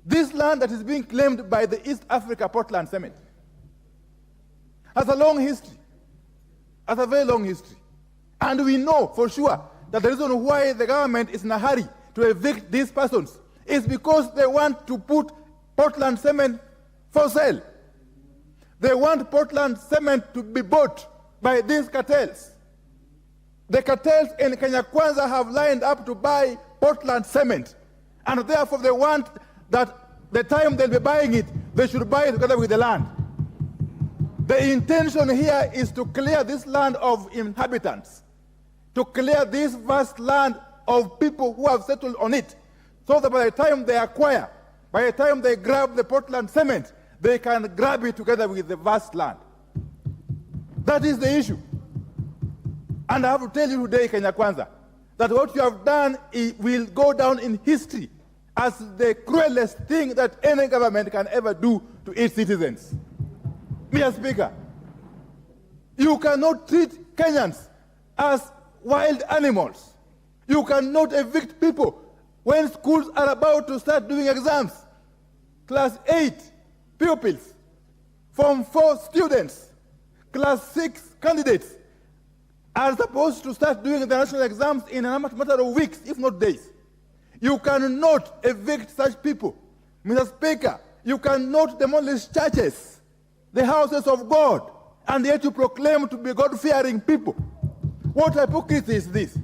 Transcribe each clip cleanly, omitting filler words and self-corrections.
This land that is being claimed by the East Africa Portland Cement has a long history, has a very long history. And we know for sure that the reason why the government is in a hurry to evict these persons is because they want to put Portland Cement for sale. They want Portland Cement to be bought by these cartels. The cartels in Kenya Kwanza have lined up to buy Portland Cement, and therefore they want that the time they'll be buying it, they should buy it together with the land. The intention here is to clear this land of inhabitants, to clear this vast land of people who have settled on it, so that by the time they acquire, by the time they grab the Portland Cement, they can grab it together with the vast land. That is the issue. And I have to tell you today, Kenya Kwanza, that what you have done will go down in history as the cruelest thing that any government can ever do to its citizens. Mr. Speaker, you cannot treat Kenyans as wild animals. You cannot evict people when schools are about to start doing exams. Class 8 pupils, Form 4 students, Class 6 candidates are supposed to start doing the national exams in a matter of weeks, if not days. You cannot evict such people. Mr. Speaker, you cannot demolish churches, the houses of God, and yet you proclaim to be God-fearing people. What hypocrisy is this?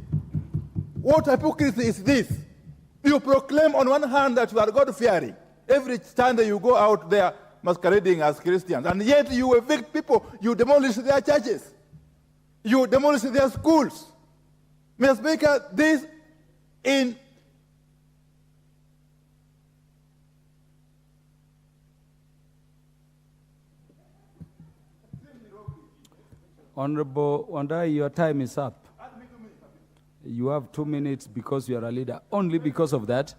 What hypocrisy is this? You proclaim on one hand that you are God-fearing. Every Sunday you go out there masquerading as Christians, and yet you evict people, you demolish their churches. You demolish their schools. Mr. Speaker, this in Honorable Wandai, your time is up. You have 2 minutes because you are a leader. Only because of that.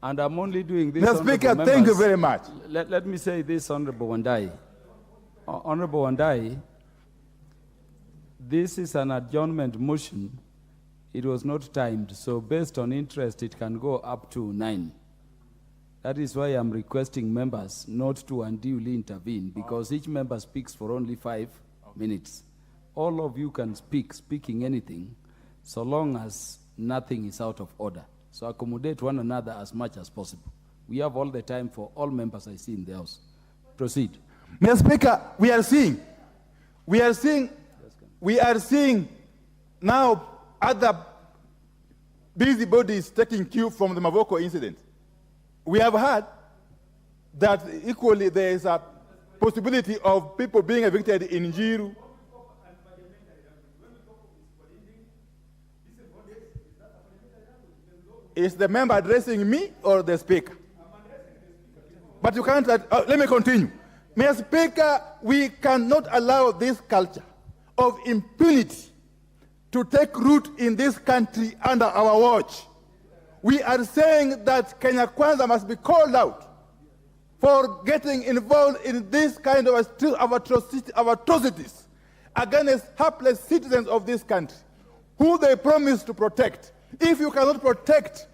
And I'm only doing this. Mr. Speaker, thank you very much. Let me say this, Honorable Wandai. Honorable Wandai, this is an adjournment motion. It was not timed, so based on interest, it can go up to 9. That is why I'm requesting members not to unduly intervene, because each member speaks for only 5 minutes. All of you can speaking anything, so long as nothing is out of order. So accommodate one another as much as possible. We have all the time for all members I see in the House. Proceed. Mr. Speaker, we are seeing now other busybodies taking cue from the Mavoko incident. We have heard that equally there is a possibility of people being evicted in Njiru. Is the member addressing me or the speaker? But you can't, let me continue. Mr. Speaker, we cannot allow this culture of impunity to take root in this country under our watch. We are saying that Kenya Kwanza must be called out for getting involved in this kind of atrocities against helpless citizens of this country, who they promise to protect. If you cannot protect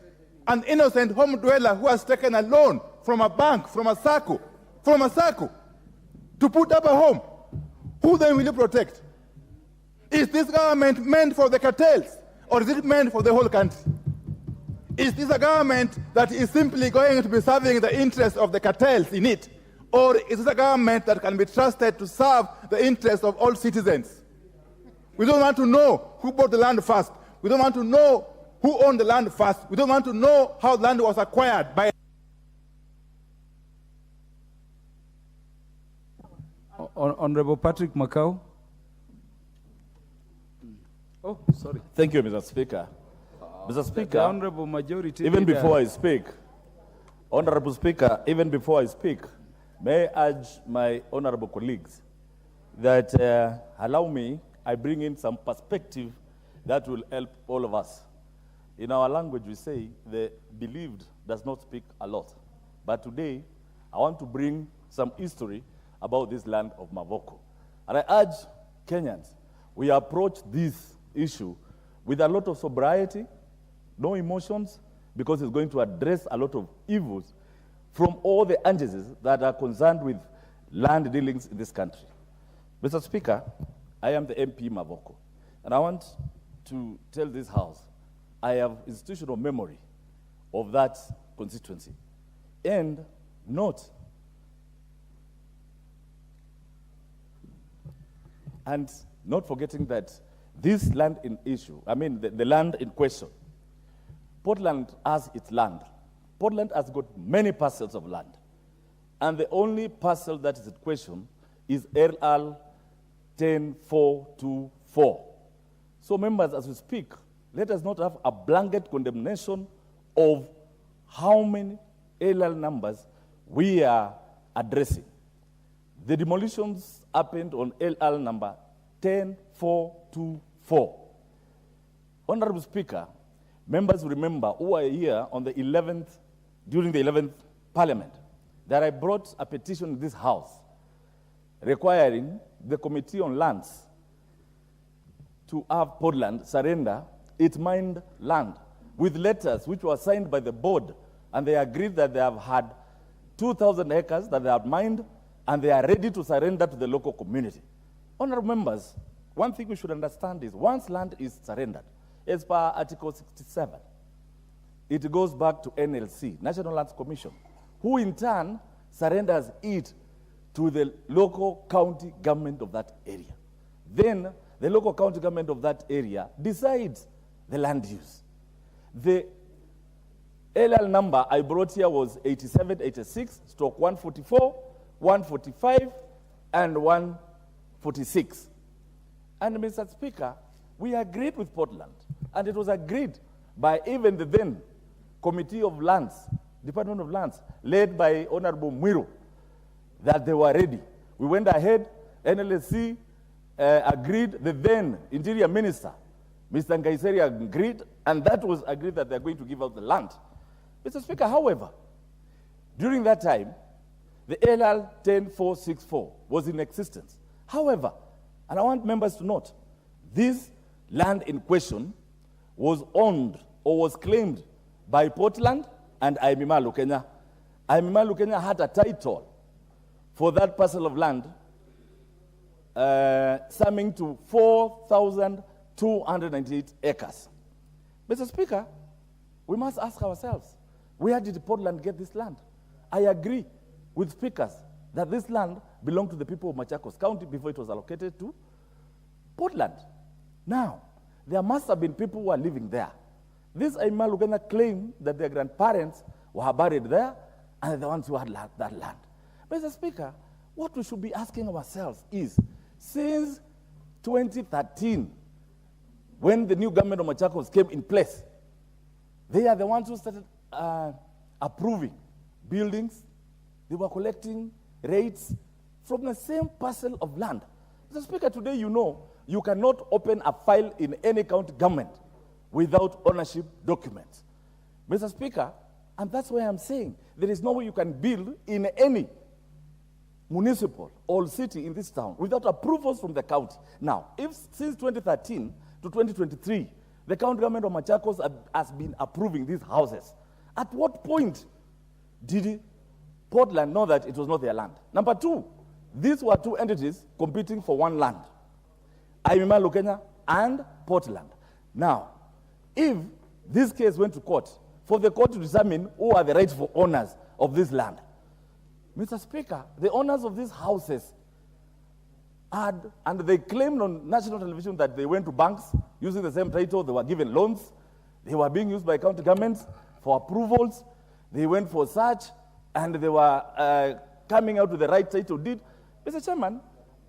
an innocent home dweller who has taken a loan from a bank, from a SACCO, to put up a home, who then will you protect? Is this government meant for the cartels, or is it meant for the whole country? Is this a government that is simply going to be serving the interests of the cartels in it, or is this a government that can be trusted to serve the interests of all citizens? We don't want to know who bought the land first. We don't want to know who owned the land first. We don't want to know how the land was acquired by. Honorable Patrick Makau. Oh, sorry. Thank you, Mr. Speaker. Mr. Speaker, the Honorable Majority even Leader. before I speak, Honorable Speaker, even before I speak, may I urge my honorable colleagues that allow me, I bring in some perspective that will help all of us. In our language, we say the believed does not speak a lot. But today, I want to bring some history about this land of Mavoko. And I urge Kenyans, we approach this issue with a lot of sobriety, no emotions, because it's going to address a lot of evils from all the agencies that are concerned with land dealings in this country. Mr. Speaker, I am the MP Mavoko, and I want to tell this House I have institutional memory of that constituency. And not forgetting that this land in issue, the land in question, Portland has its land. Portland has got many parcels of land. And the only parcel that is in question is LL 10424. So members, as we speak, let us not have a blanket condemnation of how many LL numbers we are addressing. The demolitions happened on LL number 10424. Honorable Speaker, members remember who are here on the 11th, during the 11th Parliament, that I brought a petition in this House requiring the Committee on Lands to have Portland surrender its mined land with letters which were signed by the board, and they agreed that they have had 2,000 acres that they have mined and they are ready to surrender to the local community. Honorable members, one thing we should understand is once land is surrendered, as per Article 67, it goes back to NLC, National Lands Commission, who in turn surrenders it to the local county government of that area. Then the local county government of that area decides the land use. The LL number I brought here was 8786, stroke 144, 145, and 146. And Mr. Speaker, we agreed with Portland, and it was agreed by even the then Committee of Lands, Department of Lands, led by Honorable Mwiru, that they were ready. We went ahead, NLSC agreed, the then Interior Minister, Mr. Ngaiseri, agreed, and that was agreed that they're going to give out the land. Mr. Speaker, however, during that time, the LL 10464 was in existence. However, and I want members to note, this land in question was owned or was claimed by Portland and Aimima Lukenya. Aimima Lukenya had a title for that parcel of land summing to 4,298 acres. Mr. Speaker, we must ask ourselves, where did Portland get this land? I agree with speakers that this land belonged to the people of Machakos County before it was allocated to Portland. Now, there must have been people who are living there. This Aimima Lukenya claimed that their grandparents were buried there, and they're the ones who had that land. Mr. Speaker, what we should be asking ourselves is, since 2013, when the new government of Machakos came in place, they are the ones who started approving buildings. They were collecting rates from the same parcel of land. Mr. Speaker, today you know you cannot open a file in any county government without ownership documents. Mr. Speaker, and that's why I'm saying there is no way you can build in any municipal or city in this town without approvals from the county. Now, if since 2013 to 2023, the county government of Machakos has been approving these houses, at what point did Portland know that it was not their land? Number two, these were two entities competing for one land, Aimima Lukenya and Portland. Now, if this case went to court, for the court to determine who are the rightful owners of this land, Mr. Speaker, the owners of these houses had, and they claimed on national television that they went to banks using the same title, they were given loans, they were being used by county governments for approvals, they went for search, and they were coming out with the right title deed. Mr. Chairman,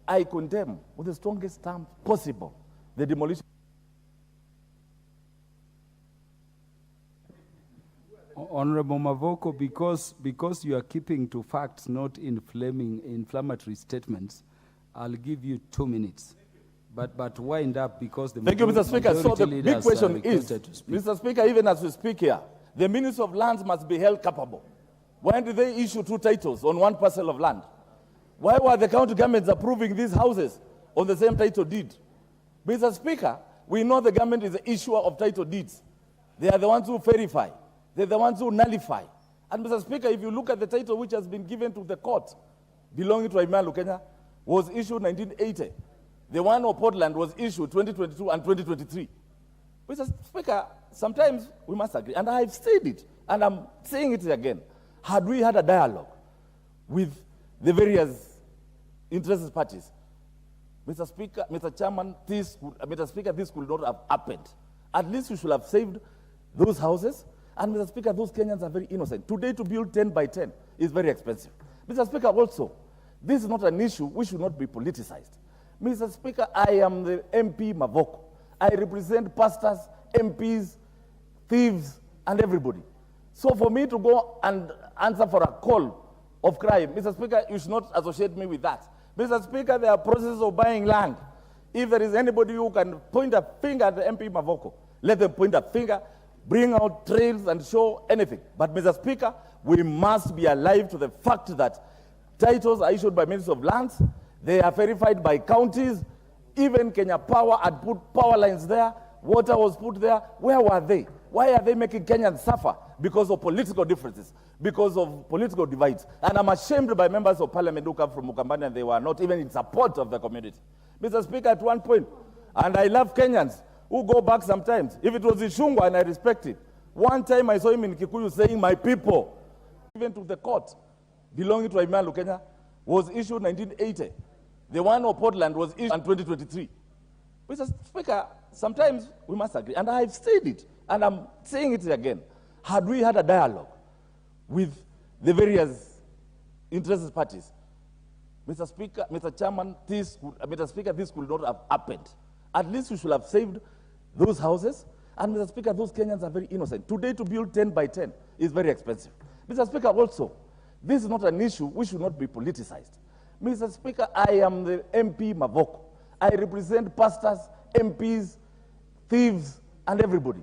I condemn with the strongest term possible the demolition. Honorable Mavoko, because you are keeping to facts, not inflammatory statements, I'll give you 2 minutes. But wind up because the Thank you, Mr. Speaker. So the big question is, to speak. Mr. Speaker, even as we speak here, the Minister of Lands must be held culpable. Why did they issue 2 titles on one parcel of land? Why were the county governments approving these houses on the same title deed? Mr. Speaker, we know the government is the issuer of title deeds. They are the ones who verify. They're the ones who nullify. And Mr. Speaker, if you look at the title which has been given to the court belonging to Imali Kenya, was issued 1980. The one of Portland was issued 2022 and 2023. Mr. Speaker, sometimes we must agree, and I've said it, and I'm saying it again. Had we had a dialogue with the various interested parties, Mr. Speaker, Mr. Chairman, Mr. Speaker, this could not have happened. At least we should have saved those houses. And Mr. Speaker, those Kenyans are very innocent. Today, to build 10 by 10 is very expensive. Mr. Speaker, also, this is not an issue which should not be politicized. Mr. Speaker, I am the MP Mavoko. I represent pastors, MPs, thieves, and everybody. So for me to go and answer for a call of crime, Mr. Speaker, you should not associate me with that. Mr. Speaker, there are processes of buying land. If there is anybody who can point a finger at the MP Mavoko, let them point a finger, bring out trails and show anything. But Mr. Speaker, we must be alive to the fact that titles are issued by Ministry of Lands, they are verified by counties, even Kenya Power had put power lines there, water was put there. Where were they? Why are they making Kenyans suffer? Because of political differences, because of political divides. And I'm ashamed by members of parliament who come from Mukambani and they were not even in support of the community. Mr. Speaker, at one point, and I love Kenyans who go back sometimes. If it was Ishungwa, and I respect it, one time I saw him in Kikuyu saying, my people, even to the court belonging to Imali Kenya, was issued 1980. The one of Portland was issued in 2023. Mr. Speaker, sometimes we must agree, and I've said it, and I'm saying it again. Had we had a dialogue with the various interested parties, Mr. Speaker, Mr. Chairman, Mr. Speaker, this could not have happened. At least we should have saved those houses. And Mr. Speaker, those Kenyans are very innocent. Today, to build 10 by 10 is very expensive. Mr. Speaker, also, this is not an issue which should not be politicized. Mr. Speaker, I am the MP Mavoko. I represent pastors, MPs, thieves, and everybody.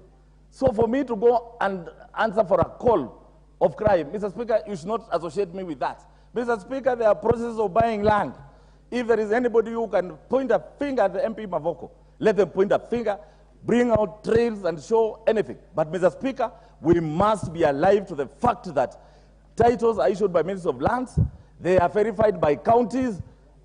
So for me to go and answer for a call of crime, Mr. Speaker, you should not associate me with that. Mr. Speaker, there are processes of buying land. If there is anybody who can point a finger at the MP Mavoko, let them point a finger, bring out trails and show anything. But Mr. Speaker, we must be alive to the fact that titles are issued by Ministry of Lands, they are verified by counties,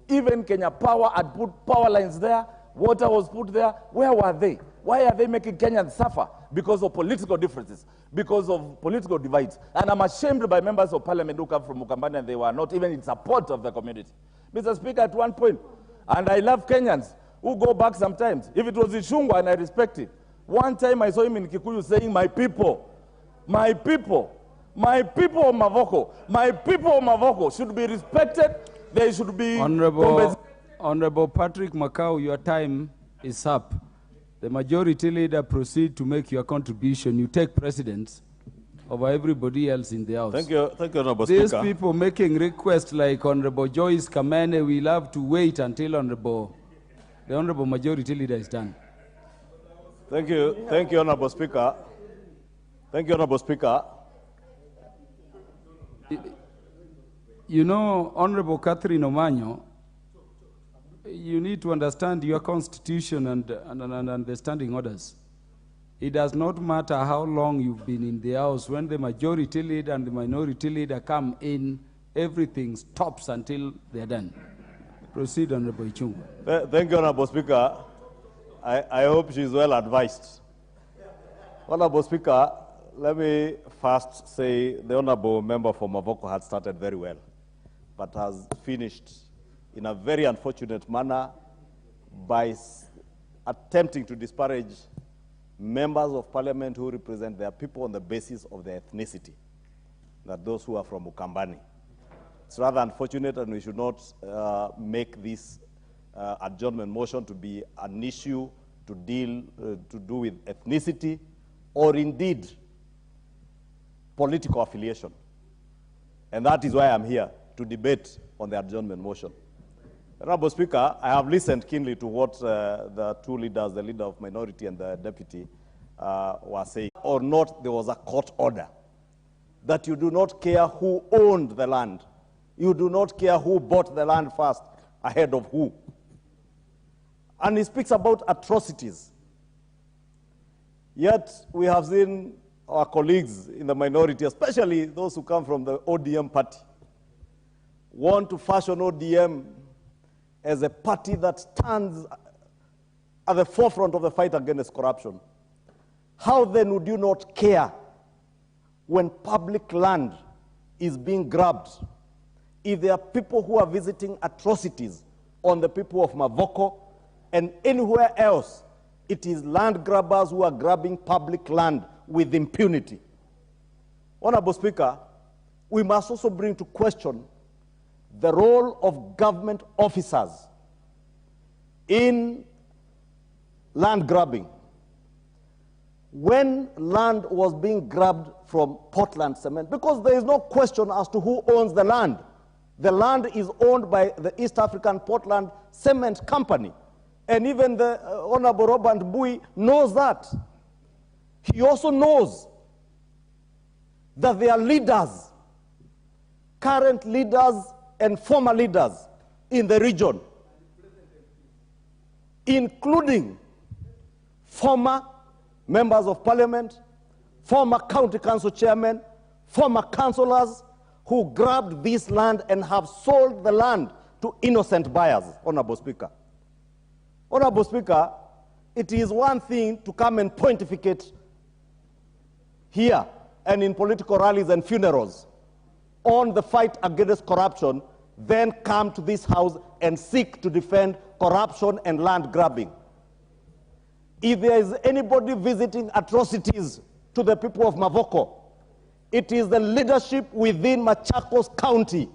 even Kenya Power had put power lines there, water was put there. Where were they? Why are they making Kenyans suffer? Because of political differences, because of political divides. And I'm ashamed by members of parliament who come from Mukambani and they were not even in support of the community. Mr. Speaker, at one point, and I love Kenyans who go back sometimes. If it was Ishungwa, and I respect it, one time I saw him in Kikuyu saying, my people of Mavoko, my people of Mavoko should be respected. They should be... Honorable Patrick Makau, your time is up. The majority leader proceed to make your contribution. You take precedence over everybody else in the House. Thank you, Honorable These Speaker. people making requests like Honorable Joyce Kamene, we'll have to wait until the Honorable Majority Leader is done. Thank you, Honorable Speaker. Thank you, Honorable Speaker. You know, Honorable Catherine Omanyo, you need to understand your constitution and the standing orders. It does not matter how long you've been in the House. When the majority leader and the minority leader come in, everything stops until they're done. Proceed, Honorable Ichung'wah. Thank you, Honorable Speaker. I hope she's well advised. Honorable Speaker, let me first say the Honorable member for Mavoko had started very well, but has finished in a very unfortunate manner by attempting to disparage members of parliament who represent their people on the basis of their ethnicity, that those who are from Mukambani. It's rather unfortunate, and we should not make this adjournment motion to be an issue to do with ethnicity or indeed political affiliation. And that is why I'm here, to debate on the adjournment motion. Honorable Speaker, I have listened keenly to what the two leaders, the leader of minority and the deputy, were saying. Or not, there was a court order that you do not care who owned the land. You do not care who bought the land first, ahead of who. And he speaks about atrocities. Yet we have seen our colleagues in the minority, especially those who come from the ODM party, want to fashion ODM as a party that stands at the forefront of the fight against corruption, how then would you not care when public land is being grabbed if there are people who are visiting atrocities on the people of Mavoko and anywhere else? It is land grabbers who are grabbing public land with impunity. Honorable Speaker, we must also bring to question the role of government officers in land grabbing. When land was being grabbed from Portland Cement, because there is no question as to who owns the land. The land is owned by the East African Portland Cement Company. And even the Honorable Robert Mbui knows that. He also knows that there are leaders, current leaders and former leaders in the region, including former members of parliament, former county council chairmen, former councillors who grabbed this land and have sold the land to innocent buyers, Honorable Speaker. Honorable Speaker, it is one thing to come and pontificate here and in political rallies and funerals on the fight against corruption, then come to this house and seek to defend corruption and land grabbing. If there is anybody visiting atrocities to the people of Mavoko, it is the leadership within Machakos County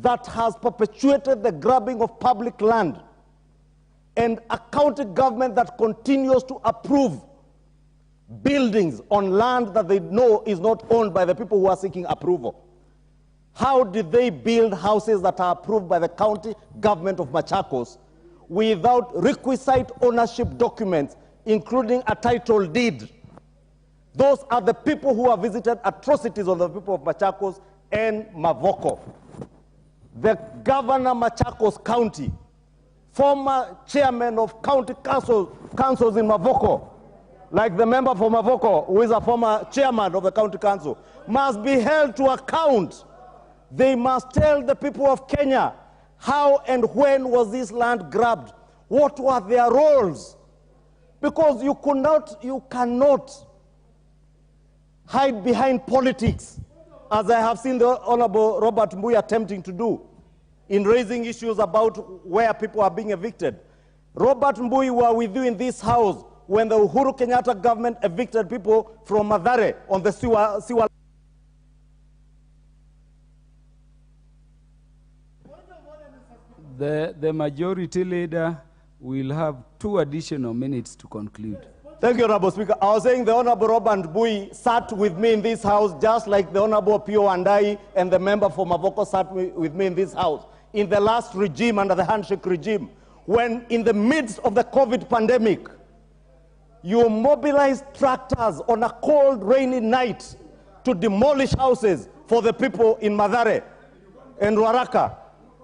that has perpetuated the grabbing of public land, and a county government that continues to approve buildings on land that they know is not owned by the people who are seeking approval. How did they build houses that are approved by the county government of Machakos without requisite ownership documents, including a title deed? Those are the people who have visited atrocities on the people of Machakos and Mavoko. The governor Machakos County, former chairman of county councils in Mavoko, like the member for Mavoko, who is a former chairman of the county council, must be held to account. They must tell the people of Kenya how and when was this land grabbed, what were their roles, because you cannot hide behind politics, as I have seen the Honorable Robert Mbui attempting to do in raising issues about where people are being evicted. Robert Mbui were with you in this house when the Uhuru Kenyatta government evicted people from Mathare on the Siwa. The majority leader will have 2 additional minutes to conclude. Thank you, Honorable Speaker. I was saying the Honorable Robert Mbui sat with me in this house just like the Honorable Pio Andai and the member for Mavoko sat with me in this house in the last regime, under the handshake regime, when in the midst of the COVID pandemic, you mobilized tractors on a cold, rainy night to demolish houses for the people in Mathare and Ruaraka.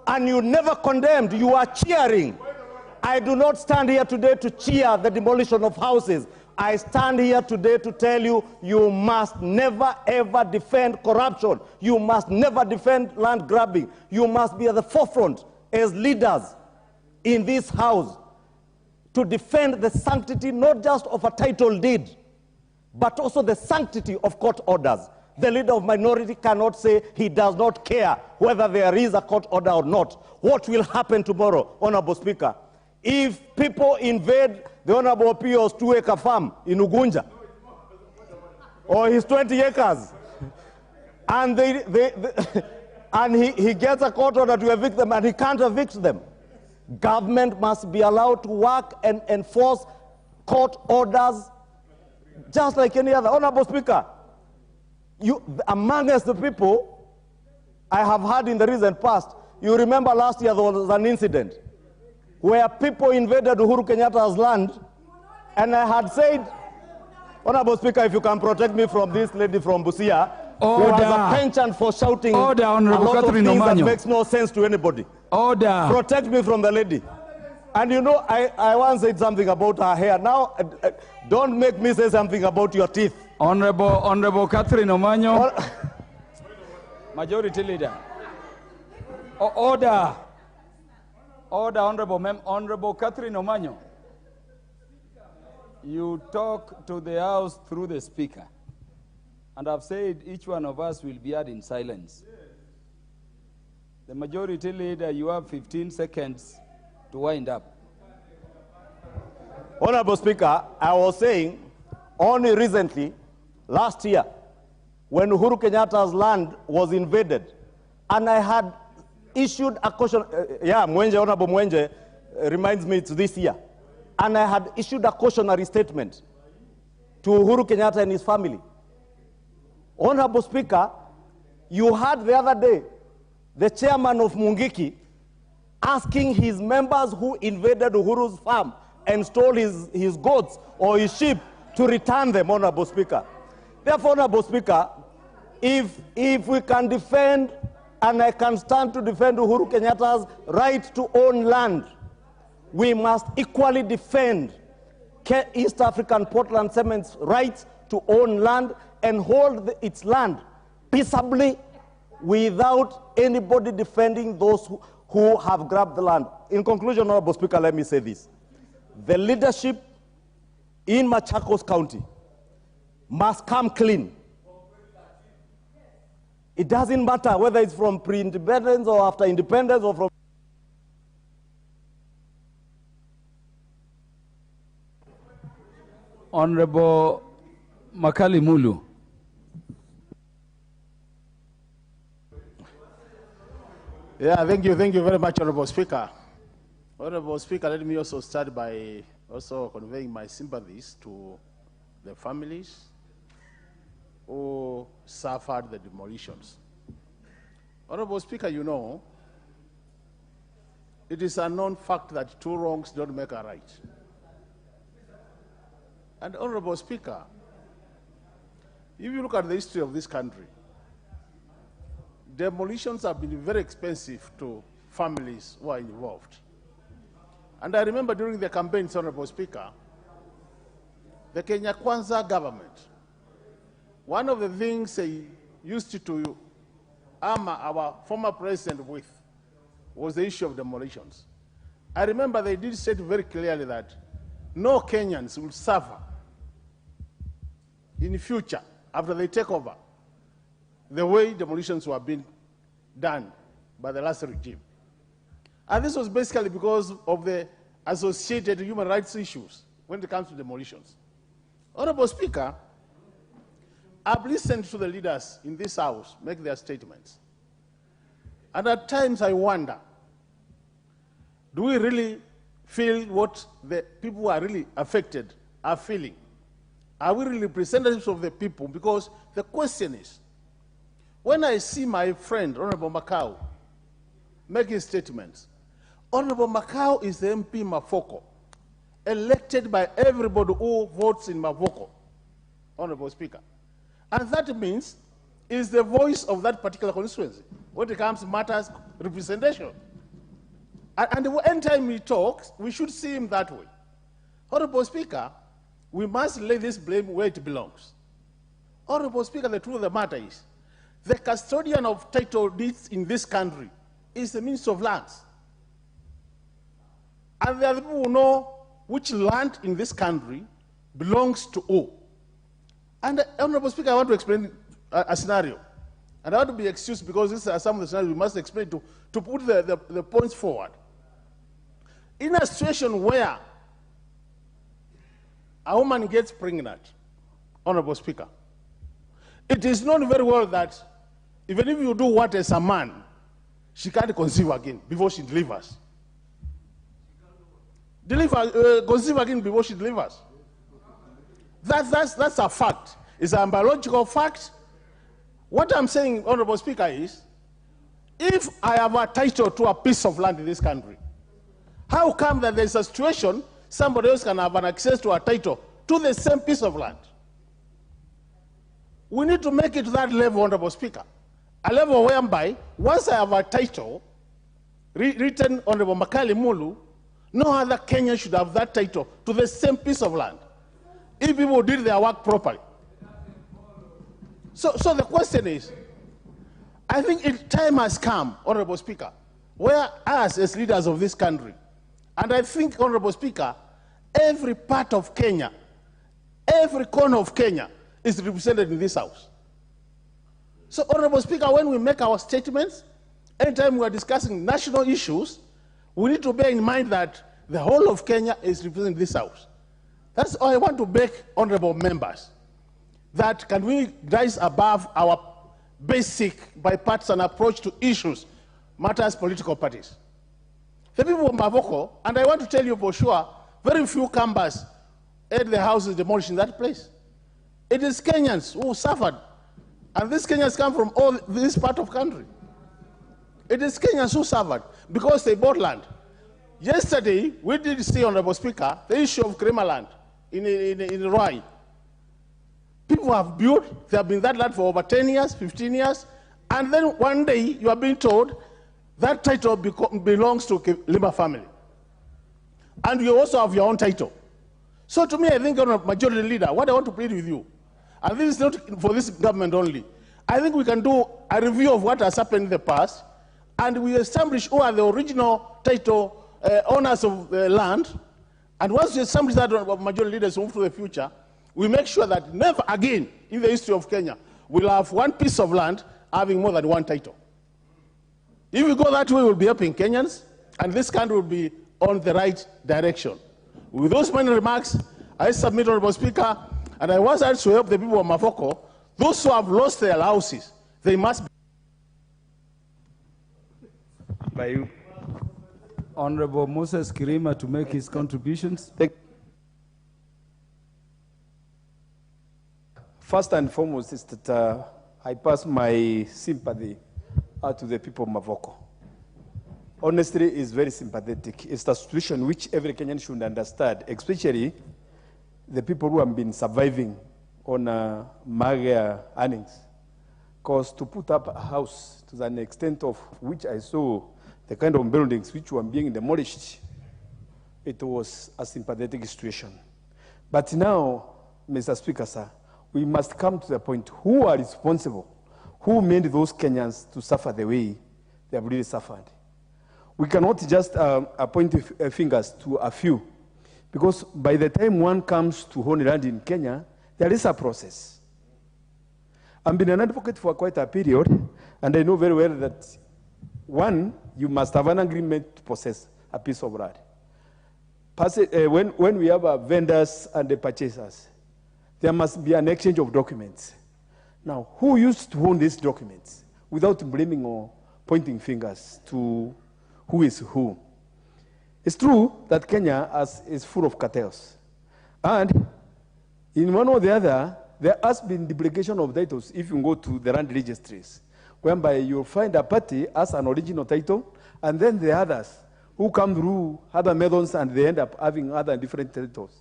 And you never condemned, you are cheering. I do not stand here today to cheer the demolition of houses. I stand here today to tell you, you must never ever defend corruption. You must never defend land grabbing. You must be at the forefront as leaders in this house to defend the sanctity not just of a title deed, but also the sanctity of court orders. The leader of minority cannot say he does not care whether there is a court order or not. What will happen tomorrow, Honorable Speaker, if people invade the Honorable Pio's 2-acre farm in Ugunja, or his 20 acres, and he gets a court order to evict them and he can't evict them? Government must be allowed to work and enforce court orders just like any other. Honorable Speaker, amongst the people I have heard in the recent past, you remember last year there was an incident where people invaded Uhuru Kenyatta's land, and I had said, Honorable Speaker, if you can protect me from this lady from Busia, who has a penchant for shouting a lot of things that makes no sense to anybody. Order. Protect me from the lady. And you know, I once said something about her hair. Now, don't make me say something about your teeth. Honorable Catherine Omanyo. Majority Leader. Order. Order, Honorable Catherine Omanyo. You talk to the House through the Speaker. And I've said each one of us will be heard in silence. The Majority Leader, you have 15 seconds to wind up. Honorable Speaker, I was saying only recently, last year, when Uhuru Kenyatta's land was invaded, and I had issued a caution, Honorable Mwenje reminds me it's this year, and I had issued a cautionary statement to Uhuru Kenyatta and his family. Honorable Speaker, you heard the other day the chairman of Mungiki asking his members who invaded Uhuru's farm and stole his goats or his sheep to return them, Honorable Speaker. Therefore, Honorable Speaker, if we can defend, and I can stand to defend Uhuru Kenyatta's right to own land, we must equally defend East African Portland Cement's right to own land and hold its land peaceably without anybody defending those who have grabbed the land. In conclusion, Honorable Speaker, let me say this. The leadership in Machakos County must come clean. It doesn't matter whether it's from pre-independence or after independence or from... Honorable Makali Mulu. Yeah, thank you very much, Honorable Speaker. Honorable Speaker, let me also start by also conveying my sympathies to the families who suffered the demolitions. Honorable Speaker, you know, it is a known fact that two wrongs don't make a right. And Honorable Speaker, if you look at the history of this country, demolitions have been very expensive to families who are involved. And I remember during the campaigns, Honorable Speaker, the Kenya Kwanza government, one of the things they used to armor our former president with was the issue of demolitions. I remember they did state very clearly that no Kenyans will suffer in the future after they take over the way demolitions were being done by the last regime. And this was basically because of the associated human rights issues when it comes to demolitions. Honorable Speaker, I've listened to the leaders in this House make their statements. And at times I wonder, do we really feel what the people who are really affected are feeling? Are we really representatives of the people? Because the question is, when I see my friend, Honorable Makau, making statements, Honorable Makau is the MP Mavoko, elected by everybody who votes in Mavoko, Honorable Speaker. And that means is the voice of that particular constituency when it comes to matters representation. And anytime he talks, we should see him that way. Honorable Speaker, we must lay this blame where it belongs. Honorable Speaker, the truth of the matter is, the custodian of title deeds in this country is the Minister of Lands. And there are people who know which land in this country belongs to who. And Honorable Speaker, I want to explain a scenario. And I want to be excused because these are some of the scenarios we must explain to put the points forward. In a situation where a woman gets pregnant, Honorable Speaker, it is known very well that even if you do what as a man, she can't conceive again before she delivers. Conceive again before she delivers. That's a fact. It's a biological fact. What I'm saying, Honorable Speaker, is if I have a title to a piece of land in this country, how come that there's a situation somebody else can have an access to a title to the same piece of land? We need to make it to that level, Honorable Speaker. A level whereby, once I have a title written Honorable Makali Mulu, no other Kenyan should have that title to the same piece of land, if people did their work properly. So the question is, I think time has come, Honorable Speaker, where us as leaders of this country, and I think, Honorable Speaker, every part of Kenya, every corner of Kenya is represented in this House. So, Honorable Speaker, when we make our statements, anytime we are discussing national issues, we need to bear in mind that the whole of Kenya is represented in this House. That's all I want to beg honorable members, that can we rise above our basic bipartisan approach to issues, matters political parties. The people of Mavoko, and I want to tell you for sure, very few Kambas had their houses demolished in that place. It is Kenyans who suffered, and these Kenyans come from all this part of country. It is Kenyans who suffered because they bought land. Yesterday, we did see, Honorable Speaker, the issue of Krema land in Rwai. People have built, they have been in that land for over 10 years, 15 years, and then one day you are being told that title belongs to Lima family. And you also have your own title. So to me, I think, Majority Leader, what I want to plead with you, and this is not for this government only, I think we can do a review of what has happened in the past, and we establish who are the original title owners of the land, and once we establish that, Majority Leaders move to the future, we make sure that never again in the history of Kenya we'll have one piece of land having more than one title. If we go that way, we'll be helping Kenyans, and this country will be on the right direction. With those many remarks, I submit, Honorable Speaker, and I want to help the people of Mavoko. Those who have lost their houses, they must be. By you. Honorable Moses Kirima to make his contributions. First and foremost is that I pass my sympathy to the people of Mavoko. Honestly, it's very sympathetic. It's a situation which every Kenyan should understand, especially the people who have been surviving on mager earnings. Because to put up a house to an extent of which I saw the kind of buildings which were being demolished, it was a sympathetic situation. But now, Mr. Speaker, sir, we must come to the point, who are responsible? Who made those Kenyans to suffer the way they have really suffered? We cannot just point fingers to a few, because by the time one comes to own land in Kenya, there is a process. I've been an advocate for quite a period, and I know very well that, one, you must have an agreement to possess a piece of land. When we have vendors and the purchasers, there must be an exchange of documents. Now, who used to own these documents without blaming or pointing fingers to who is who? It's true that Kenya is full of cartels. And in one or the other, there has been duplication of titles if you go to the land registries, whereby you'll find a party as an original title, and then the others who come through other methods and they end up having other different titles.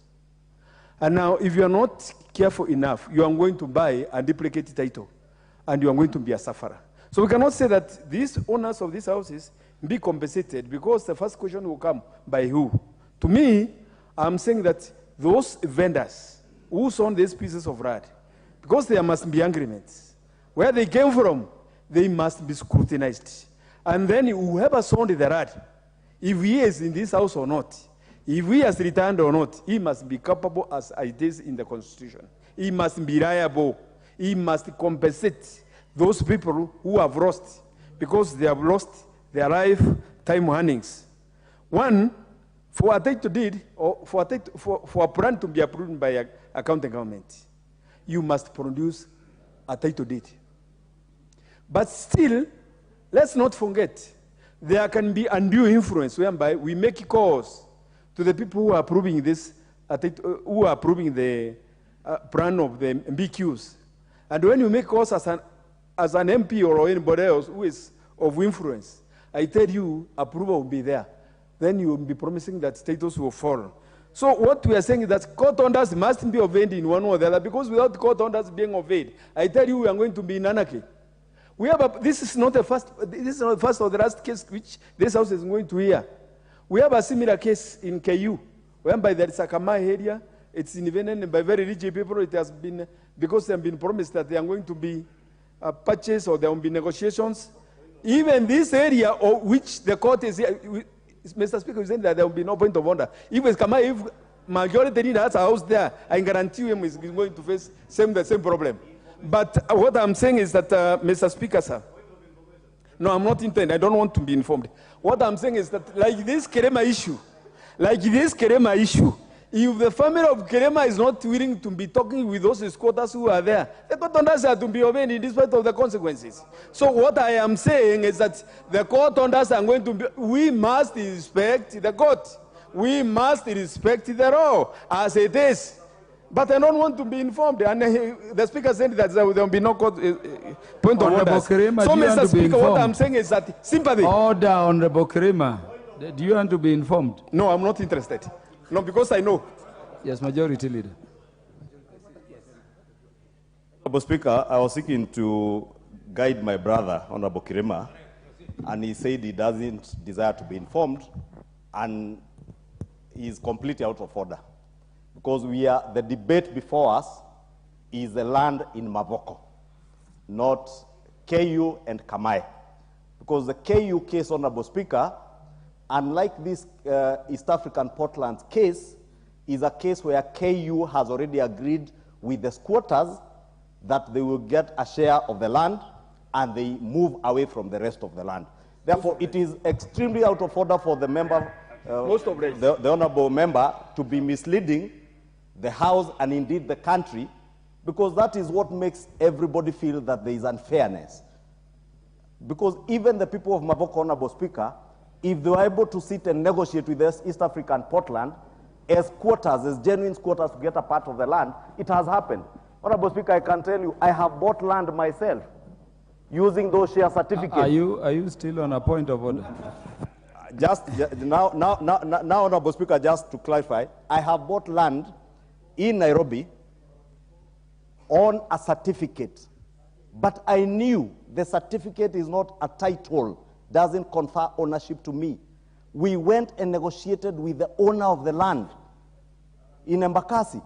And now, if you are not careful enough, you are going to buy a duplicate title, and you are going to be a sufferer. So we cannot say that these owners of these houses be compensated, because the first question will come, by who? To me, I'm saying that those vendors who sold these pieces of land, because there must be agreements, where they came from, they must be scrutinized. And then whoever sold the land, if he is in this house or not, if he has returned or not, he must be capable as it is in the Constitution. He must be liable. He must compensate those people who have lost, because they have lost their lifetime earnings. One, for a title deed, or for a plan to be approved by a county government, you must produce a title deed. But still, let's not forget, there can be undue influence whereby we make calls to the people who are approving this, who are approving the plan of the MBQs. And when you make calls as an MP or anybody else who is of influence, I tell you, approval will be there. Then you will be promising that status will fall. So what we are saying is that court orders must be obeyed in one or the other, because without court orders being obeyed, I tell you, we are going to be in anarchy. This is not the first or the last case which this house is going to hear. We have a similar case in KU, whereby there is a Kama area, It's invented by very rich people. It has been, because they have been promised that they are going to be purchased or there will be negotiations. Even this area, of which the court is, Mr. Speaker, is saying that there will be no point of order. If majority leader has a house there, I guarantee him is going to face the same problem. But what I'm saying is that, Mr. Speaker, sir, no, I'm not intending. I don't want to be informed. What I'm saying is that, like this Kerema issue, if the family of Kerema is not willing to be talking with those squatters who are there, the court orders are to be obeyed in spite of the consequences. So what I am saying is that the court orders are going to be, we must respect the court. We must respect the law as it is. But I don't want to be informed. And the Speaker said that there will be no court, point of order. So, Mr. Speaker, what I'm saying is that sympathy. Order, Honorable Kerema. Do you want to be informed? No, I'm not interested. No, because I know. Yes, Majority Leader. Honorable Speaker, I was seeking to guide my brother, Honorable Kerema, and he said he doesn't desire to be informed, and he is completely out of order. Because the debate before us is the land in Mavoko, not KU and Kamai. Because the KU case, Honorable Speaker, unlike this East African Portland case, is a case where KU has already agreed with the squatters that they will get a share of the land and they move away from the rest of the land. Therefore, it is extremely out of order for the member, the honorable member, to be misleading the House and indeed the country, because that is what makes everybody feel that there is unfairness. Because even the people of Mavoko, Honorable Speaker, if they were able to sit and negotiate with the East African Portland as squatters, as genuine squatters, to get a part of the land, it has happened. Honorable Speaker, I can tell you, I have bought land myself using those share certificates. Are you still on a point of order? Now, Honorable Speaker, just to clarify, I have bought land in Nairobi on a certificate, but I knew the certificate is not a title, doesn't confer ownership to me. We went and negotiated with the owner of the land in Embakasi,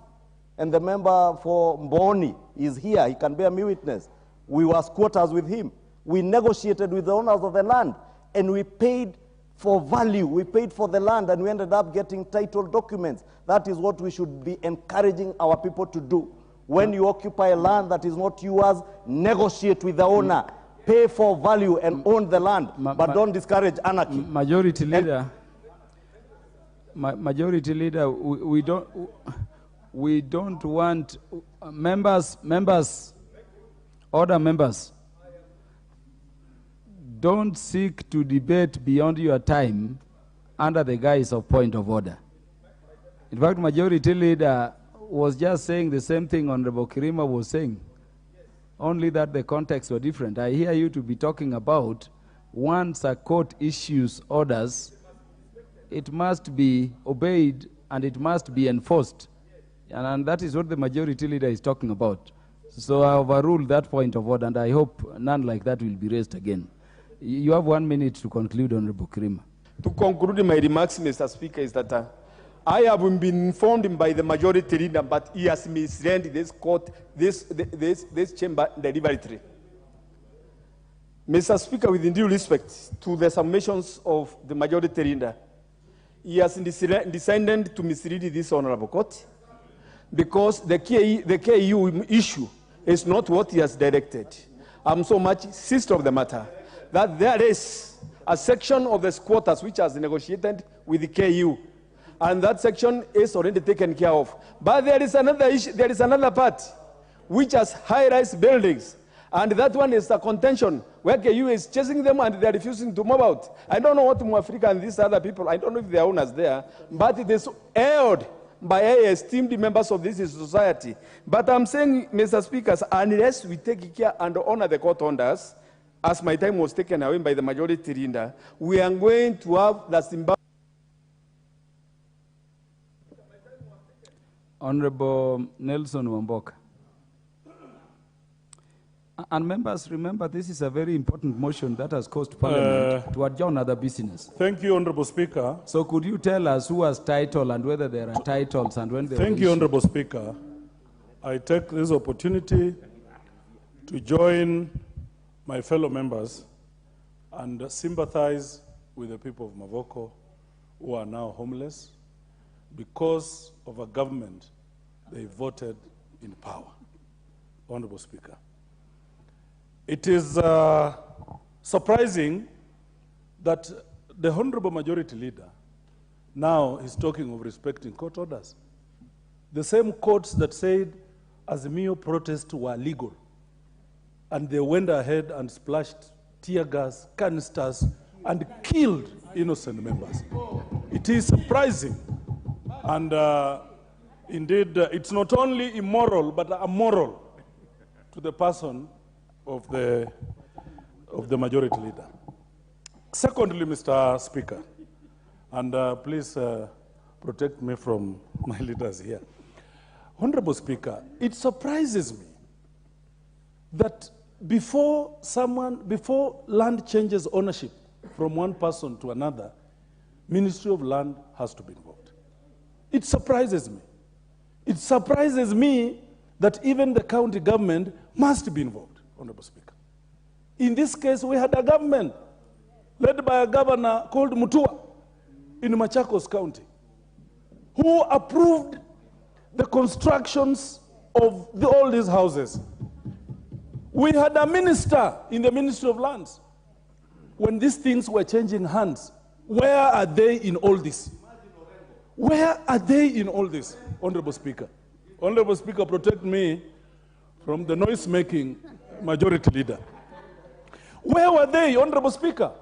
and the member for Mboni is here, he can bear me witness. We were squatters with him. We negotiated with the owners of the land, and we paid for value, we paid for the land, and we ended up getting title documents. That is what we should be encouraging our people to do. When you occupy a land that is not yours, negotiate with the owner, pay for value and own the land, but don't discourage anarchy. Majority Leader, Majority Leader, we don't want members, order members, don't seek to debate beyond your time under the guise of point of order. In fact, Majority Leader was just saying the same thing Honorable Kerema was saying, only that the context was different. I hear you to be talking about once a court issues orders, it must be obeyed and it must be enforced. And that is what the Majority Leader is talking about. So I overrule that point of order, and I hope none like that will be raised again. You have 1 minute to conclude, Honorable Kerema. To conclude my remarks, Mr. Speaker, is that I have been informed by the Majority Leader, but he has misled this court, this chamber deliberately. Mr. Speaker, with due respect to the submissions of the Majority Leader, he has decided to mislead this honorable court, because the KU issue is not what he has directed. I'm so much insist of the matter that there is a section of the squatters which has negotiated with the KU, and that section is already taken care of. But there is another issue, there is another part which has high-rise buildings, and that one is a contention where KU is chasing them and they are refusing to move out. I don't know what Mwafrika and these other people, I don't know if they are owners there, but it is held by esteemed members of this society. But I'm saying, Mr. Speaker, unless we take care and honor the court orders, as my time was taken away by the Majority Leader, we are going to have the Zimbabwe. Honorable Nelson Wamboka. And members, remember, this is a very important motion that has caused Parliament to adjourn other business. Thank you, Honorable Speaker. So could you tell us who has title and whether there are titles and when they were Thank you, issued? Honorable Speaker. I take this opportunity to join my fellow members and sympathize with the people of Mavoko who are now homeless because of a government they voted in power. Honorable Speaker. It is surprising that the Honorable Majority Leader now is talking of respecting court orders. The same courts that said Azimio protests were legal, and they went ahead and splashed tear gas, canisters, and killed innocent members. It is surprising, and indeed, it's not only immoral, but amoral to the person of the Majority Leader. Secondly, Mr. Speaker, and please protect me from my leaders here. Honorable Speaker, it surprises me that before land changes ownership from one person to another, Ministry of Land has to be involved. It surprises me. It surprises me that even the county government must be involved, Honorable Speaker. In this case, we had a government led by a governor called Mutua in Machakos County, who approved the constructions of all these houses. We had a minister in the Ministry of Lands. When these things were changing hands, where are they in all this? Where are they in all this, Honorable Speaker? Honorable Speaker, protect me from the noise-making Majority Leader. Where were they, Honorable Speaker?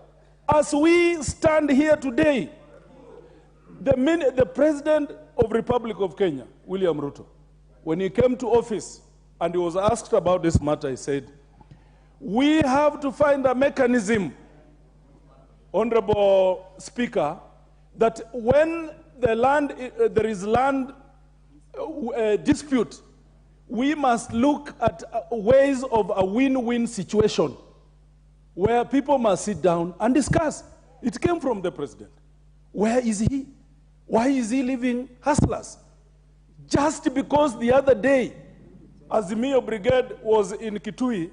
As we stand here today, the President of Republic of Kenya, William Ruto, when he came to office and he was asked about this matter, he said, we have to find a mechanism, Honorable Speaker, that when there is land dispute, we must look at ways of a win-win situation where people must sit down and discuss. It came from the President. Where is he? Why is he leaving hustlers? Just because the other day, Azimio Brigade was in Kitui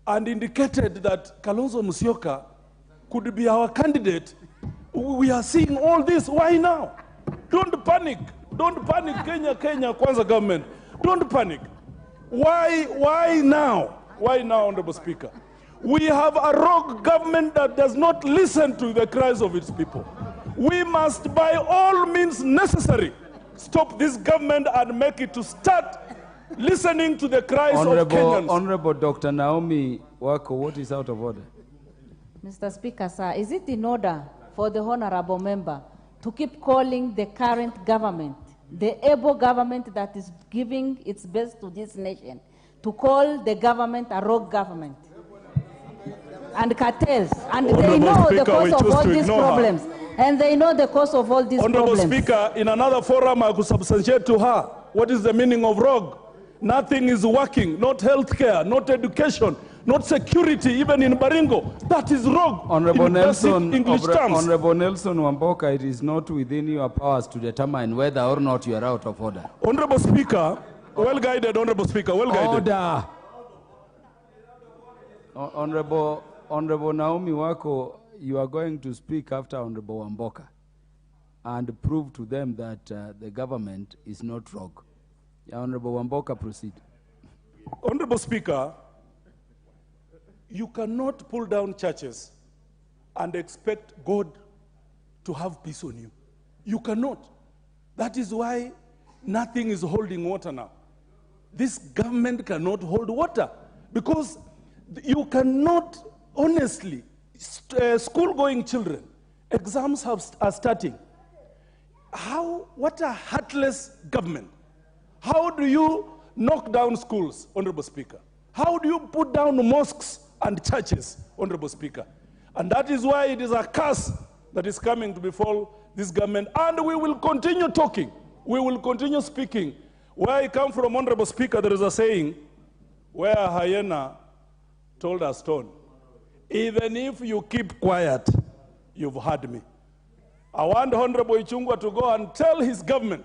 and indicated that Kalonzo Musyoka could be our candidate. We are seeing all this. Why now? Don't panic. Don't panic, Kenya Kwanza government. Don't panic. Why now? Why now, Honorable Speaker? We have a rogue government that does not listen to the cries of its people. We must, by all means necessary, stop this government and make it to start listening to the cries of Kenyans. Honorable Dr. Naomi Wako, what is out of order? Mr. Speaker, sir, is it in order for the honorable member to keep calling the current government, the able government that is giving its best to this nation, to call the government a rogue government and cartels? And they know the cause of all these problems. And they know the cause of all these problems. Honorable Speaker, in another forum I could substantiate to her what is the meaning of rogue. Nothing is working, not healthcare, not education, not security, even in Baringo. That is rogue. Honorable in Nelson, English terms. Honorable Nelson Wamboka, it is not within your powers to determine whether or not you are out of order. Honorable Speaker, well guided, Honorable Speaker, well guided. Order. Honorable Naomi Wako, you are going to speak after Honorable Wamboka and prove to them that the government is not rogue. Honorable Wamboka, proceed. Honorable Speaker, you cannot pull down churches and expect God to have peace on you. You cannot. That is why nothing is holding water now. This government cannot hold water because you cannot honestly, school-going children, exams are starting. What a heartless government. How do you knock down schools, Honorable Speaker? How do you put down mosques and churches, Honorable Speaker? And that is why it is a curse that is coming to befall this government. And we will continue talking. We will continue speaking. Where I come from, Honorable Speaker, there is a saying, where a hyena told a stone, even if you keep quiet, you've heard me. I want Honorable Ichungwa to go and tell his government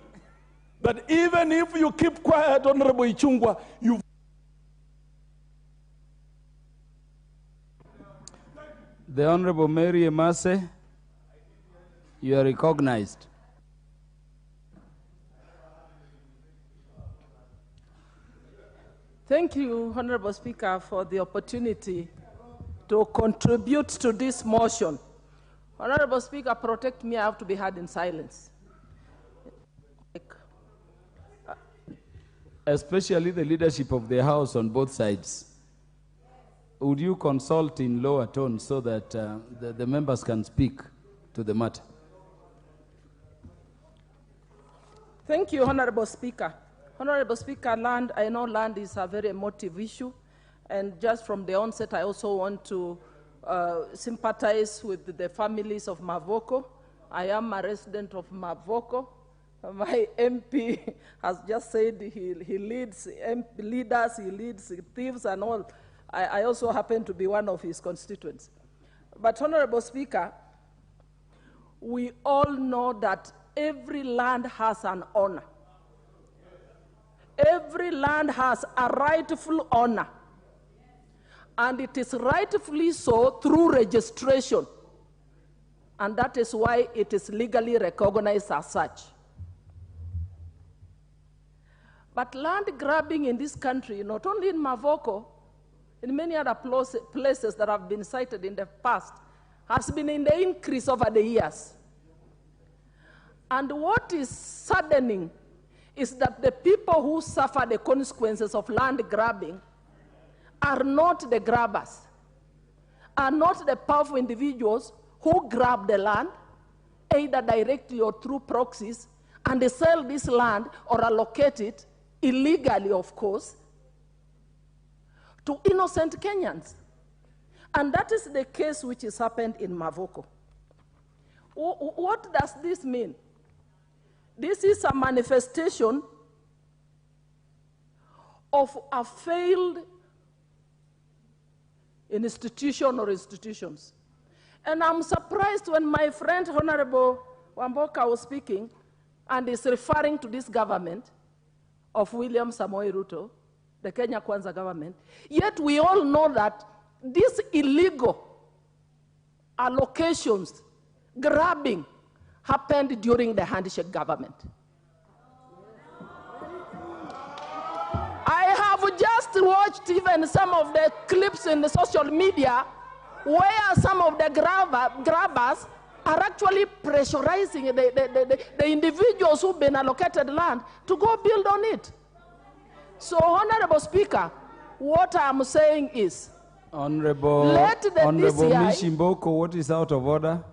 that even if you keep quiet, Honorable Ichungwa, you've... The Honorable Mary Emase, you are recognized. Thank you, Honorable Speaker, for the opportunity to contribute to this motion. Honorable Speaker, protect me, I have to be heard in silence. Especially the leadership of the House on both sides. Would you consult in lower tones so that the members can speak to the matter? Thank you, Honorable Speaker. Honorable Speaker, I know land is a very emotive issue, and just from the onset, I also want to sympathize with the families of Mavoko. I am a resident of Mavoko. My MP has just said he leads leaders, he leads thieves and all. I also happen to be one of his constituents. But Honorable Speaker, we all know that every land has an owner. Every land has a rightful owner. And it is rightfully so through registration. And that is why it is legally recognized as such. But land grabbing in this country, not only in Mavoko, in many other places that have been cited in the past, has been in the increase over the years. And what is saddening is that the people who suffer the consequences of land grabbing are not the grabbers, are not the powerful individuals who grab the land, either directly or through proxies, and they sell this land or allocate it, illegally of course, to innocent Kenyans. And that is the case which has happened in Mavoko. What does this mean? This is a manifestation of a failed institution or institutions. And I'm surprised when my friend Honorable Wamboka was speaking and is referring to this government of William Samoei Ruto, the Kenya Kwanza government, yet we all know that these illegal allocations, grabbing, happened during the handshake government. I have just watched even some of the clips in the social media where some of the grabbers are actually pressurizing the individuals who've been allocated land to go build on it. So, Honorable Speaker, what I'm saying is, Honorable DCI Moko, what is out of order?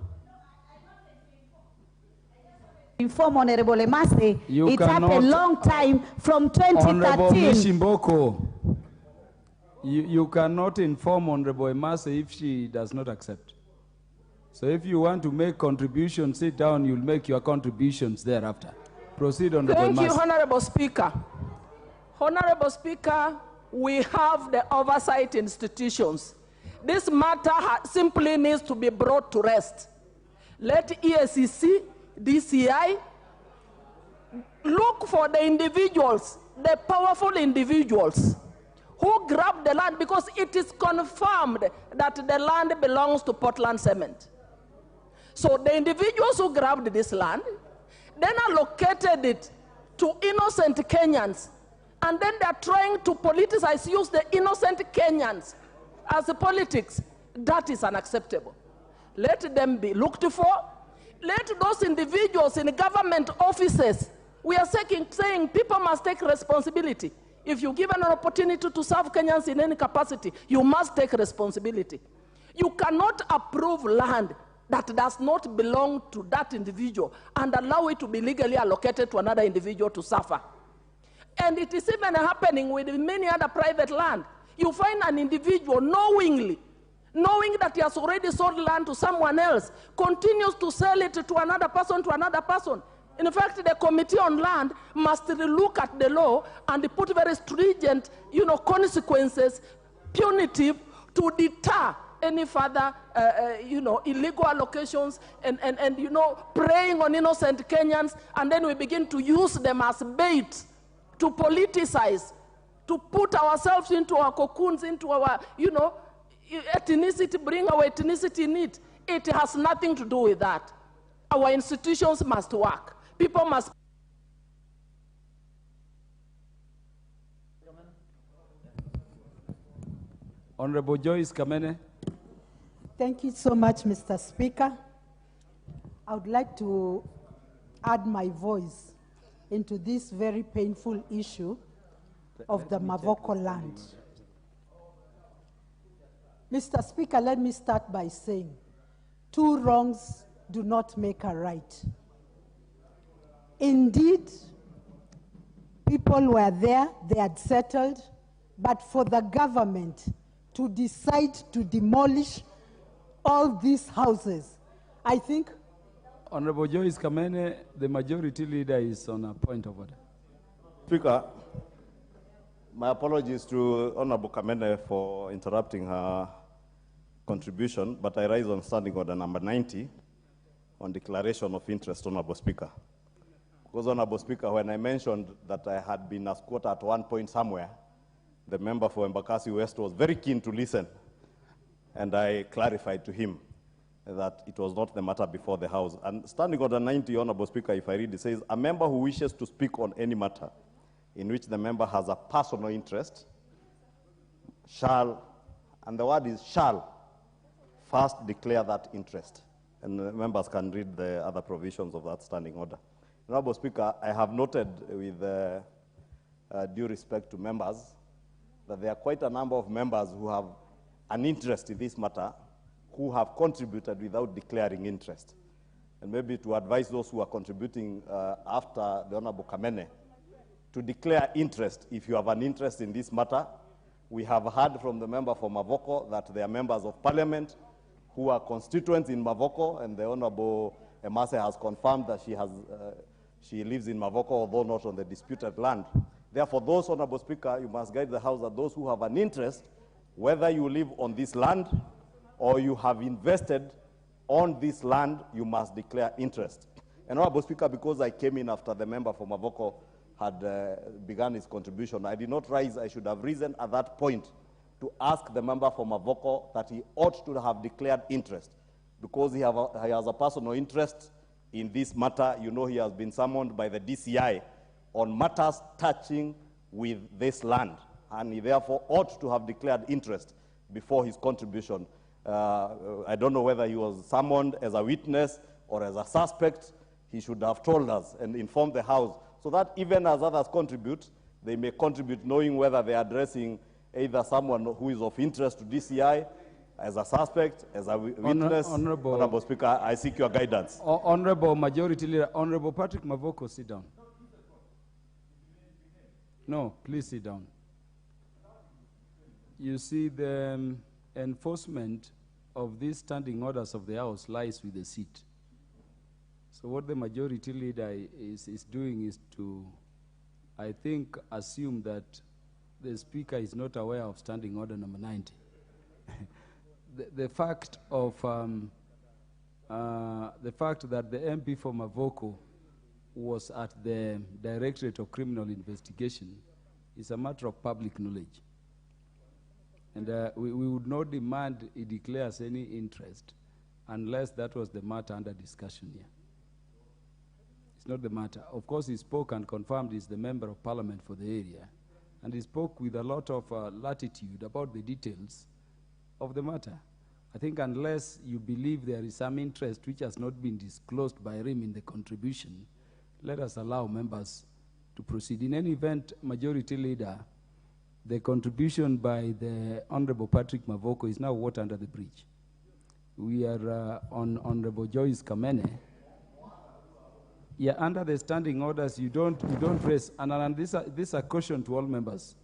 Inform Honorable Emase, You it's cannot- happened a long time from Honorable 2013. Mishimboko, you cannot inform Honorable Emase if she does not accept. So if you want to make contributions, sit down, you'll make your contributions thereafter. Proceed, Honorable Thank you, Emase. Honorable Speaker. Honorable Speaker, we have the oversight institutions. This matter simply needs to be brought to rest. Let EACC, DCI, look for the individuals, the powerful individuals who grabbed the land, because it is confirmed that the land belongs to Portland Cement. So the individuals who grabbed this land then allocated it to innocent Kenyans, and then they're trying to politicize, use the innocent Kenyans as the politics. That is unacceptable. Let them be looked for. Let those individuals in government offices, we are saying people must take responsibility. If you're given an opportunity to serve Kenyans in any capacity, you must take responsibility. You cannot approve land that does not belong to that individual and allow it to be legally allocated to another individual to suffer. And it is even happening with many other private land. You find an individual knowing that he has already sold land to someone else, continues to sell it to another person, In fact, the Committee on Land must look at the law and put very stringent, consequences, punitive, to deter any further, illegal allocations and preying on innocent Kenyans, and then we begin to use them as bait to politicize, to put ourselves into our cocoons, into our, ethnicity, bring our ethnicity in it. It has nothing to do with that. Our institutions must work. People must. Honorable Joyce Kamene. Thank you so much, Mr. Speaker. I would like to add my voice into this very painful issue of the Mavoko land. Mr. Speaker, let me start by saying, two wrongs do not make a right. Indeed, people were there, they had settled, but for the government to decide to demolish all these houses, I think. Honorable Joyce Kamene, the majority leader is on a point of order. Speaker, my apologies to Honorable Kamene for interrupting her contribution, but I rise on standing order number 90 on declaration of interest, Honorable Speaker. Because, Honorable Speaker, when I mentioned that I had been a squatter at one point somewhere, the member for Embakasi West was very keen to listen, and I clarified to him that it was not the matter before the House. And standing order 90, Honorable Speaker, if I read, it says, a member who wishes to speak on any matter in which the member has a personal interest shall, and the word is shall, first declare that interest. And the members can read the other provisions of that standing order. Honorable Speaker, I have noted with due respect to members that there are quite a number of members who have an interest in this matter who have contributed without declaring interest. And maybe to advise those who are contributing after the Honorable Kamene to declare interest if you have an interest in this matter. We have heard from the member for Mavoko that they are members of parliament who are constituents in Mavoko, and the Honorable Emase has confirmed that she lives in Mavoko, although not on the disputed land. Therefore, those, Honorable Speaker, you must guide the House that those who have an interest, whether you live on this land or you have invested on this land, you must declare interest. And Honorable Speaker, because I came in after the member for Mavoko had begun his contribution, I did not rise. I should have risen at that point to ask the member for Mavoko that he ought to have declared interest, because he has a personal interest in this matter. You know, he has been summoned by the DCI on matters touching with this land, and he therefore ought to have declared interest before his contribution. I don't know whether he was summoned as a witness or as a suspect. He should have told us and informed the House, so that even as others contribute, they may contribute knowing whether they are addressing either someone who is of interest to DCI, as a suspect, as a witness. Honorable Speaker, I seek your guidance. Honorable Majority Leader, Honorable Patrick Mavoko, sit down. No, please sit down. You see, the enforcement of these standing orders of the House lies with the seat. So what the Majority Leader is doing is to, I think, assume that the Speaker is not aware of standing order number 90. the fact that the MP for Mavoko was at the Directorate of Criminal Investigation is a matter of public knowledge. And we would not demand he declares any interest unless that was the matter under discussion here. It's not the matter. Of course, he spoke and confirmed he's the member of parliament for the area. And he spoke with a lot of latitude about the details of the matter. I think unless you believe there is some interest which has not been disclosed by him in the contribution, let us allow members to proceed. In any event, Majority Leader, the contribution by the Honorable Patrick Mavoko is now water under the bridge. We are on Honorable Joyce Kamene. Yeah, under the standing orders, you don't raise, and this is a caution to all members.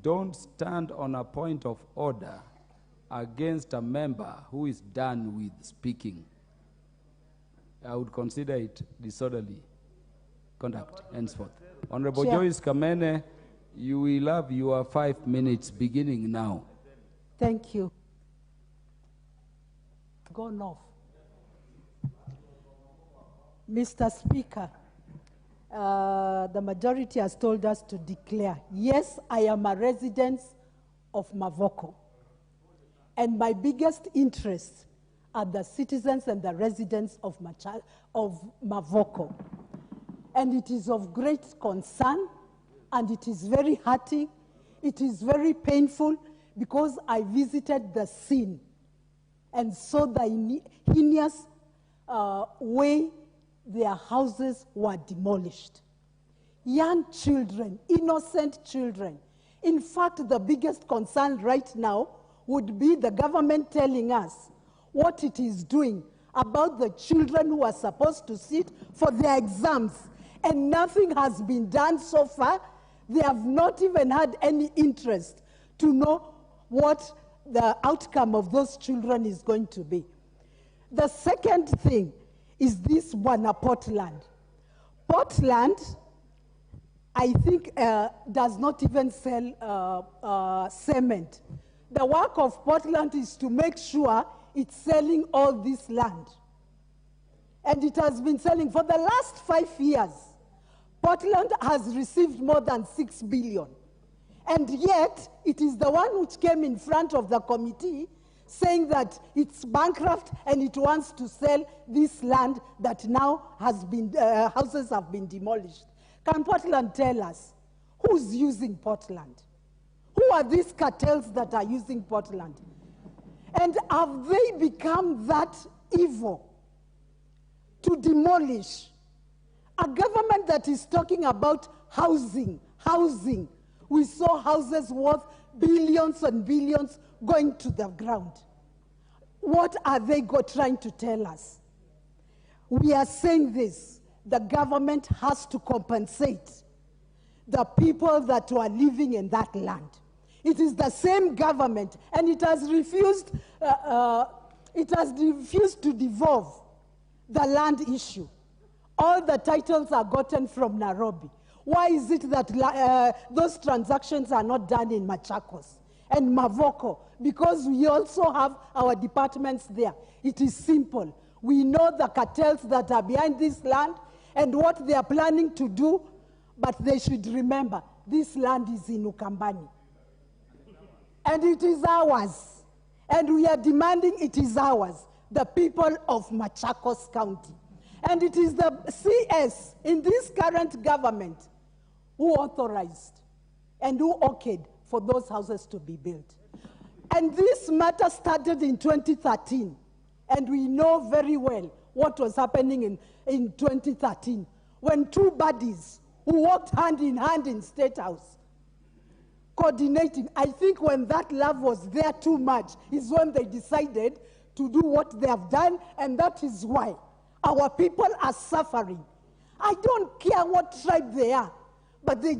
Don't stand on a point of order against a member who is done with speaking. I would consider it disorderly conduct, henceforth. Honorable Joyce Kamene, you will have your 5 minutes beginning now. Thank you. Gone off. Mr. Speaker, the majority has told us to declare, yes, I am a resident of Mavoko. And my biggest interest are the citizens and the residents of Mavoko. And it is of great concern, and it is very hurting. It is very painful because I visited the scene and saw the heinous way their houses were demolished. Young children, innocent children. In fact, the biggest concern right now would be the government telling us what it is doing about the children who are supposed to sit for their exams. And nothing has been done so far. They have not even had any interest to know what the outcome of those children is going to be. The second thing is this one, Portland. Portland, I think, does not even sell cement. The work of Portland is to make sure it's selling all this land. And it has been selling for the last 5 years. Portland has received more than 6 billion. And yet, it is the one which came in front of the committee saying that it's bankrupt and it wants to sell this land that now has been, houses have been demolished. Can Portland tell us who's using Portland? Who are these cartels that are using Portland? And have they become that evil to demolish a government that is talking about housing? We saw houses worth billions and billions going to the ground. What are they trying to tell us? We are saying this: the government has to compensate the people that were living in that land. It is the same government, and it has refused to devolve the land issue. All the titles are gotten from Nairobi. Why is it that those transactions are not done in Machakos and Mavoko? Because we also have our departments there. It is simple. We know the cartels that are behind this land and what they are planning to do, but they should remember this land is in Ukambani. And it is ours. And we are demanding it is ours, the people of Machakos County. And it is the CS in this current government who authorized and who okayed for those houses to be built. And this matter started in 2013. And we know very well what was happening in 2013 when two buddies who walked hand in hand in State House coordinating. I think when that love was there too much is when they decided to do what they have done, and that is why our people are suffering. I don't care what tribe they are, but they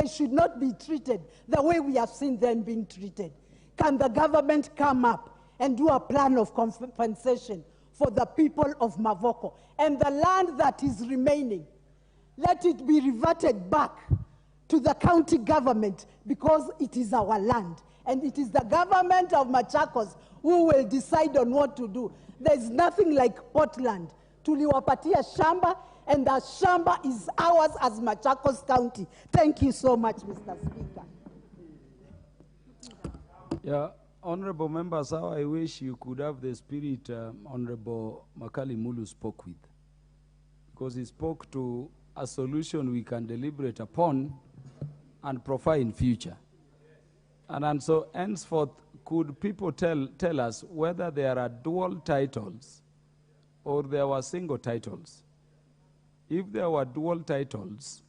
should not be treated the way we have seen them being treated. Can the government come up and do a plan of compensation for the people of Mavoko? And the land that is remaining, let it be reverted back to the county government, because it is our land. And it is the government of Machakos who will decide on what to do. There's nothing like Portland. Tuliwapatia shamba, and the shamba is ours as Machakos County. Thank you so much, Mr. Speaker. Yeah, honorable members, how I wish you could have the spirit Honorable Makali Mulu spoke with. Because he spoke to a solution we can deliberate upon and provide in future. And so henceforth, could people tell us whether there are dual titles or there were single titles? If there were dual titles,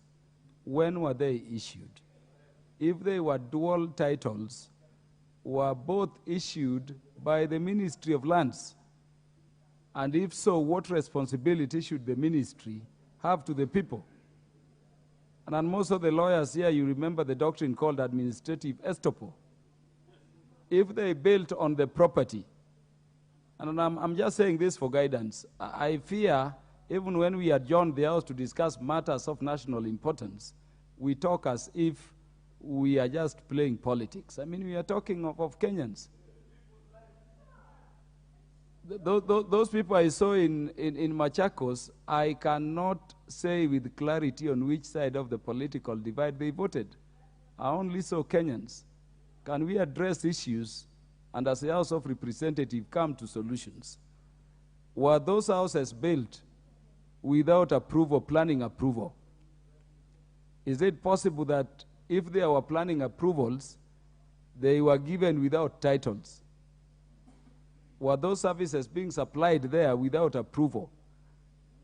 when were they issued? If they were dual titles, were both issued by the Ministry of Lands? And if so, what responsibility should the ministry have to the people? And most of the lawyers here, you remember the doctrine called administrative estoppel. If they built on the property, and I'm just saying this for guidance, I fear even when we adjourn the House to discuss matters of national importance, we talk as if we are just playing politics. I mean, we are talking of Kenyans. Those people I saw in Machakos, I cannot say with clarity on which side of the political divide they voted. I only saw Kenyans. Can we address issues and as a House of Representatives come to solutions? Were those houses built without approval, planning approval? Is it possible that if there were planning approvals, they were given without titles? Were those services being supplied there without approval?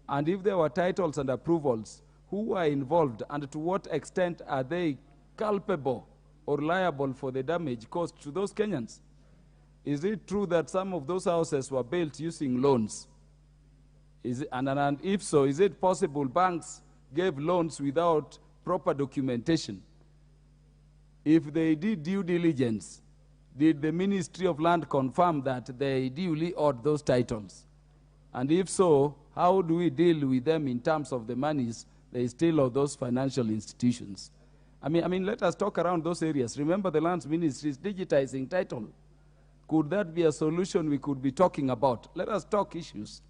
And if there were titles and approvals, who were involved and to what extent are they culpable or liable for the damage caused to those Kenyans? Is it true that some of those houses were built using loans? And if so, is it possible banks gave loans without proper documentation? If they did due diligence, did the Ministry of Land confirm that they duly owed those titles? And if so, how do we deal with them in terms of the monies they still owe those financial institutions? I mean, let us talk around those areas. Remember, the Lands Ministry is digitizing title. Could that be a solution we could be talking about? Let us talk issues.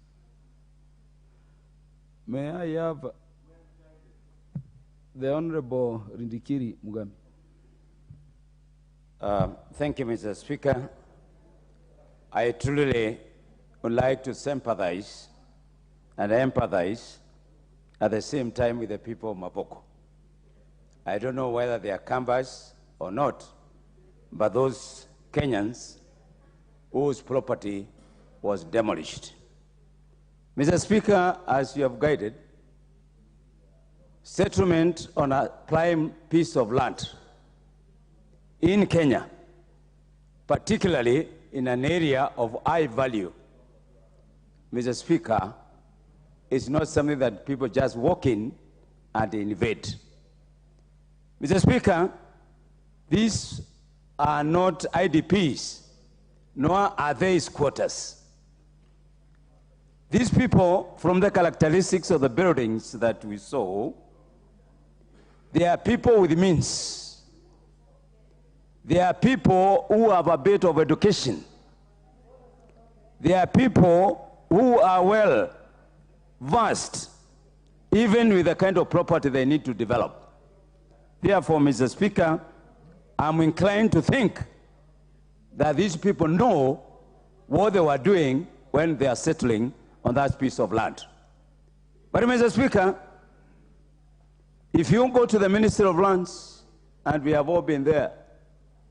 May I have the Honorable Rindikiri Mugambi? Thank you, Mr. Speaker. I truly would like to sympathize and empathize at the same time with the people of Mavoko. I don't know whether they are Kambas or not, but those Kenyans whose property was demolished. Mr. Speaker, as you have guided, settlement on a prime piece of land in Kenya, particularly in an area of high value, Mr. Speaker, is not something that people just walk in and invade. Mr. Speaker, these are not IDPs, nor are they squatters. These people, from the characteristics of the buildings that we saw, they are people with means. They are people who have a bit of education. They are people who are well versed, even with the kind of property they need to develop. Therefore, Mr. Speaker, I'm inclined to think that these people know what they were doing when they are settling on that piece of land. But, Mr. Speaker, if you go to the Ministry of Lands, and we have all been there,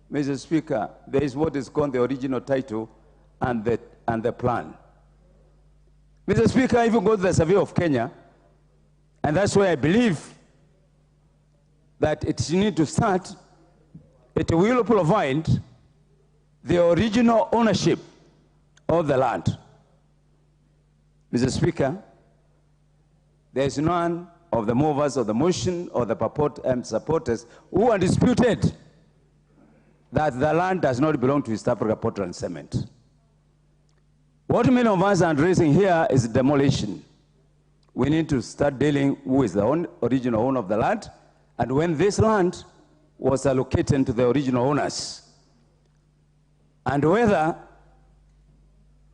Mr. Speaker, there is what is called the original title and the plan. Mr. Speaker, if you go to the Survey of Kenya, and that's where I believe that it needs to start, it will provide the original ownership of the land. Mr. Speaker, there is none of the movers of the motion or the supporters who are disputed that the land does not belong to East Africa Portland Cement. What many of us are addressing here is demolition. We need to start dealing who is the original owner of the land, and when this land was allocated to the original owners, and whether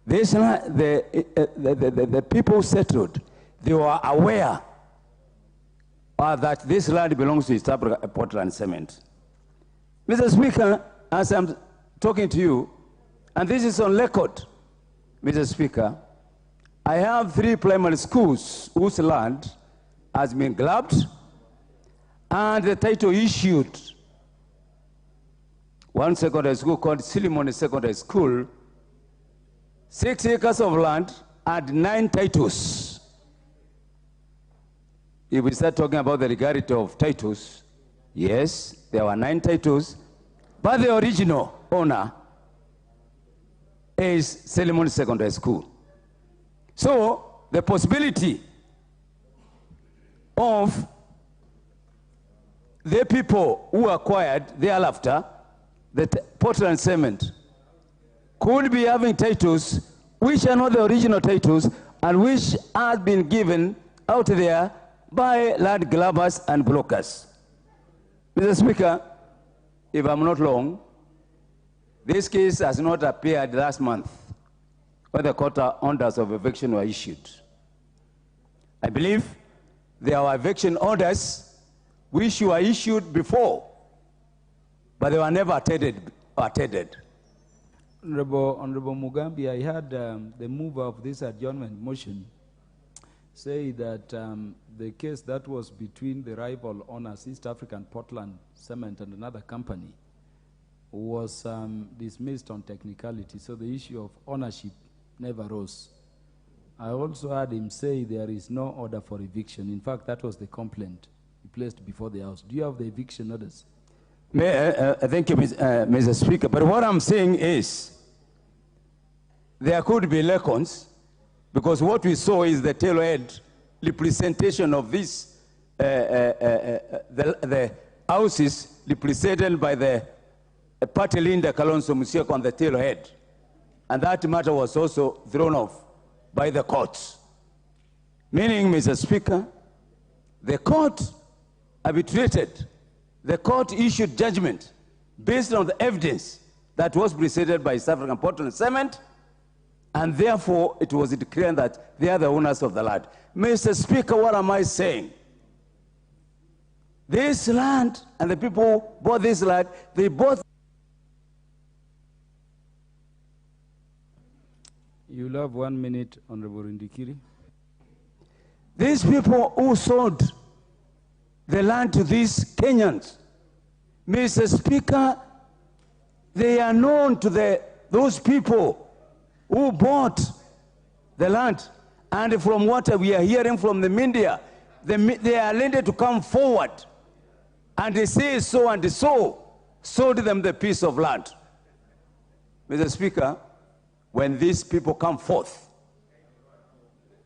this land, the people settled, they were aware that this land belongs to East Africa Portland Cement. Mr. Speaker, as I'm talking to you, and this is on record, Mr. Speaker, I have 3 primary schools whose land has been grabbed and the title issued. One secondary school called Silimoni Secondary School, 6 acres of land and 9 titles. If we start talking about the legality of titles, yes, there were 9 titles, but the original owner is Silimoni Secondary School. So the possibility of the people who acquired thereafter the Portland Cement could be having titles which are not the original titles and which have been given out there by land grabbers and brokers. Mr. Speaker, if I'm not wrong, this case has not appeared last month where the court orders of eviction were issued. I believe there were eviction orders which were issued before, but they were never attended. Honorable Mugambi, I heard the mover of this adjournment motion say that the case that was between the rival owners, East African Portland Cement and another company, was dismissed on technicality, so the issue of ownership never rose. I also heard him say there is no order for eviction. In fact, that was the complaint he placed before the House. Do you have the eviction orders? Thank you, Mr. Speaker. But what I'm saying is, there could be lacons, because what we saw is the tailor-head representation of this, the houses represented by the party leader Kalonzo Musyoka on the tailor-head. And that matter was also thrown off by the courts. Meaning, Mr. Speaker, the court arbitrated. The court issued judgment based on the evidence that was presented by South African Portland Cement, and therefore it was declared that they are the owners of the land. Mr. Speaker, what am I saying? This land and the people who bought this land, they bought. You'll have 1 minute, Honorable Ndikiri. These people who sold the land to these Kenyans, Mr. Speaker, they are known to those people who bought the land. And from what we are hearing from the media, they are led to come forward and they say so and so sold them the piece of land. Mr. Speaker, when these people come forth,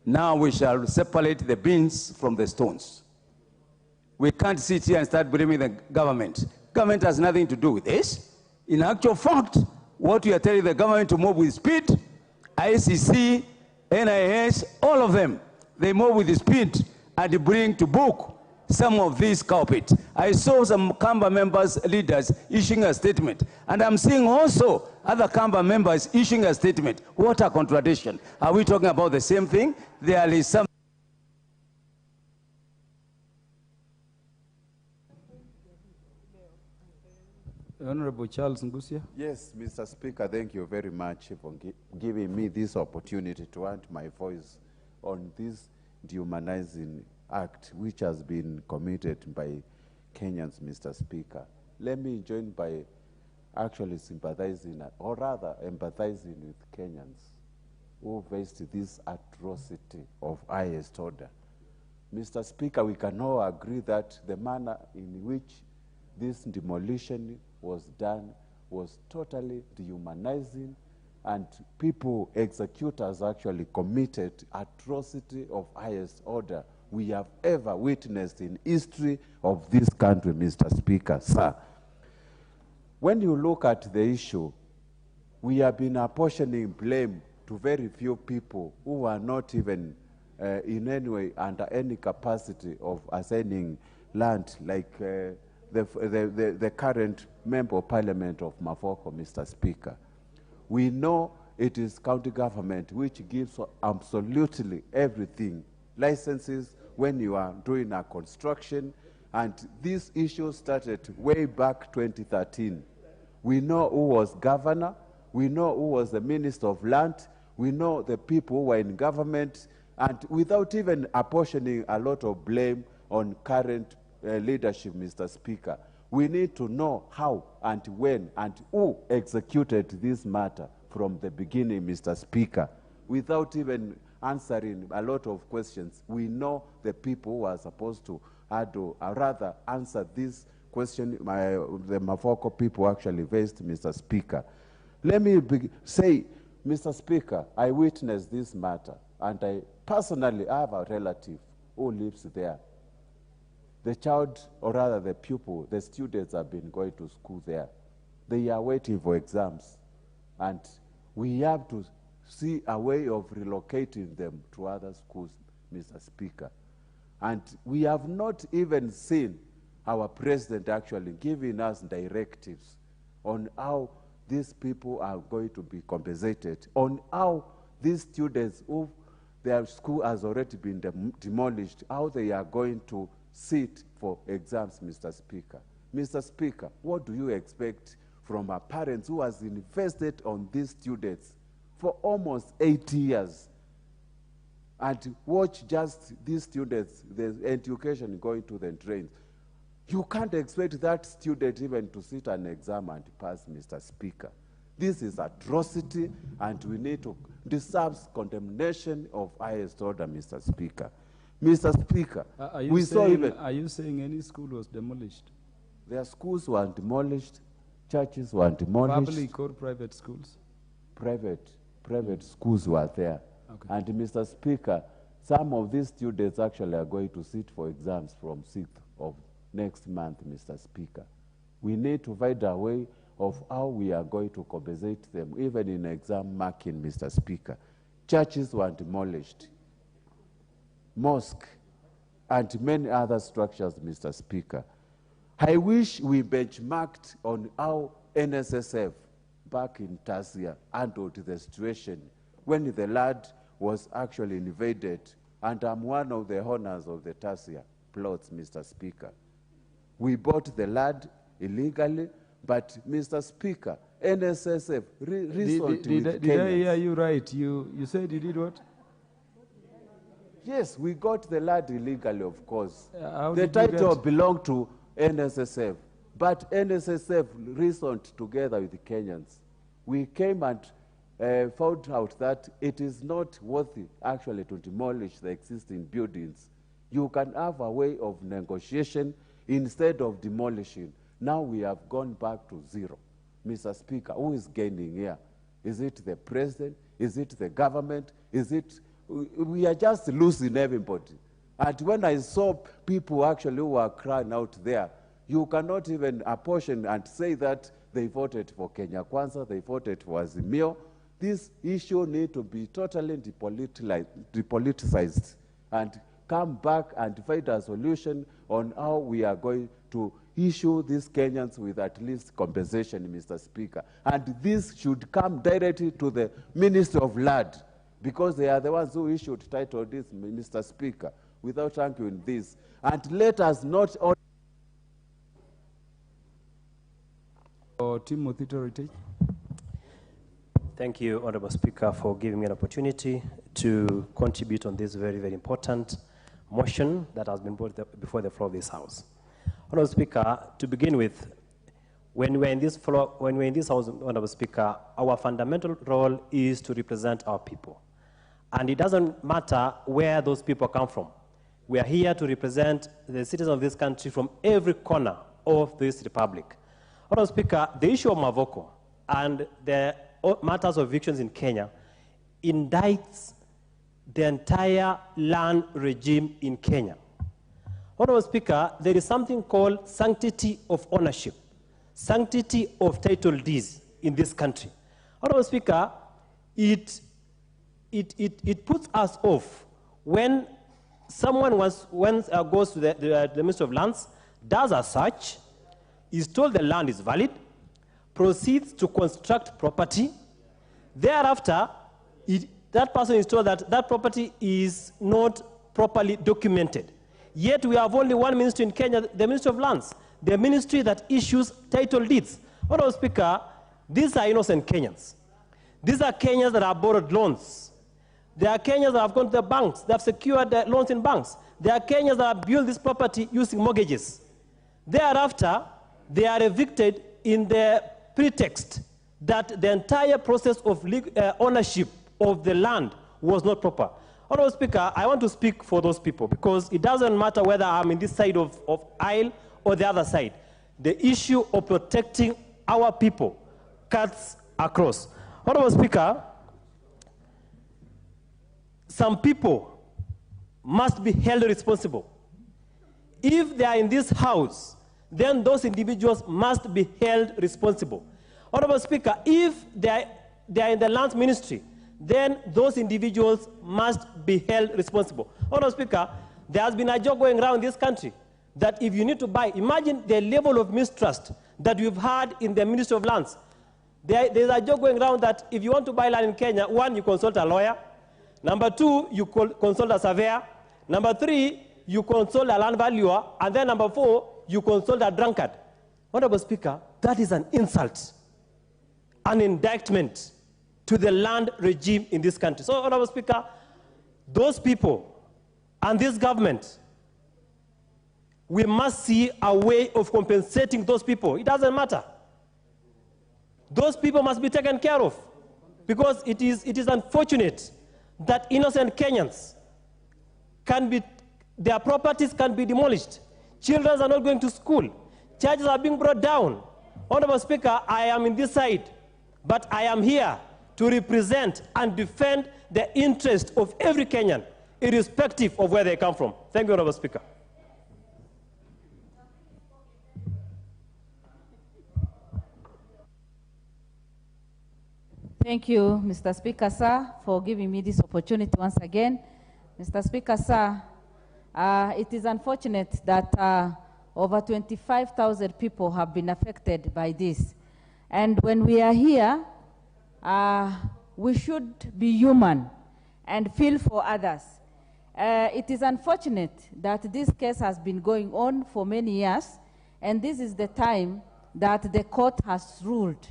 now we shall separate the beans from the stones. We can't sit here and start blaming the government. Government has nothing to do with this. In actual fact, what we are telling the government to move with speed, ICC, NIS, all of them, they move with speed and bring to book some of these culprits. I saw some Kamba members, leaders, issuing a statement. And I'm seeing also other Kamba members issuing a statement. What a contradiction. Are we talking about the same thing? There is some. Honorable Charles Ngusia. Yes, Mr. Speaker, thank you very much for giving me this opportunity to add my voice on this Dehumanizing Act, which has been committed by Kenyans, Mr. Speaker. Let me join by actually sympathizing, or rather empathizing with Kenyans who faced this atrocity of highest order. Mr. Speaker, we can all agree that the manner in which this demolition was done was totally dehumanizing, and people, executors, actually committed atrocity of highest order we have ever witnessed in history of this country, Mr. Speaker, sir. When you look at the issue, we have been apportioning blame to very few people who are not even in any way under any capacity of assigning land, like the current member of parliament of Mavoko, Mr. Speaker. We know it is county government which gives absolutely everything, licenses when you are doing a construction, and this issue started way back 2013. We know who was governor, we know who was the minister of land, we know the people who were in government, and without even apportioning a lot of blame on current leadership, Mr. Speaker, we need to know how and when and who executed this matter from the beginning, Mr. Speaker. Without even answering a lot of questions, we know the people who are supposed to rather answer this question the Mavoko people actually faced, Mr. Speaker. Let me say, Mr. Speaker, I witnessed this matter, and I personally have a relative who lives there. The child, or rather the pupil, the students have been going to school there. They are waiting for exams, and we have to see a way of relocating them to other schools, Mr. Speaker. And we have not even seen our president actually giving us directives on how these people are going to be compensated, on how these students who their school has already been demolished, how they are going to sit for exams, Mr. Speaker. Mr. Speaker, what do you expect from our parents who has invested on these students for almost 8 years? And watch just these students, the education going to the drains. You can't expect that student even to sit an exam and pass, Mr. Speaker. This is atrocity, and we need to deserves condemnation of highest order, Mr. Speaker. Mr. Speaker, are you saying any school was demolished? Their schools were demolished, churches were demolished. Public or private schools? Private schools were there. Okay. And Mr. Speaker, some of these students actually are going to sit for exams from 6th of next month, Mr. Speaker. We need to find a way of how we are going to compensate them, even in exam marking, Mr. Speaker. Churches were demolished, mosque, and many other structures, Mr. Speaker. I wish we benchmarked on how NSSF back in Tasia handled the situation when the land was actually invaded, and I'm one of the owners of the Tasia plots, Mr. Speaker. We bought the land illegally, but Mr. Speaker, NSSF Did I hear you right? You said you did what? Yes, we got the land illegally, of course. did The you title get- belonged to NSSF, but NSSF reasoned together with the Kenyans. We came and found out that it is not worthy actually to demolish the existing buildings. You can have a way of negotiation instead of demolishing. Now we have gone back to zero. Mr. Speaker, who is gaining here? Is it the president? Is it the government? Is it, we are just losing everybody. And when I saw people actually who were crying out there, you cannot even apportion and say that they voted for Kenya Kwanza, they voted for Azimio. This issue needs to be totally depoliticized and come back and find a solution on how we are going to issue these Kenyans with at least compensation, Mr. Speaker. And this should come directly to the Ministry of Land, because they are the ones who issued title this, Mr. Speaker, without arguing this. And let us not only... Timothy Toritage. Thank you, Honorable Speaker, for giving me an opportunity to contribute on this very, very important motion that has been brought before the floor of this House. Honorable Speaker, to begin with, when we're in this House, Honorable Speaker, our fundamental role is to represent our people. And it doesn't matter where those people come from. We are here to represent the citizens of this country from every corner of this republic. Honorable Speaker, the issue of Mavoko and the matters of evictions in Kenya indicts the entire land regime in Kenya. Honorable Speaker, there is something called sanctity of ownership, sanctity of title deeds in this country. Honorable Speaker, it puts us off when someone goes to the Ministry of Lands, does a search, is told the land is valid, proceeds to construct property. Thereafter, that person is told that that property is not properly documented. Yet we have only one ministry in Kenya, the Ministry of Lands, the ministry that issues title deeds. Honorable Speaker, these are innocent Kenyans. These are Kenyans that have borrowed loans. They are Kenyans that have gone to the banks, they have secured their loans in banks. They are Kenyans that have built this property using mortgages. Thereafter, they are evicted in the pretext that the entire process of ownership of the land was not proper. Honorable Speaker, I want to speak for those people because it doesn't matter whether I'm in this side of aisle or the other side. The issue of protecting our people cuts across. Honorable Speaker, some people must be held responsible. If they are in this house, then those individuals must be held responsible. Honorable Speaker, if they are in the lands ministry, then those individuals must be held responsible. Honorable Speaker, there has been a joke going around this country that if you need to buy, imagine the level of mistrust that we've had in the Ministry of Lands. There's a joke going around that if you want to buy land in Kenya, one, you consult a lawyer. Number two, you consult a surveyor. Number three, you consult a land valuer. And then number four, you consult a drunkard. Honorable Speaker, that is an insult, an indictment to the land regime in this country. So, Honorable Speaker, those people and this government, we must see a way of compensating those people. It doesn't matter. Those people must be taken care of, because it is unfortunate that innocent Kenyans their properties can be demolished. Children are not going to school. Churches are being brought down. Honorable Speaker, I am in this side, but I am here to represent and defend the interest of every Kenyan, irrespective of where they come from. Thank you, Honorable Speaker. Thank you, Mr. Speaker, sir, for giving me this opportunity once again. Mr. Speaker, sir, it is unfortunate that over 25,000 people have been affected by this. And when we are here, we should be human and feel for others. It is unfortunate that this case has been going on for many years, and this is the time that the court has ruled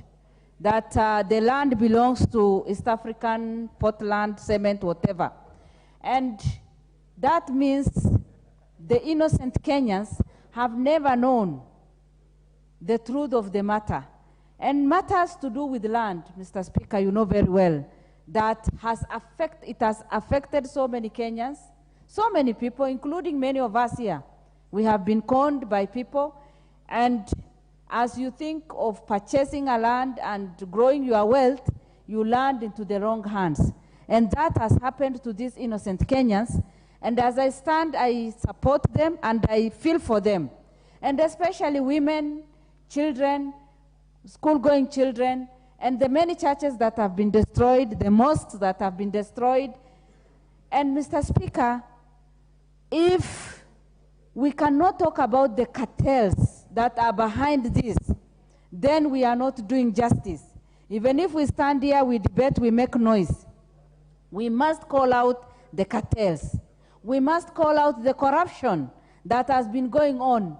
that the land belongs to East African, Portland, Cement, whatever. And that means the innocent Kenyans have never known the truth of the matter. And matters to do with land, Mr. Speaker, you know very well, that it has affected so many Kenyans, so many people, including many of us here. We have been conned by people, and as you think of purchasing a land and growing your wealth, you land into the wrong hands. And that has happened to these innocent Kenyans. And as I stand, I support them and I feel for them. And especially women, children, school-going children, and the many churches that have been destroyed, the mosques that have been destroyed. And Mr. Speaker, if we cannot talk about the cartels that are behind this, then we are not doing justice. Even if we stand here, we debate, we make noise. We must call out the cartels. We must call out the corruption that has been going on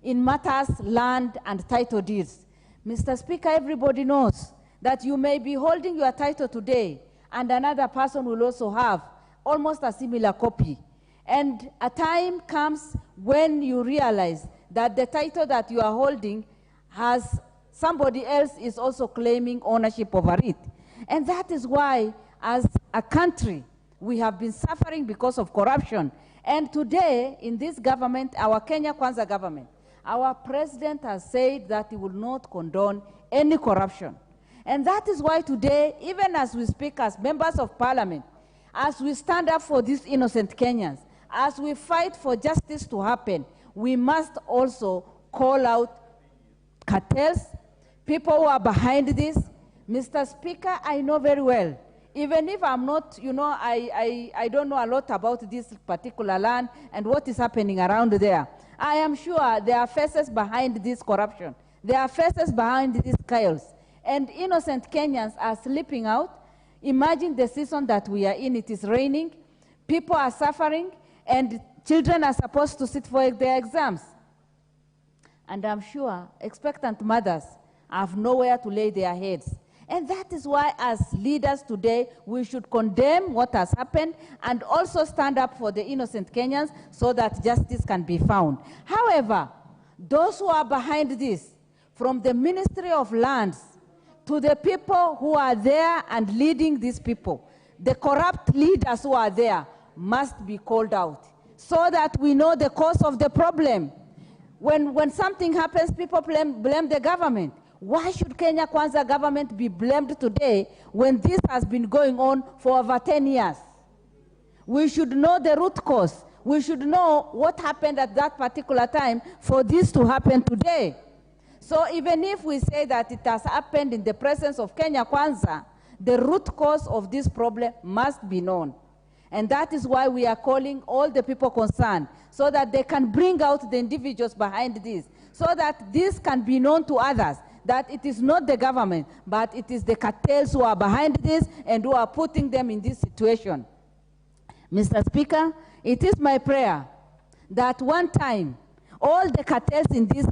in matters, land, and title deeds. Mr. Speaker, everybody knows that you may be holding your title today, and another person will also have almost a similar copy. And a time comes when you realize that the title that you are holding has somebody else is also claiming ownership over it. And that is why, as a country, we have been suffering because of corruption. And today, in this government, our Kenya Kwanza government, our president has said that he will not condone any corruption. And that is why today, even as we speak as members of parliament, as we stand up for these innocent Kenyans, as we fight for justice to happen, we must also call out cartels, people who are behind this. Mr. Speaker, I know very well, even if I'm not, I don't know a lot about this particular land and what is happening around there. I am sure there are faces behind this corruption. There are faces behind this chaos. And innocent Kenyans are sleeping out. Imagine the season that we are in. It is raining. People are suffering. And children are supposed to sit for their exams. And I'm sure expectant mothers have nowhere to lay their heads. And that is why, as leaders today, we should condemn what has happened and also stand up for the innocent Kenyans so that justice can be found. However, those who are behind this, from the Ministry of Lands to the people who are there and leading these people, the corrupt leaders who are there, must be called out so that we know the cause of the problem. When something happens, people blame the government. Why should Kenya Kwanza government be blamed today when this has been going on for over 10 years? We should know the root cause. We should know what happened at that particular time for this to happen today. So even if we say that it has happened in the presence of Kenya Kwanza, the root cause of this problem must be known. And that is why we are calling all the people concerned, so that they can bring out the individuals behind this, so that this can be known to others, that it is not the government, but it is the cartels who are behind this and who are putting them in this situation. Mr. Speaker, it is my prayer that one time all the cartels in this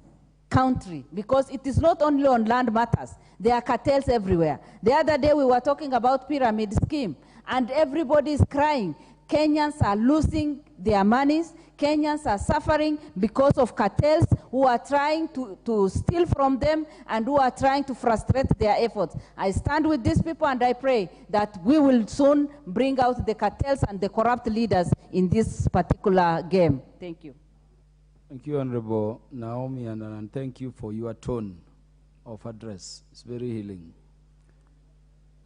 country, because it is not only on land matters, there are cartels everywhere. The other day we were talking about pyramid scheme, and everybody is crying. Kenyans are losing their monies. Kenyans are suffering because of cartels who are trying to steal from them and who are trying to frustrate their efforts. I stand with these people and I pray that we will soon bring out the cartels and the corrupt leaders in this particular game. Thank you. Thank you, Honorable Naomi, and thank you for your tone of address. It's very healing.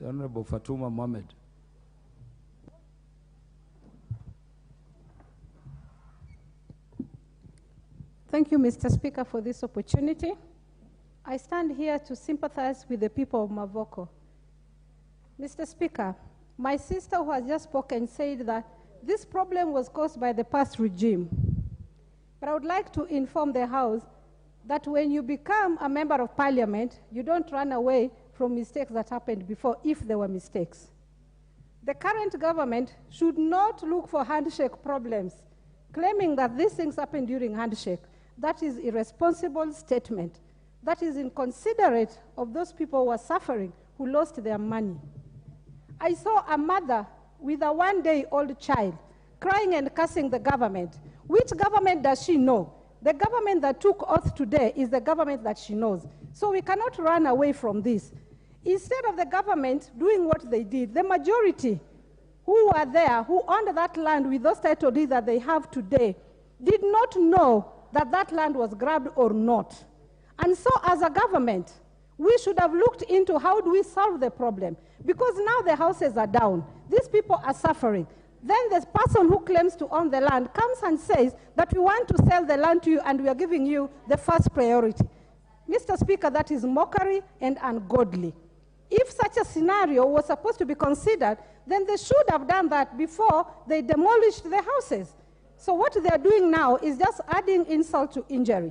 The Honorable Fatuma Mohammed. Thank you, Mr. Speaker, for this opportunity. I stand here to sympathize with the people of Mavoko. Mr. Speaker, my sister who has just spoken said that this problem was caused by the past regime. But I would like to inform the House that when you become a member of parliament, you don't run away from mistakes that happened before, if there were mistakes. The current government should not look for handshake problems, claiming that these things happened during handshake. That is irresponsible statement. That is inconsiderate of those people who are suffering, who lost their money. I saw a mother with a one-day-old child crying and cursing the government. Which government does she know? The government that took oath today is the government that she knows. So we cannot run away from this. Instead of the government doing what they did, the majority who were there, who owned that land with those title deeds that they have today, did not know that that land was grabbed or not. And so as a government, we should have looked into how do we solve the problem. Because now the houses are down. These people are suffering. Then the person who claims to own the land comes and says that we want to sell the land to you and we are giving you the first priority. Mr. Speaker, that is mockery and ungodly. If such a scenario was supposed to be considered, then they should have done that before they demolished the houses. So what they are doing now is just adding insult to injury.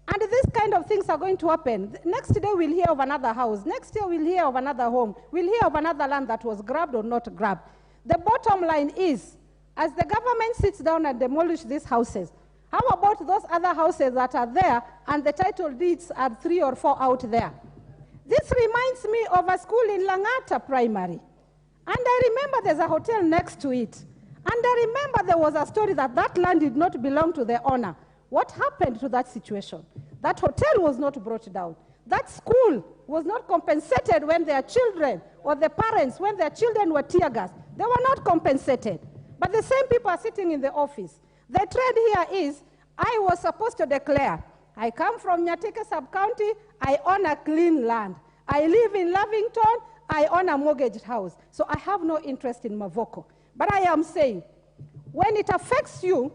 And these kind of things are going to happen. Next day we'll hear of another house. Next year we'll hear of another home. We'll hear of another land that was grabbed or not grabbed. The bottom line is, as the government sits down and demolishes these houses, how about those other houses that are there and the title deeds are 3 or 4 out there? This reminds me of a school in Langata Primary. And I remember there's a hotel next to it. And I remember there was a story that that land did not belong to the owner. What happened to that situation? That hotel was not brought down. That school was not compensated when their children or the parents, when their children were tear gassed. They were not compensated. But the same people are sitting in the office. The trend here is, I was supposed to declare, I come from Nyatike sub-county, I own a clean land. I live in Lavington, I own a mortgaged house. So I have no interest in Mavoko. But I am saying, when it affects you,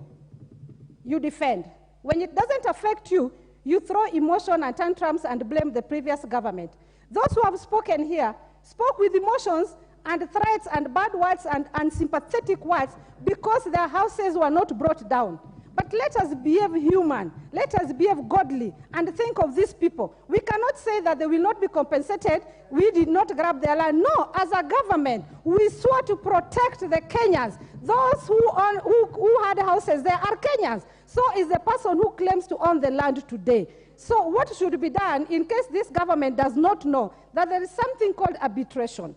you defend. When it doesn't affect you, you throw emotion and tantrums and blame the previous government. Those who have spoken here spoke with emotions and threats and bad words and unsympathetic words because their houses were not brought down. But let us behave human, let us behave godly, and think of these people. We cannot say that they will not be compensated, we did not grab their land. No, as a government, we swore to protect the Kenyans. Those who had houses there are Kenyans. So is the person who claims to own the land today. So what should be done in case this government does not know that there is something called arbitration?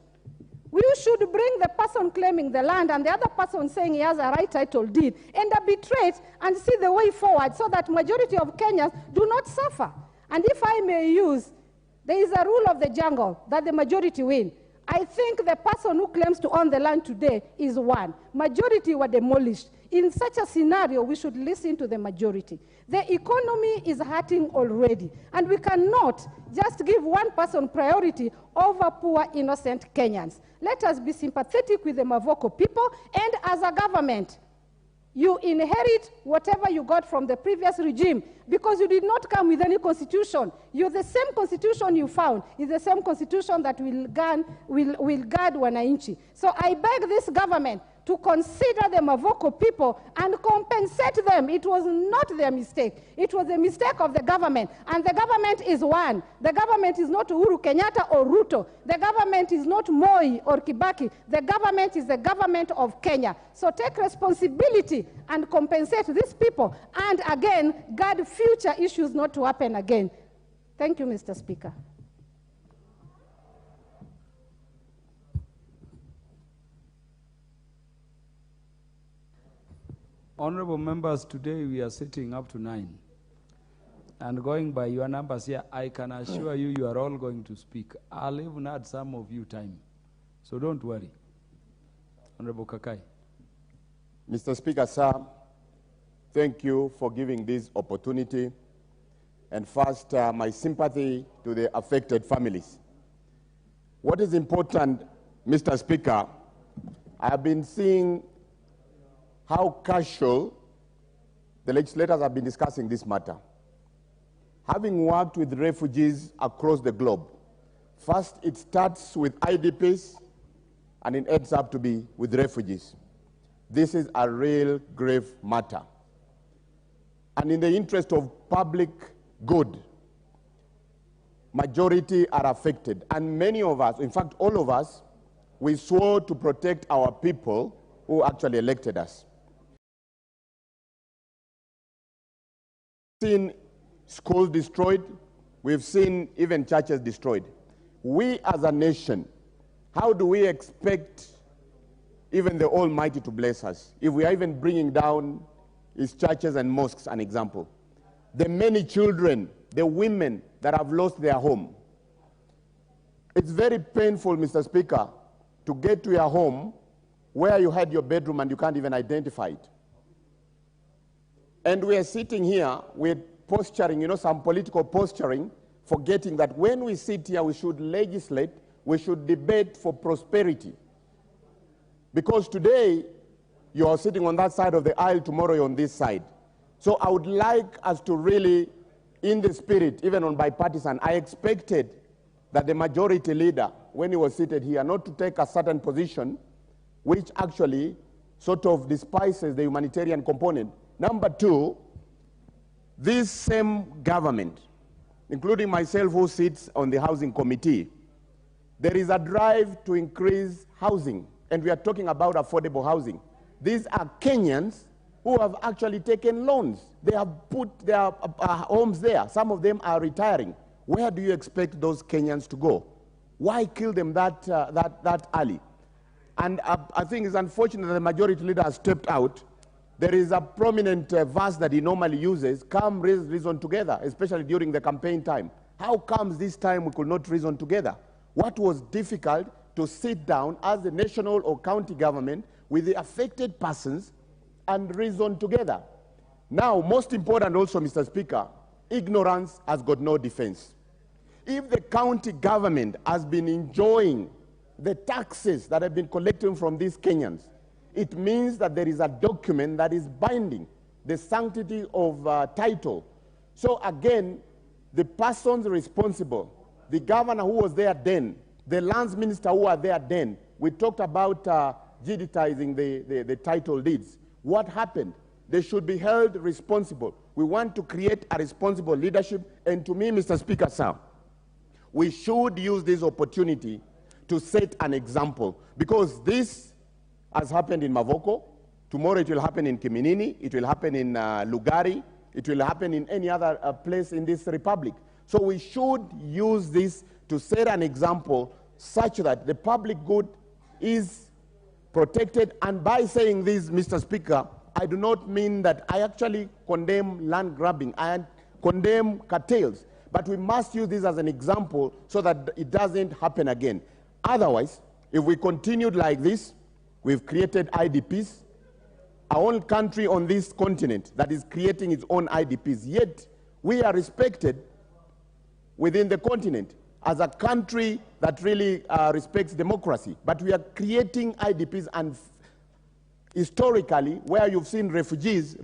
We should bring the person claiming the land and the other person saying he has a right title deed and arbitrate and see the way forward so that majority of Kenyans do not suffer. And if I may use, there is a rule of the jungle that the majority win. I think the person who claims to own the land today is one. Majority were demolished. In such a scenario, we should listen to the majority. The economy is hurting already, and we cannot just give one person priority over poor, innocent Kenyans. Let us be sympathetic with the Mavoko people, and as a government, you inherit whatever you got from the previous regime because you did not come with any constitution. The same constitution you found is the same constitution that will guard Wananchi. So I beg this government, to consider the Mavoko people and compensate them. It was not their mistake. It was a mistake of the government. And the government is one. The government is not Uhuru Kenyatta or Ruto. The government is not Moi or Kibaki. The government is the government of Kenya. So take responsibility and compensate these people. And again, guard future issues not to happen again. Thank you, Mr. Speaker. Honorable members, today we are sitting up to 9. And going by your numbers here, I can assure you, you are all going to speak. I'll even add some of you time. So don't worry. Honorable Kakai. Mr. Speaker, sir, thank you for giving this opportunity. And first, my sympathy to the affected families. What is important, Mr. Speaker, I have been seeing how casual the legislators have been discussing this matter. Having worked with refugees across the globe, first it starts with IDPs and it ends up to be with refugees. This is a real grave matter. And in the interest of public good, majority are affected. And many of us, in fact all of us, we swore to protect our people who actually elected us. We've seen schools destroyed, we've seen even churches destroyed. We as a nation, how do we expect even the Almighty to bless us if we are even bringing down His churches and mosques, an example? The many children, the women that have lost their home. It's very painful, Mr. Speaker, to get to your home where you had your bedroom and you can't even identify it. And we are sitting here with posturing, you know, some political posturing, forgetting that when we sit here, we should legislate, we should debate for prosperity. Because today, you are sitting on that side of the aisle, tomorrow you're on this side. So I would like us to really, in the spirit, even on bipartisan, I expected that the majority leader, when he was seated here, not to take a certain position, which actually sort of despises the humanitarian component. Number two, this same government, including myself who sits on the housing committee, there is a drive to increase housing, and we are talking about affordable housing. These are Kenyans who have actually taken loans. They have put their homes there. Some of them are retiring. Where do you expect those Kenyans to go? Why kill them that early? And I think it's unfortunate that the majority leader has stepped out. There is a prominent verse that he normally uses, come reason together, especially during the campaign time. How comes this time we could not reason together? What was difficult to sit down as the national or county government with the affected persons and reason together? Now, most important also, Mr. Speaker, ignorance has got no defense. If the county government has been enjoying the taxes that have been collected from these Kenyans, it means that there is a document that is binding, the sanctity of title. So again, the persons responsible, the governor who was there then, the lands minister who were there then, we talked about digitizing the title deeds. What happened? They should be held responsible. We want to create a responsible leadership, and to me, Mr. Speaker, sir, we should use this opportunity to set an example, because this has happened in Mavoko. Tomorrow it will happen in Kiminini, it will happen in Lugari, it will happen in any other place in this republic. So we should use this to set an example such that the public good is protected. And by saying this, Mr. Speaker, I do not mean that I actually condemn land grabbing, I condemn cartels, but we must use this as an example so that it doesn't happen again. Otherwise, if we continued like this, we've created IDPs, our own country on this continent that is creating its own IDPs, yet we are respected within the continent as a country that really respects democracy. But we are creating IDPs, and historically, where you've seen refugees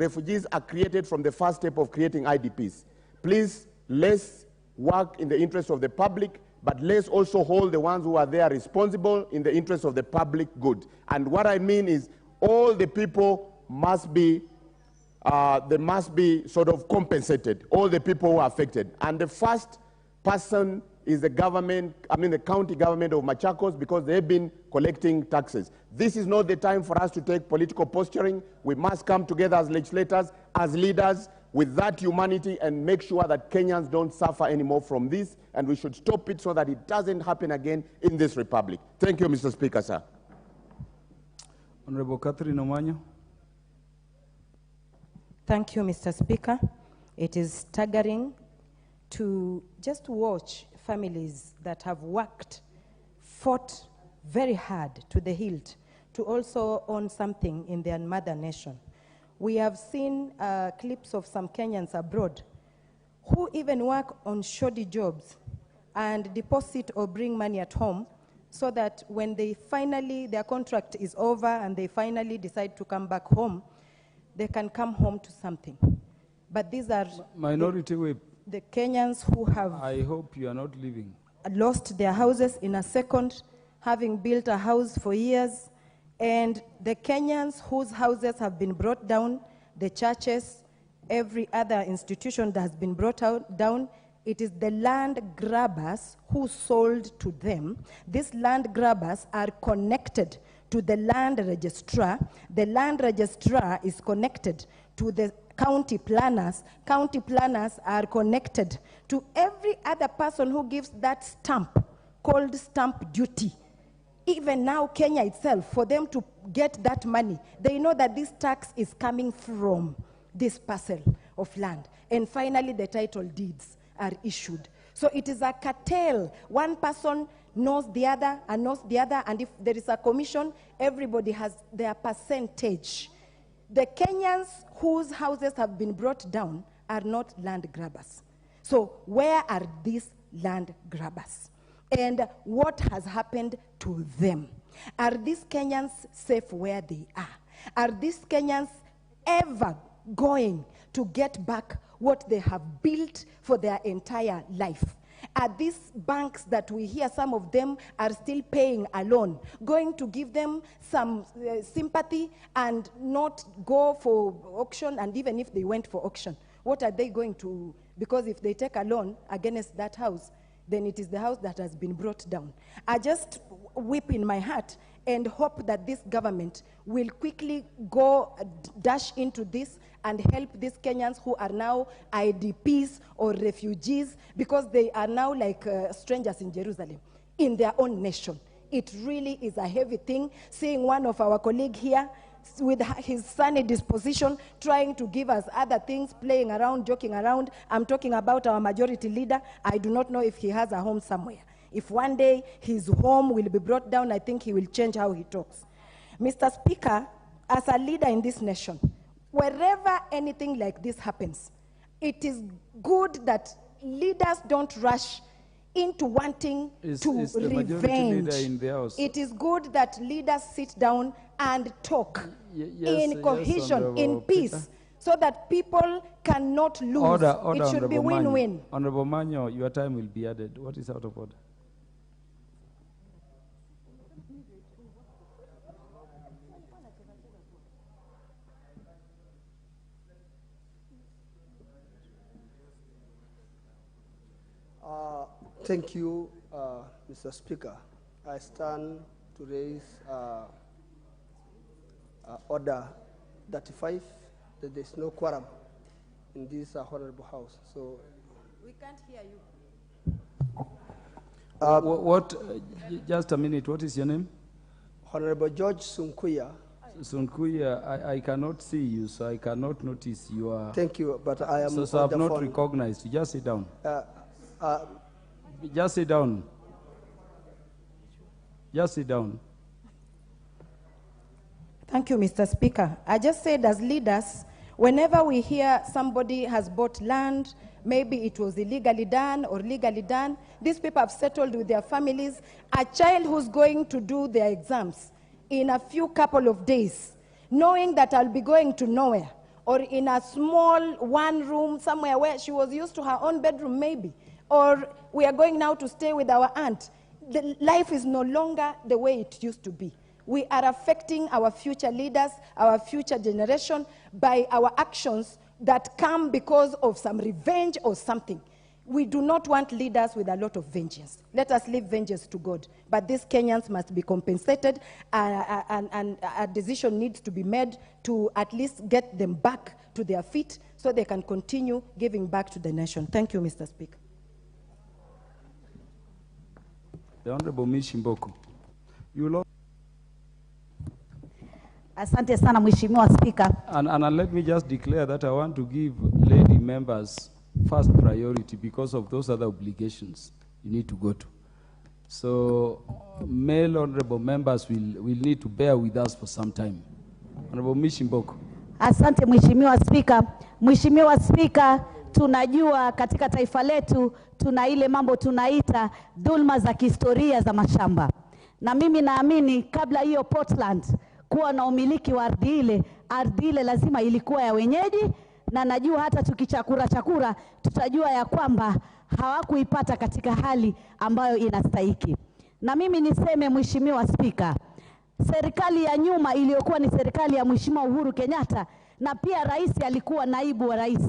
are created from the first step of creating IDPs. Please, let's work in the interest of the public, but let's also hold the ones who are there responsible in the interest of the public good. And what I mean is, all the people must be, they must be sort of compensated, all the people who are affected. And the first person is the government, the county government of Machakos, because they've been collecting taxes. This is not the time for us to take political posturing. We must come together as legislators, as leaders, with that humanity, and make sure that Kenyans don't suffer anymore from this, and we should stop it so that it doesn't happen again in this republic. Thank you, Mr. Speaker, sir. Honorable Catherine Omanyo. Thank you, Mr. Speaker. It is staggering to just watch families that have worked, fought very hard to the hilt to also own something in their mother nation. We have seen clips of some Kenyans abroad who even work on shoddy jobs and deposit or bring money at home so that when they finally, their contract is over and they finally decide to come back home, they can come home to something. But these are Minority Whip. The Kenyans who have I hope you are not leaving. Lost their houses in a second, having built a house for years, and the Kenyans whose houses have been brought down, the churches, every other institution that has been brought down, it is the land grabbers who sold to them. These land grabbers are connected to the land registrar. The land registrar is connected to the county planners. County planners are connected to every other person who gives that stamp called stamp duty. Even now, Kenya itself, for them to get that money, they know that this tax is coming from this parcel of land. And finally, the title deeds are issued. So it is a cartel. One person knows the other and knows the other, and if there is a commission, everybody has their percentage. The Kenyans whose houses have been brought down are not land grabbers. So where are these land grabbers? And what has happened to them? Are these Kenyans safe where they are? Are these Kenyans ever going to get back what they have built for their entire life? Are these banks that we hear, some of them are still paying a loan, going to give them some sympathy and not go for auction? And even if they went for auction, what are they going to? Because if they take a loan against that house, then it is the house that has been brought down. I just weep in my heart and hope that this government will quickly go dash into this and help these Kenyans who are now IDPs or refugees, because they are now like strangers in Jerusalem, in their own nation. It really is a heavy thing, seeing one of our colleagues here with his sunny disposition, trying to give us other things, playing around, joking around. I'm talking about our majority leader. I do not know if he has a home somewhere. If one day his home will be brought down, I think he will change how he talks. Mr. Speaker, as a leader in this nation, wherever anything like this happens, it is good that leaders don't rush into wanting to revenge. It is good that leaders sit down and talk in cohesion, in peace, Peter, so that people cannot lose. Order, it should be win-win. Honorable Manyo, your time will be added. What is out of order? Thank you, Mr. Speaker. I stand to raise Order 35, that there's no quorum in this Honorable House. So we can't hear you. Just a minute, what is your name? Honorable George Sunkuya. Sunkuya, I cannot see you, so I cannot notice you are. Thank you, but I am so I've not recognized you. Just sit down. Just sit down. Just sit down. Thank you, Mr. Speaker. I just said, as leaders, whenever we hear somebody has bought land, maybe it was illegally done or legally done, these people have settled with their families. A child who's going to do their exams in a few couple of days, knowing that I'll be going to nowhere, or in a small one room somewhere where she was used to her own bedroom maybe, or we are going now to stay with our aunt. The life is no longer the way it used to be. we are affecting our future leaders, our future generation, by our actions that come because of some revenge or something. We do not want leaders with a lot of vengeance. Let us leave vengeance to God. But these Kenyans must be compensated, and a decision needs to be made to at least get them back to their feet so they can continue giving back to the nation. Thank you, Mr. Speaker. The Honorable Moko. Asante sana Mheshimiwa Speaker. And let me just declare that I want to give lady members first priority because of those other obligations you need to go to. So male honorable members will need to bear with us for some time. Honorable Moko. Asante Mheshimiwa Speaker. Mheshimiwa Speaker, tunajua katika taifa letu tuna ile mambo tunaita dhulma za kihistoria za mashamba. Na mimi naamini kabla hiyo Portland kuwa na umiliki wa ardhi ile lazima ilikuwa ya wenyeji, na najua hata tukichakura tutajua ya kwamba hawakuipata katika hali ambayo inastahiki. Na mimi niseme Mheshimiwa Speaker, serikali ya nyuma iliyokuwa ni serikali ya Mheshimiwa Uhuru Kenyatta, na pia rais alikuwa naibu wa rais,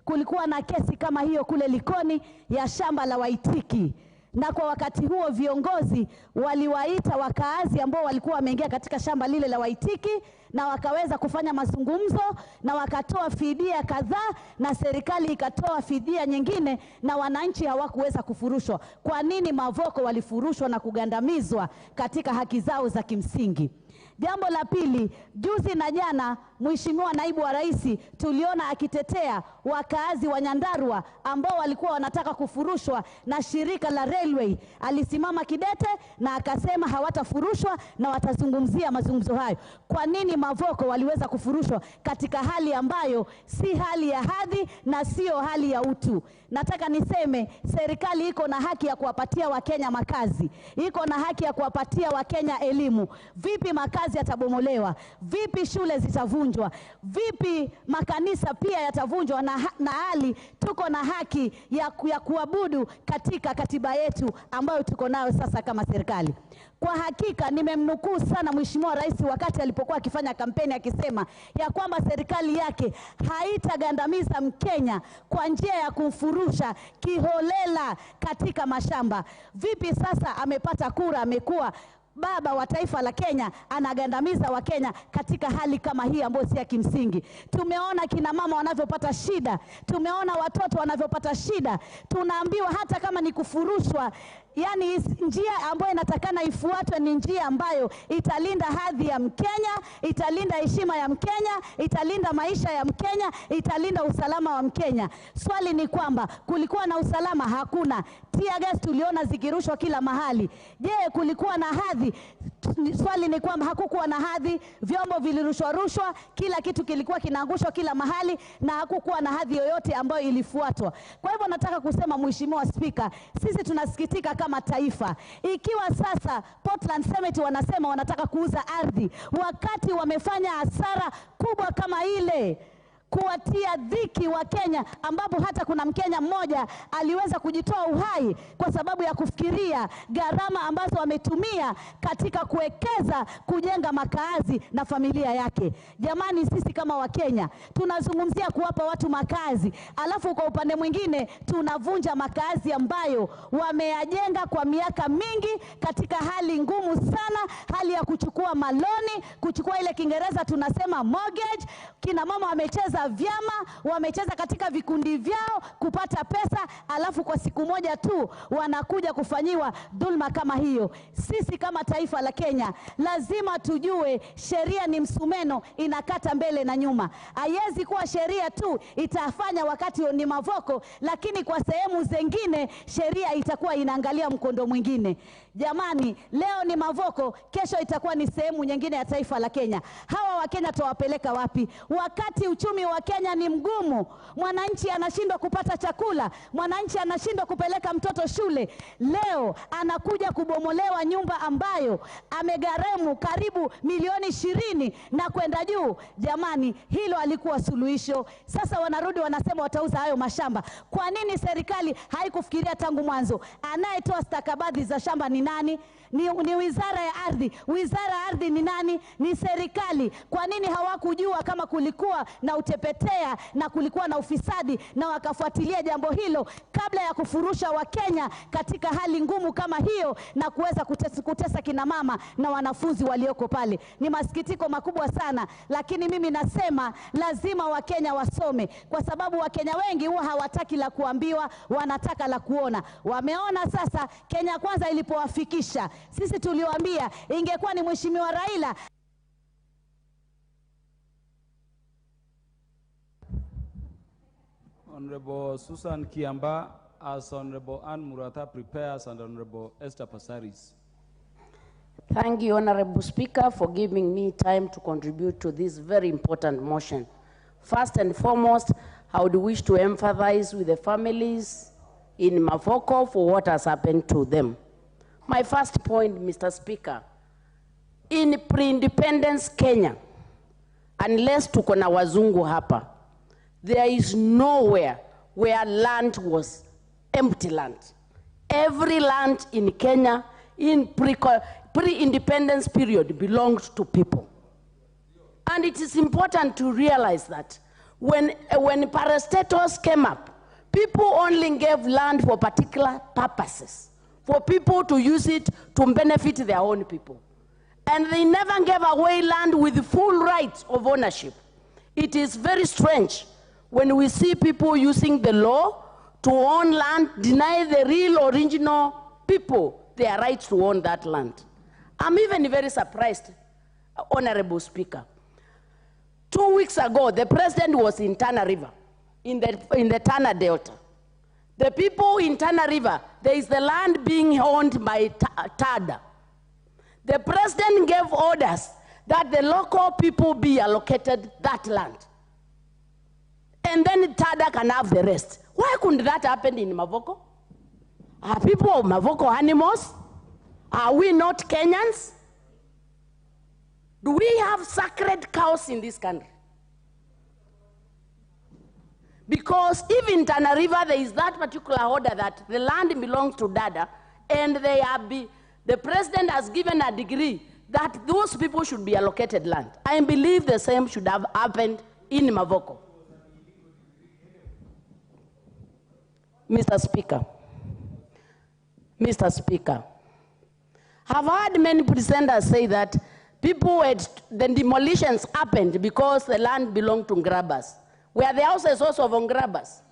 kulikuwa na kesi kama hiyo kule Likoni ya shamba la Waitiki, na kwa wakati huo viongozi waliwaita wakaazi ambao walikuwa wameingia katika shamba lile la Waitiki, na wakaweza kufanya mazungumzo na wakatoa fidia kadhaa, na serikali ikatoa fidia nyingine, na wananchi hawakuweza kufurushwa. Kwa nini Mavoko walifurushwa na kugandamizwa katika haki zao za kimsingi? Jambo la pili, juzi na jana Mheshimiwa naibu wa rais tuliona akitetea wakaazi wa Nyandarua ambao walikuwa wanataka kufurushwa na shirika la railway. Alisimama kidete na akasema hawatafurushwa na watazungumzia mazungumzo hayo. Kwa nini Mavoko waliweza kufurushwa katika hali ambayo si hali ya hadhi na sio hali ya utu? Nataka niseme serikali iko na haki ya kuwapatia Wakenya makazi, iko na haki ya kuwapatia Wakenya elimu. Vipi makazi yatabomolewa? Vipi shule zitavunjwa? Vipi makanisa pia yatavunjwa? Na hali tuko na haki ya kuabudu katika katiba yetu ambayo tuko nayo sasa kama serikali. Kwa hakika nimemnukuu sana Mheshimiwa Rais wakati alipokuwa akifanya kampeni akisema ya kwamba serikali yake haitagandamiza Mkenya kwa njia ya kumfurusha kiholela katika mashamba. Vipi sasa amepata kura, amekuwa baba wa taifa la Kenya, anagandamiza wa Kenya katika hali kama hii ambayo si ya kimsingi? Tumeona kina mama wanavyopata shida, tumeona watoto wanavyopata shida. Tunaambiwa hata kama ni kufurushwa, yani njia ambayo inatakana ifuatwe ni njia ambayo italinda hadhi ya Mkenya, italinda heshima ya Mkenya, italinda maisha ya Mkenya, italinda usalama wa Mkenya. Swali ni kwamba kulikuwa na usalama? Hakuna. Tear gas tuliona zikirushwa kila mahali. Je, kulikuwa na hadhi? Swali ni kwamba hakukuwa na hadhi. Vyombo vilirushwa, kila kitu kilikuwa kinaangushwa kila mahali, na hakukuwa na hadhi yoyote ambayo ilifuatwa. Kwa hivyo nataka kusema Mheshimiwa Speaker, sisi tunasikitika kama taifa ikiwa sasa Portland Summit wanasema wanataka kuuza ardhi wakati wamefanya hasara kubwa kama ile, kuwatia dhiki wa Kenya, ambapo hata kuna Mkenya mmoja aliweza kujitoa uhai kwa sababu ya kufikiria gharama ambazo wametumia katika kuwekeza kujenga makazi na familia yake. Jamani, sisi kama Wakenya tunazungumzia kuwapa watu makazi, alafu kwa upande mwingine tunavunja makazi ambayo wameyajenga kwa miaka mingi katika hali ngumu sana, hali ya kuchukua maloni, kuchukua ile Kiingereza tunasema mortgage. Kina mama wamecheza vyama, wamecheza katika vikundi vyao kupata pesa, alafu kwa siku moja tu wanakuja kufanyiwa dhulma kama hiyo. Sisi kama taifa la Kenya lazima tujue sheria ni msumeno, inakata mbele na nyuma. Haiwezi kuwa sheria tu itafanya wakati ni Mavoko, lakini kwa sehemu zingine sheria itakuwa inaangalia mkondo mwingine. Jamani, leo ni Mavoko, kesho itakuwa ni sehemu nyingine ya taifa la Kenya. Hawa Wakenya tuwapeleka wapi? Wakati uchumi wa Kenya ni mgumu. Mwananchi anashindwa kupata chakula, mwananchi anashindwa kupeleka mtoto shule. Leo anakuja kubomolewa nyumba ambayo amegharimu karibu milioni 20 na kwenda juu. Jamani, hilo alikuwa suluhisho. Sasa wanarudi wanasema watauza hayo mashamba. Kwa nini serikali haikufikiria tangu mwanzo? Anayetoa stakabadhi za shamba ni nani? Ni wizara ya ardhi. Wizara ya ardhi ni nani? Ni serikali. Kwa nini hawakujua kama kulikuwa na utepetea na kulikuwa na ufisadi na wakafuatilia jambo hilo kabla ya kufurusha Wakenya katika hali ngumu kama hiyo na kuweza kutesa kina mama na wanafunzi walioko pale? Ni masikitiko makubwa sana, lakini mimi nasema lazima Wakenya wasome, kwa sababu Wakenya wengi huwa hawataki la kuambiwa, wanataka la kuona. Wameona sasa Kenya Kwanza ilipowafikisha. Sisi tuliwaambia ingekuwa ni Mheshimiwa Raila. Honorable Susan Kiamba, as Honorable Ann Murata prepares, and Honorable Esther Passaris. Thank you, Honorable Speaker, for giving me time to contribute to this very important motion. First and foremost, I would wish to empathize with the families in Mavoko for what has happened to them. My first point, Mr. Speaker, in pre-independence Kenya, unless tuko na wazungu hapa, there is nowhere where land was empty land. Every land in Kenya in pre-independence period belonged to people. And it is important to realize that when parastatals came up, people only gave land for particular purposes, for people to use it to benefit their own people. And they never gave away land with full rights of ownership. It is very strange when we see people using the law to own land, deny the real original people their rights to own that land. I'm even very surprised, Honorable Speaker. 2 weeks ago, the president was in Tana River, in the Tana Delta. The people in Tana River, there is the land being owned by TADA. The president gave orders that the local people be allocated that land. And then TADA can have the rest. Why couldn't that happen in Mavoko? Are people of Mavoko animals? Are we not Kenyans? Do we have sacred cows in this country? Because even in Tana River, there is that particular order that the land belongs to Dada, and the president has given a degree that those people should be allocated land. I believe the same should have happened in Mavoko. Mr. Speaker, I've heard many presenters say that the demolitions happened because the land belonged to grabbers. Were the houses also of grabbers?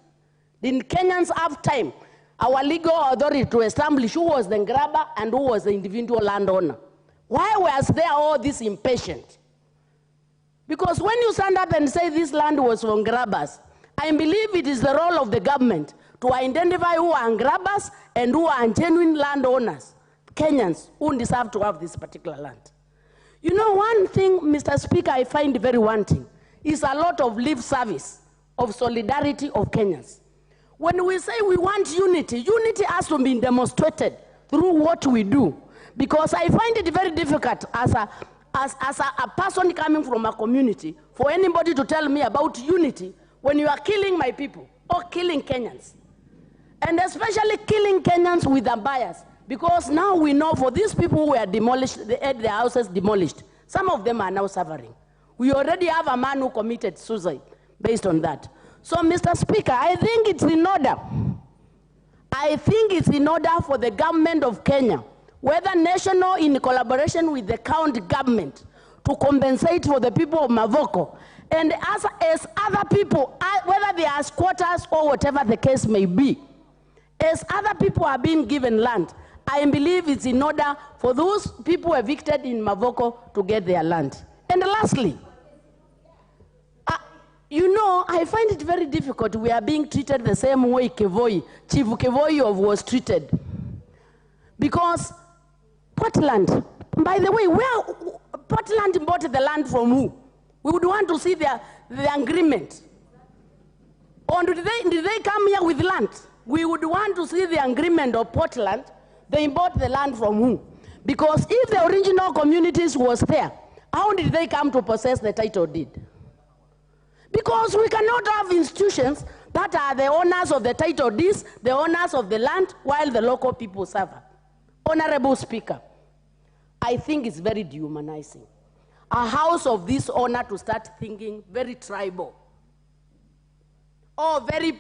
Did Kenyans have time, our legal authority, to establish who was the grabber and who was the individual landowner? Why was there all this impatient? Because when you stand up and say this land was from grabbers, I believe it is the role of the government to identify who are grabbers and who are genuine landowners, Kenyans who deserve to have this particular land. You know, one thing, Mr. Speaker, I find very wanting is a lot of lip service of solidarity of Kenyans. When we say we want unity, unity has to be demonstrated through what we do. Because I find it very difficult as a person coming from a community for anybody to tell me about unity when you are killing my people or killing Kenyans. And especially killing Kenyans with a bias. Because now we know for these people who were demolished, they had their houses demolished. Some of them are now suffering. We already have a man who committed suicide based on that. So, Mr. Speaker, I think it's in order. I think it's in order for the government of Kenya, whether national in collaboration with the county government, to compensate for the people of Mavoko. And as other people, whether they are squatters or whatever the case may be, as other people are being given land, I believe it's in order for those people evicted in Mavoko to get their land. And lastly, you know, I find it very difficult. We are being treated the same way Chief Kevoi was treated. Because Portland, by the way, where Portland bought the land from who? We would want to see the agreement? Or did they come here with land? We would want to see the agreement of Portland. They bought the land from who? Because if the original communities was there, how did they come to possess the title deed? Because we cannot have institutions that are the owners of the title deeds, the owners of the land, while the local people suffer. Honorable Speaker, I think it's very dehumanizing. A house of this owner to start thinking very tribal. Or very,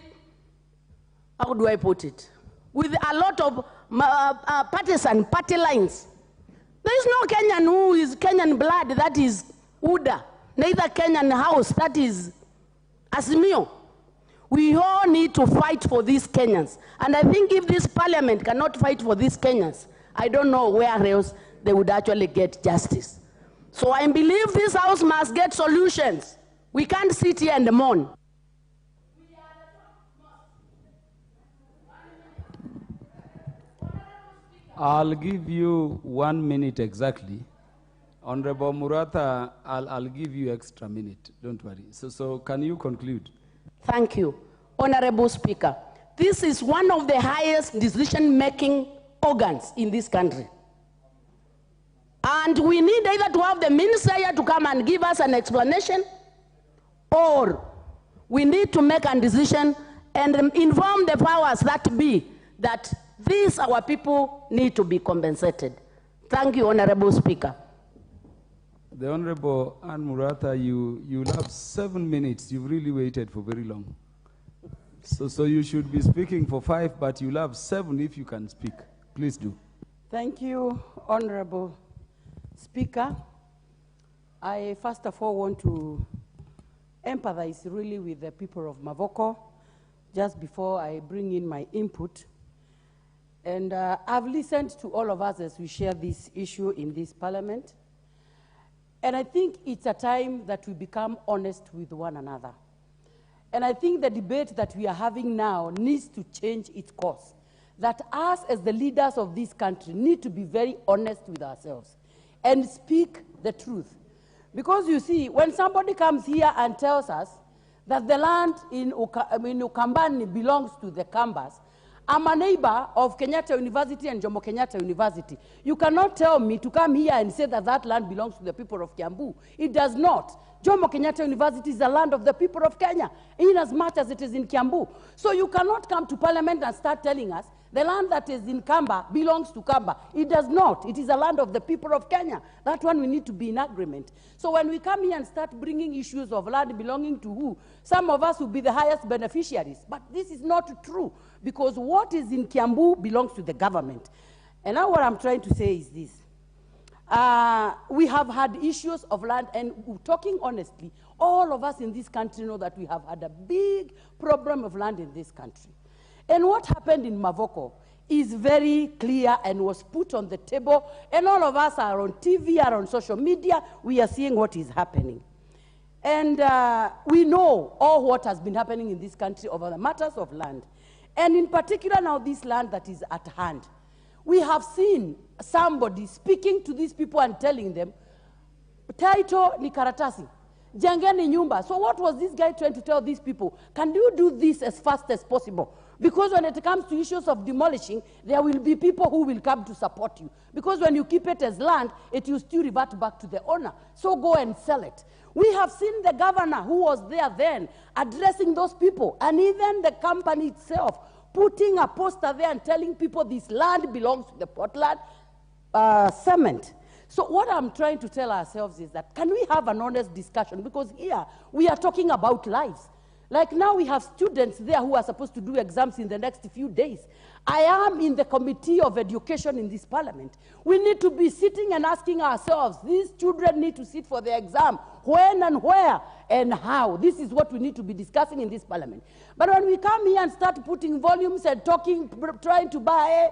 how do I put it? With a lot of partisan party lines. There is no Kenyan who is Kenyan blood that is UDA, neither Kenyan house that is Azimio. We all need to fight for these Kenyans. And I think if this parliament cannot fight for these Kenyans, I don't know where else they would actually get justice. So I believe this house must get solutions. We can't sit here and mourn. I'll give you 1 minute exactly. Honorable Muratha, I'll give you extra minute, don't worry. So can you conclude? Thank you. Honorable Speaker, this is one of the highest decision-making organs in this country. And we need either to have the minister here to come and give us an explanation, or we need to make a decision and inform the powers that be that these, our people, need to be compensated. Thank you, Honorable Speaker. The Honorable Ann Muratha, you'll have 7 minutes. You've really waited for very long. So you should be speaking for 5, but you'll have 7 if you can speak. Please do. Thank you, Honorable Speaker. I first of all want to empathize really with the people of Mavoko just before I bring in my input. And I've listened to all of us as we share this issue in this parliament. And I think it's a time that we become honest with one another. And I think the debate that we are having now needs to change its course. That us as the leaders of this country need to be very honest with ourselves and speak the truth. Because you see, when somebody comes here and tells us that the land in Ukambani belongs to the Kambas, I'm a neighbor of Kenyatta University and Jomo Kenyatta University. You cannot tell me to come here and say that that land belongs to the people of Kiambu. It does not. Jomo Kenyatta University is the land of the people of Kenya, in as much as it is in Kiambu. So you cannot come to parliament and start telling us the land that is in Kamba belongs to Kamba. It does not. It is a land of the people of Kenya. That one we need to be in agreement. So when we come here and start bringing issues of land belonging to who, some of us will be the highest beneficiaries. But this is not true, because what is in Kiambu belongs to the government. And now what I'm trying to say is this. We have had issues of land, and talking honestly, all of us in this country know that we have had a big problem of land in this country. And what happened in Mavoko is very clear and was put on the table, and all of us are on TV, are on social media, we are seeing what is happening. And we know all what has been happening in this country over the matters of land. And in particular now this land that is at hand. We have seen somebody speaking to these people and telling them, title ni karatasi, jengeni nyumba. So what was this guy trying to tell these people? Can you do this as fast as possible? Because when it comes to issues of demolishing, there will be people who will come to support you. Because when you keep it as land, it will still revert back to the owner. So go and sell it. We have seen the governor who was there then addressing those people, and even the company itself putting a poster there and telling people this land belongs to the Portland cement. So what I'm trying to tell ourselves is that, can we have an honest discussion? Because here we are talking about lives. Like now we have students there who are supposed to do exams in the next few days. I am in the Committee of Education in this parliament. We need to be sitting and asking ourselves, these children need to sit for the exam. When and where and how? This is what we need to be discussing in this parliament. But when we come here and start putting volumes and talking, trying to buy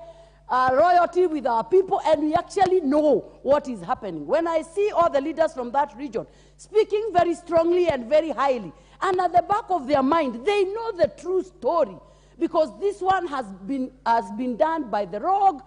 royalty with our people, and we actually know what is happening. When I see all the leaders from that region speaking very strongly and very highly, and at the back of their mind, they know the true story, because this one has been done by the rogue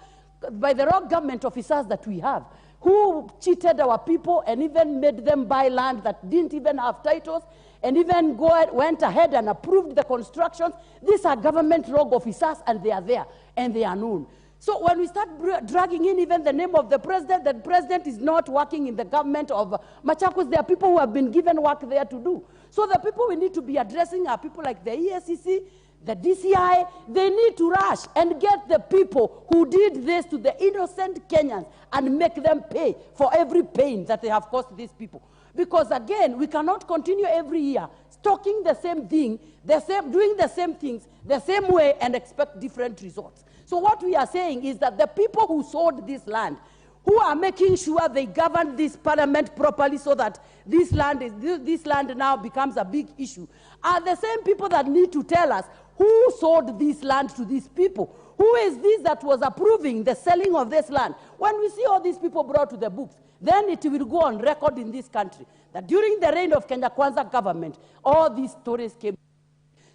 government officers that we have, who cheated our people and even made them buy land that didn't even have titles. and even went ahead and approved the constructions. These are government rogue officers, and they are there, and they are known. So when we start dragging in even the name of the president is not working in the government of Machakos. There are people who have been given work there to do. So the people we need to be addressing are people like the ESCC, the DCI. They need to rush and get the people who did this to the innocent Kenyans and make them pay for every pain that they have caused these people. Because again, we cannot continue every year talking the same thing, doing the same things, the same way, and expect different results. So what we are saying is that the people who sold this land, who are making sure they govern this parliament properly so that this land now becomes a big issue, are the same people that need to tell us who sold this land to these people. Who is this that was approving the selling of this land? When we see all these people brought to the books, then it will go on record in this country that during the reign of Kenya Kwanza government, all these stories came.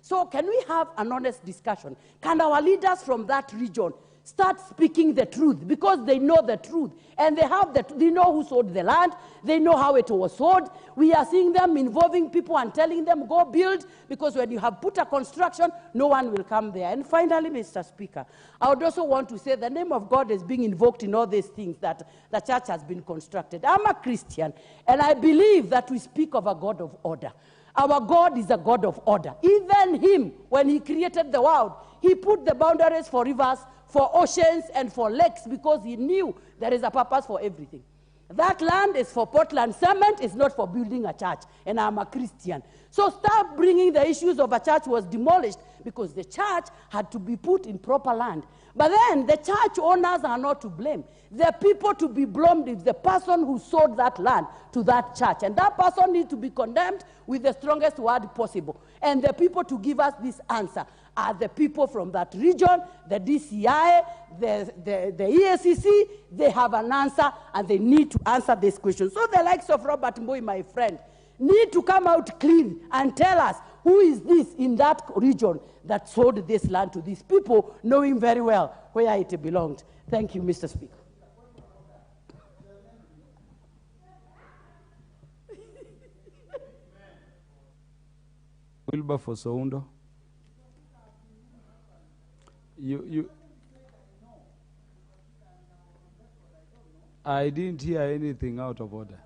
So can we have an honest discussion? Can our leaders from that region start speaking the truth? Because they know the truth, and they know who sold the land, they know how it was sold. We are seeing them involving people and telling them, go build, because when you have put a construction, no one will come there. And finally, Mr. Speaker, I would also want to say the name of God is being invoked in all these things that the church has been constructed. I'm a Christian, and I believe that we speak of a God of order. Our God is a God of order. Even him, when he created the world, he put the boundaries for rivers, for oceans, and for lakes, because he knew there is a purpose for everything. That land is for Portland cement, it's not for building a church, and I'm a Christian. So stop bringing the issues of a church was demolished because the church had to be put in proper land. But then the church owners are not to blame. The people to be blamed is the person who sold that land to that church. And that person needs to be condemned with the strongest word possible. And the people to give us this answer are the people from that region, the DCI, the ESCC. They have an answer, and they need to answer this question. So the likes of Robert Mbui, my friend, need to come out clean and tell us who is this in that region that sold this land to these people, knowing very well where it belonged. Thank you, Mr. Speaker. Wilberforce Oundo. I didn't hear anything out of order.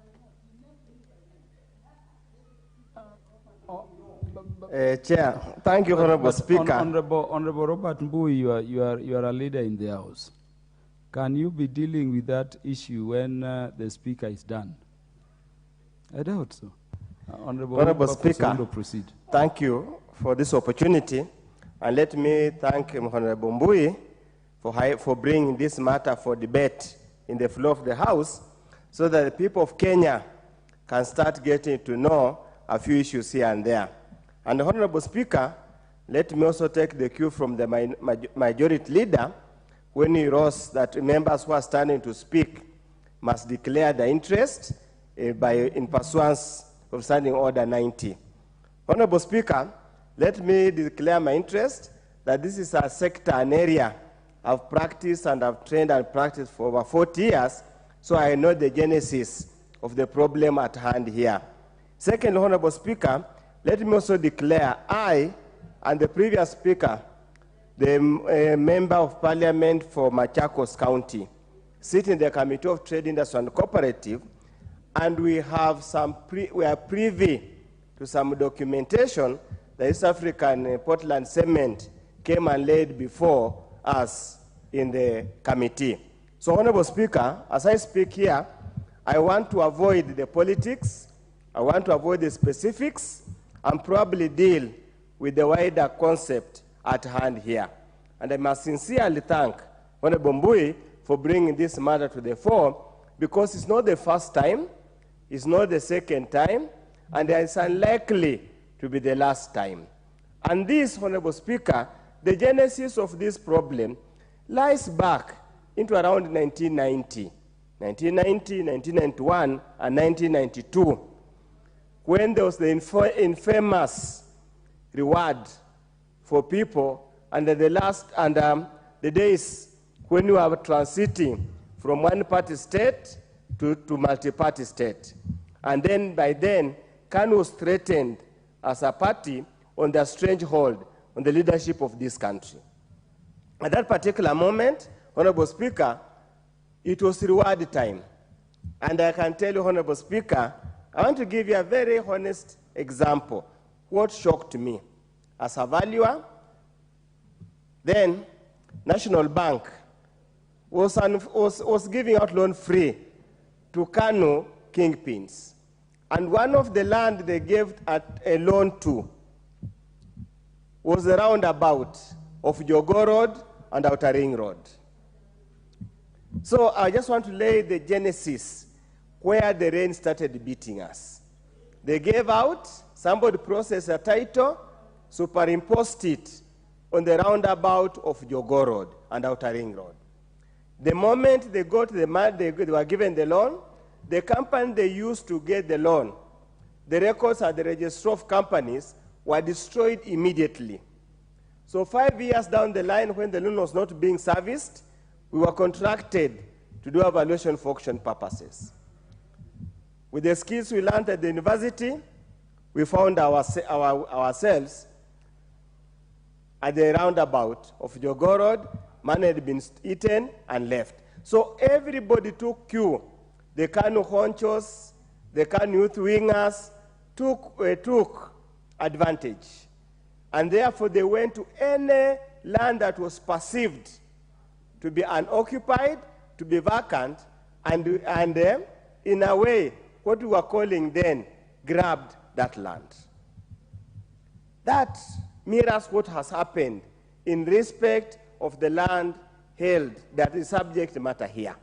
Chair, thank you, Honorable Speaker. Honorable Robert Mbui, you are a leader in the House. Can you be dealing with that issue when the Speaker is done? I doubt so. Honorable Speaker, proceed. Thank you for this opportunity. And let me thank Honorable Mbui for bringing this matter for debate in the floor of the House so that the people of Kenya can start getting to know a few issues here and there. And Honorable Speaker, let me also take the cue from the majority leader when he wrote that members who are standing to speak must declare their interest in pursuance of Standing Order 90. Honorable Speaker, let me declare my interest that this is a sector, an area I've practiced and I've trained and practiced for over 40 years, so I know the genesis of the problem at hand here. Second, Honorable Speaker, let me also declare I and the previous speaker, the member of parliament for Machakos County, sit in the Committee of Trade, Industry and Cooperative, and we have we are privy to some documentation that East African Portland Cement came and laid before us in the committee. So, Honorable Speaker, as I speak here, I want to avoid the politics, I want to avoid the specifics, and probably deal with the wider concept at hand here. And I must sincerely thank Honorable Mbui for bringing this matter to the fore, because it's not the first time, it's not the second time, and it's unlikely to be the last time. And this, Honorable Speaker, the genesis of this problem lies back into around 1990, 1991, and 1992, when there was the infamous reward for people under the days when you are transiting from one-party state to multi-party state. And then by then, KANU was threatened as a party on their strange hold on the leadership of this country. At that particular moment, Honorable Speaker, it was reward time. And I can tell you, Honorable Speaker, I want to give you a very honest example. What shocked me as a valuer, then National Bank was giving out loan free to Kano kingpins. And one of the land they gave a loan to was the roundabout of Jogo Road and Outer Ring Road. So I just want to lay the genesis where the rain started beating us. They gave out, somebody processed a title, superimposed it on the roundabout of Jogo Road and Outer Ring Road. The moment they got the money, they were given the loan, the company they used to get the loan, the records at the registry of companies were destroyed immediately. So 5 years down the line, when the loan was not being serviced, we were contracted to do evaluation for auction purposes. With the skills we learned at the university, we found ourselves at the roundabout of Jogo Road. Money had been eaten and left. So everybody took cue. The Kanu honchos, the Kanu youth wingers took advantage. And therefore they went to any land that was perceived to be unoccupied, to be vacant, and in a way, what we were calling then, grabbed that land. That mirrors what has happened in respect of the land held that is subject matter here.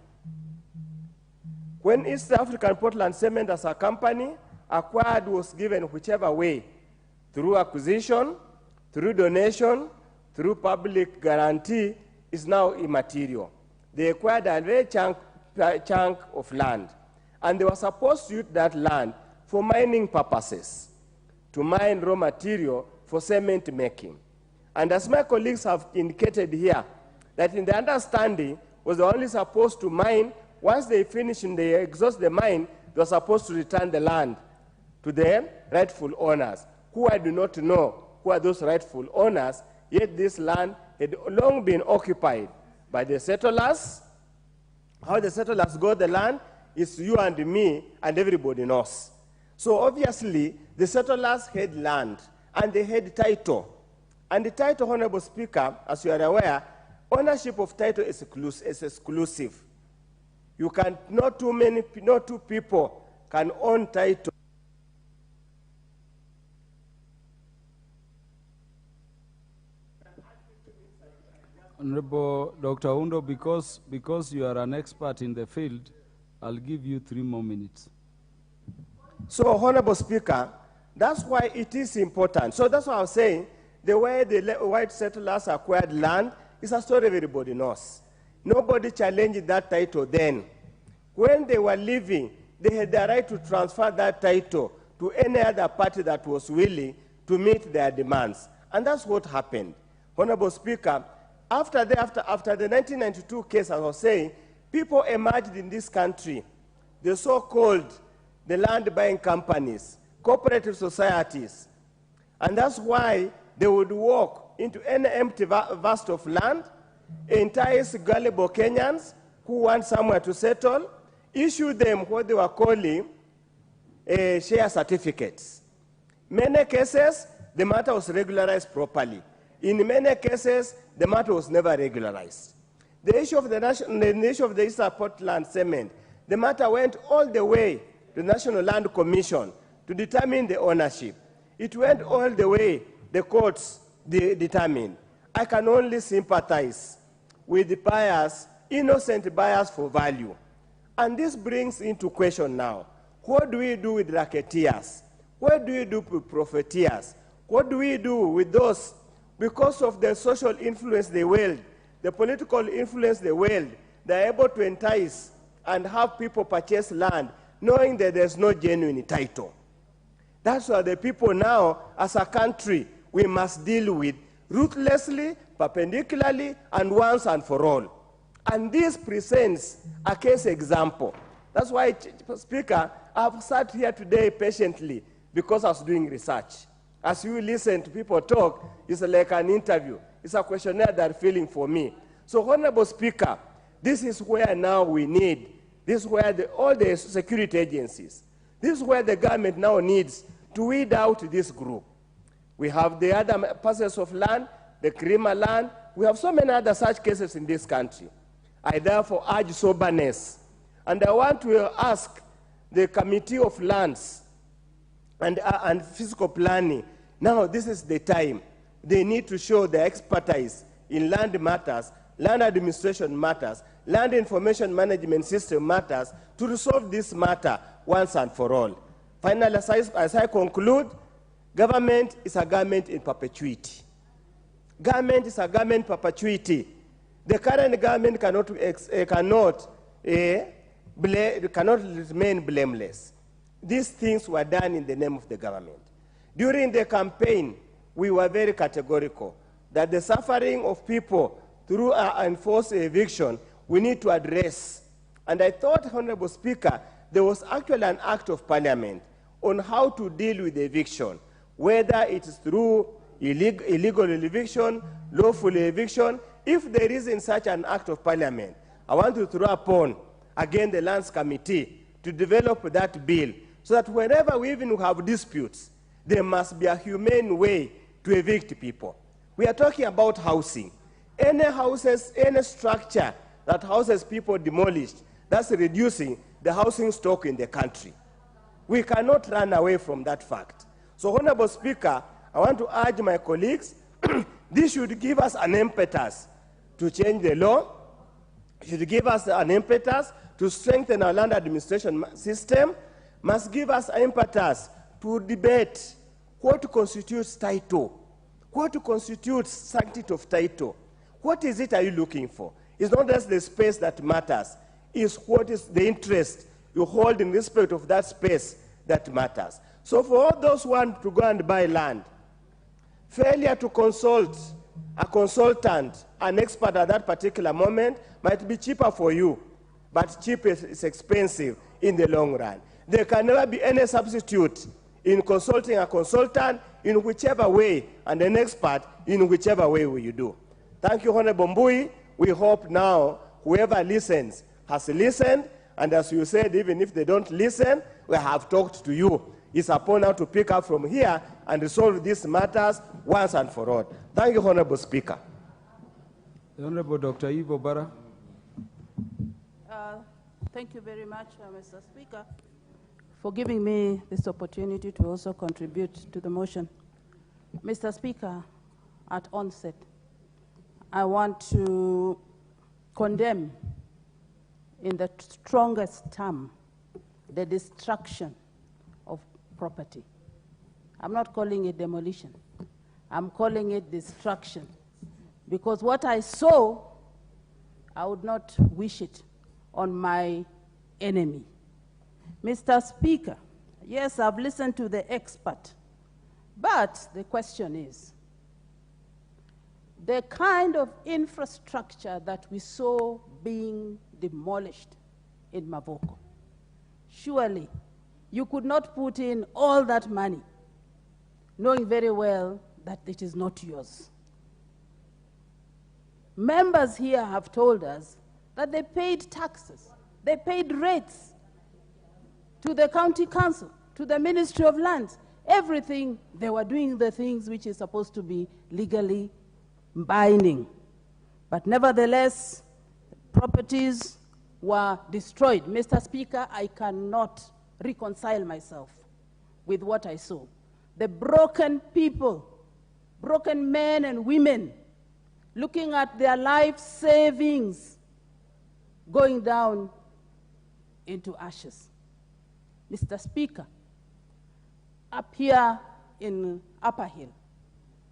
When East African Portland Cement as a company acquired was given whichever way, through acquisition, through donation, through public guarantee, is now immaterial. They acquired a very chunk of land, and they were supposed to use that land for mining purposes, to mine raw material for cement making. And as my colleagues have indicated here, that in the understanding was only supposed to mine, once they finish and they exhaust the mine, they were supposed to return the land to the rightful owners, who I do not know who are those rightful owners, yet this land had long been occupied by the settlers. How the settlers got the land is you and me and everybody knows. So obviously, the settlers had land and they had title. And the title, Honorable Speaker, as you are aware, ownership of title is exclusive. You can, not two people can own title. Honorable Dr. Undo, because you are an expert in the field, I'll give you 3 more minutes. So, Honorable Speaker, that's why it is important. So that's what I was saying. The way the white settlers acquired land is a story everybody knows. Nobody challenged that title then. When they were leaving, they had the right to transfer that title to any other party that was willing to meet their demands. And that's what happened. Honorable Speaker, after the 1992 case, as I was saying, people emerged in this country, the so-called the land buying companies, cooperative societies. And that's why they would walk into any empty vast of land, entice gullible Kenyans who want somewhere to settle, issue them what they were calling share certificates. Many cases, the matter was regularized properly. In many cases, the matter was never regularized. The issue of the issue of the East Portland Cement, the matter went all the way to the National Land Commission to determine the ownership. It went all the way, the courts determined. I can only sympathize with the buyers, innocent buyers for value. And this brings into question now, what do we do with racketeers? What do we do with profiteers? What do we do with those, because of the social influence they wield, the political influence they wield, they're able to entice and have people purchase land knowing that there's no genuine title. That's why the people now, as a country, we must deal with ruthlessly, perpendicularly, and once and for all. And this presents a case example. That's why, Speaker, I've sat here today patiently because I was doing research. As you listen to people talk, it's like an interview. It's a questionnaire they're filling for me. So, Honorable Speaker, this is where now we need, this is where all the security agencies, this is where the government now needs to weed out this group. We have the other parcels of land, the criminal land. We have so many other such cases in this country. I therefore urge soberness. And I want to ask the Committee of Lands and Physical Planning, now this is the time. They need to show their expertise in land matters, land administration matters, land information management system matters, to resolve this matter once and for all. Finally, as I conclude, government is a government in perpetuity. Government is a government in perpetuity. The current government cannot remain blameless. These things were done in the name of the government. During the campaign, we were very categorical that the suffering of people through our enforced eviction, we need to address. And I thought, Honorable Speaker, there was actually an act of parliament on how to deal with eviction, whether it is through illegal eviction, lawful eviction. If there is in such an act of parliament, I want to throw upon, again, the Lands Committee to develop that bill so that whenever we even have disputes, there must be a humane way to evict people. We are talking about housing. Any houses, any structure that houses people demolished, that's reducing the housing stock in the country. We cannot run away from that fact. So, Honorable Speaker, I want to urge my colleagues, this should give us an impetus to change the law, should give us an impetus to strengthen our land administration system, must give us an impetus to debate what constitutes title, what constitutes sanctity of title. What is it are you looking for? It's not just the space that matters, it's what is the interest you hold in respect of that space that matters. So for all those who want to go and buy land, failure to consult a consultant, an expert at that particular moment, might be cheaper for you, but cheap is expensive in the long run. There can never be any substitute in consulting a consultant in whichever way, and an expert in whichever way you do. Thank you, Honorable Mbui. We hope now whoever listens has listened, and as you said, even if they don't listen, we have talked to you. It's upon now to pick up from here and resolve these matters once and for all. Thank you, Honorable Speaker. The Honorable Dr. Ivo Bara. Thank you very much, Mr. Speaker, for giving me this opportunity to also contribute to the motion. Mr. Speaker, at onset, I want to condemn in the strongest term the destruction of property. I'm not calling it demolition. I'm calling it destruction. Because what I saw, I would not wish it on my enemy. Mr. Speaker, yes, I've listened to the expert, but the question is, the kind of infrastructure that we saw being demolished in Mavoko, surely you could not put in all that money, knowing very well that it is not yours. Members here have told us that they paid taxes, they paid rates to the county council, to the Ministry of Lands, everything. They were doing the things which is supposed to be legally binding. But nevertheless, properties were destroyed. Mr. Speaker, I cannot reconcile myself with what I saw. The broken people, broken men and women, looking at their life savings going down into ashes. Mr. Speaker, up here in Upper Hill,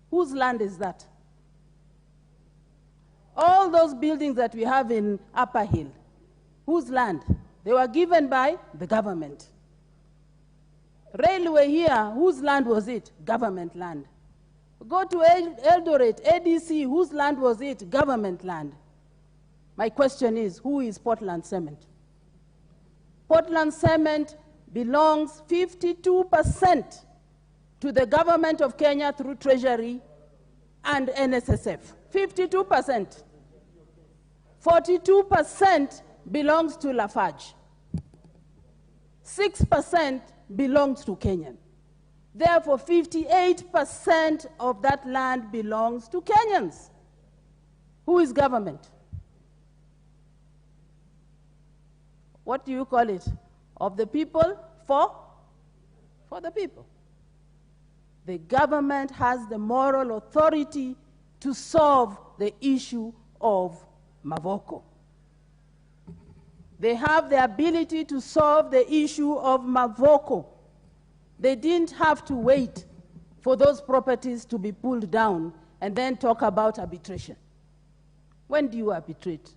whose land is that? All those buildings that we have in Upper Hill, whose land? They were given by the government. Railway here, whose land was it? Government land. Go to Eldoret, ADC, whose land was it? Government land. My question is, who is Portland Cement? Portland Cement belongs 52% to the government of Kenya through Treasury and NSSF. 52%. 42% belongs to Lafarge. 6% belongs to Kenyan. Therefore, 58% of that land belongs to Kenyans. Who is government? What do you call it? Of the people, for the people. The government has the moral authority to solve the issue of Mavoko. They have the ability to solve the issue of Mavoko. They didn't have to wait for those properties to be pulled down and then talk about arbitration. When do you arbitrate?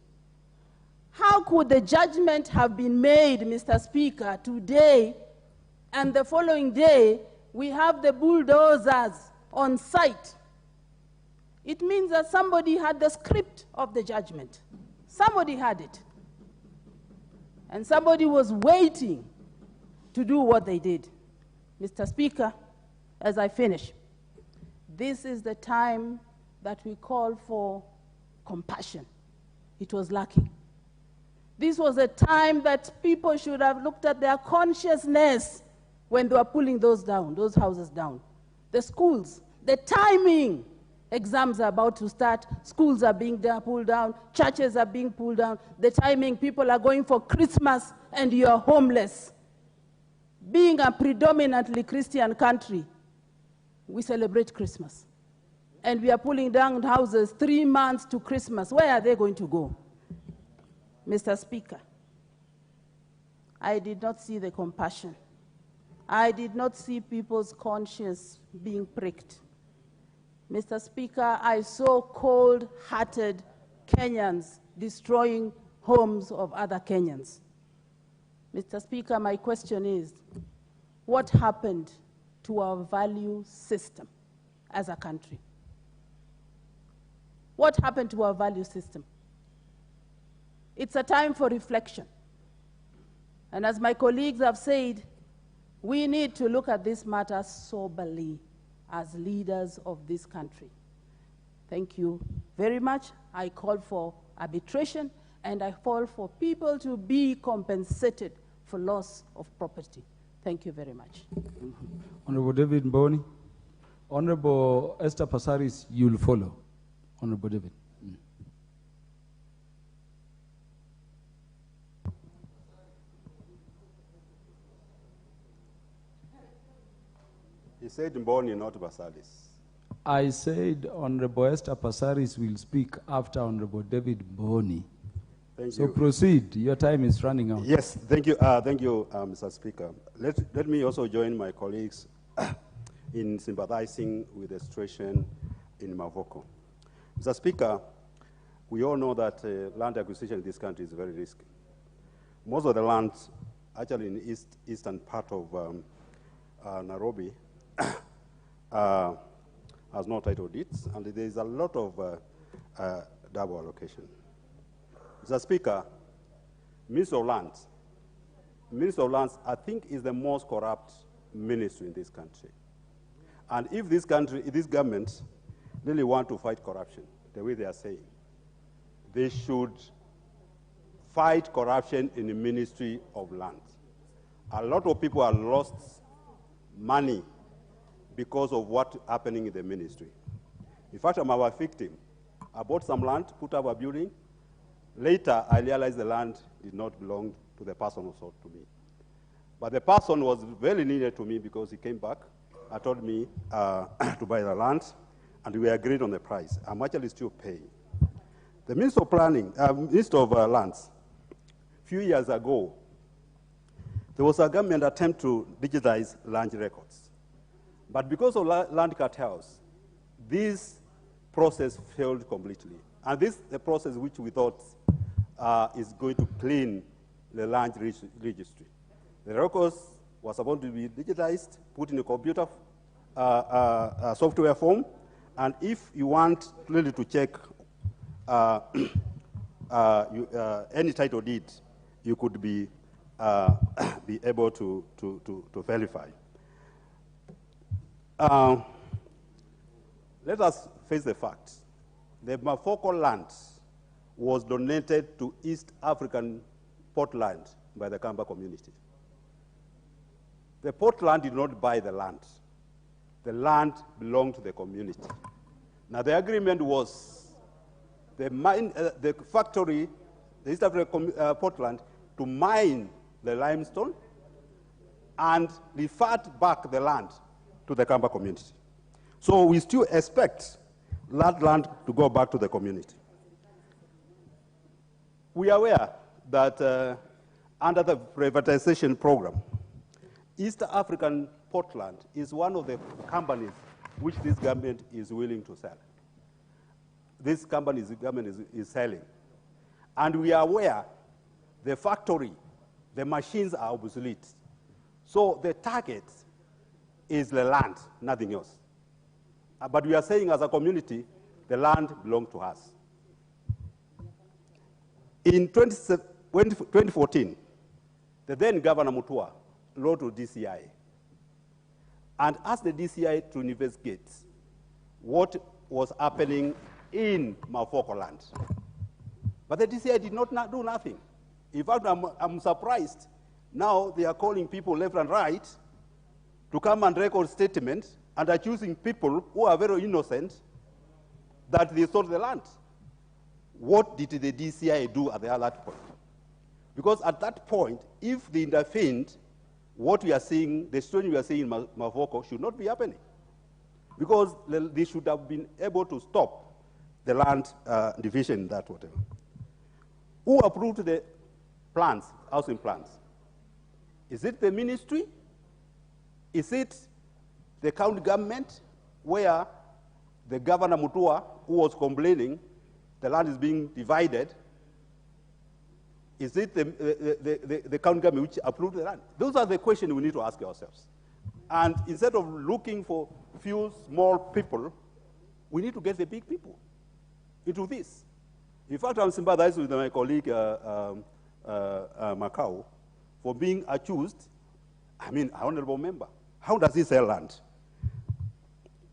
How could the judgment have been made, Mr. Speaker, today, and the following day we have the bulldozers on site? It means that somebody had the script of the judgment. Somebody had it. And somebody was waiting to do what they did. Mr. Speaker, as I finish, this is the time that we call for compassion. It was lacking. This was a time that people should have looked at their consciousness when they were pulling those houses down. The schools, the timing. Exams are about to start, schools are being pulled down, churches are being pulled down. The timing, people are going for Christmas and you are homeless. Being a predominantly Christian country, we celebrate Christmas. And we are pulling down houses 3 months to Christmas. Where are they going to go? Mr. Speaker, I did not see the compassion. I did not see people's conscience being pricked. Mr. Speaker, I saw cold-hearted Kenyans destroying homes of other Kenyans. Mr. Speaker, my question is, what happened to our value system as a country? What happened to our value system? It's a time for reflection. And as my colleagues have said, we need to look at this matter soberly as leaders of this country. Thank you very much. I call for arbitration, and I call for people to be compensated for loss of property. Thank you very much. Honorable David Mboni. Honorable Esther Passaris, you'll follow. Honorable David. He said Mboni, not Basalis. I said Honorable Esther Passaris will speak after Honorable David Mboni. Thank So you. proceed. Your time is running out. Yes, thank you, Mr. Speaker. Let me also join my colleagues in sympathizing with the situation in Mavoko. Mr. Speaker, we all know that land acquisition in this country is very risky. Most of the land, actually in the eastern part of Nairobi, has no title deeds, and there is a lot of double allocation. Mr. Speaker, Minister of Lands, I think, is the most corrupt ministry in this country. And if this government really want to fight corruption, the way they are saying, they should fight corruption in the Ministry of Land. A lot of people have lost money because of what's happening in the ministry. In fact, I'm a victim. I bought some land, put up a building. Later, I realized the land did not belong to the person who sold to me. But the person was very needed to me because he came back and told me to buy the land, and we agreed on the price. I'm actually still paying. The Minister of Minister of Lands, a few years ago, there was a government attempt to digitize land records. But because of land cartels, this process failed completely. And this is a process which we thought is going to clean the land registry. The records were supposed to be digitized, put in a computer software form, and if you want really to check any title deed, you could be able to verify. Let us face the facts. The Mavoko land was donated to East African Portland by the Kamba community. The Portland did not buy the land. The land belonged to the community. Now the agreement was the factory, the East African Portland, to mine the limestone and revert back the land to the Kamba community. So we still expect that land to go back to the community. We are aware that under the privatization program, East African Portland is one of the companies which this government is willing to sell. This company, the government is selling. And we are aware the factory, the machines are obsolete. So the target is the land, nothing else. But we are saying as a community, the land belongs to us. In 2014, the then Governor Mutua wrote to DCI and asked the DCI to investigate what was happening in Mavoko land. But the DCI did not do nothing. In fact, I'm surprised. Now they are calling people left and right to come and record statements and accusing people who are very innocent that they sold the land. What did the DCI do at that point? Because at that point, if they intervened, what we are seeing, the situation we are seeing in Mavoko should not be happening. Because they should have been able to stop the land division, that whatever. Who approved the plans, housing plans? Is it the ministry? Is it the county government, where the Governor Mutua, who was complaining the land is being divided? Is it the county government which approved the land? Those are the questions we need to ask ourselves. And instead of looking for few small people, we need to get the big people into this. In fact, I'm sympathizing with my colleague Moko for being accused, honorable member. How does he sell land?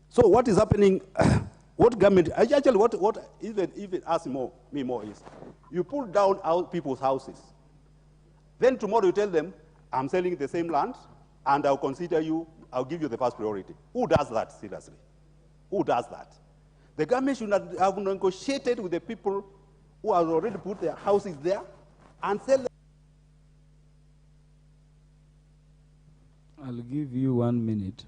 So what is happening? What government, actually what even ask me more is, you pull down people's houses. Then tomorrow you tell them, I'm selling the same land and I'll consider you, I'll give you the first priority. Who does that, seriously? Who does that? The government should not have negotiated with the people who have already put their houses there and sell them. I'll give you 1 minute.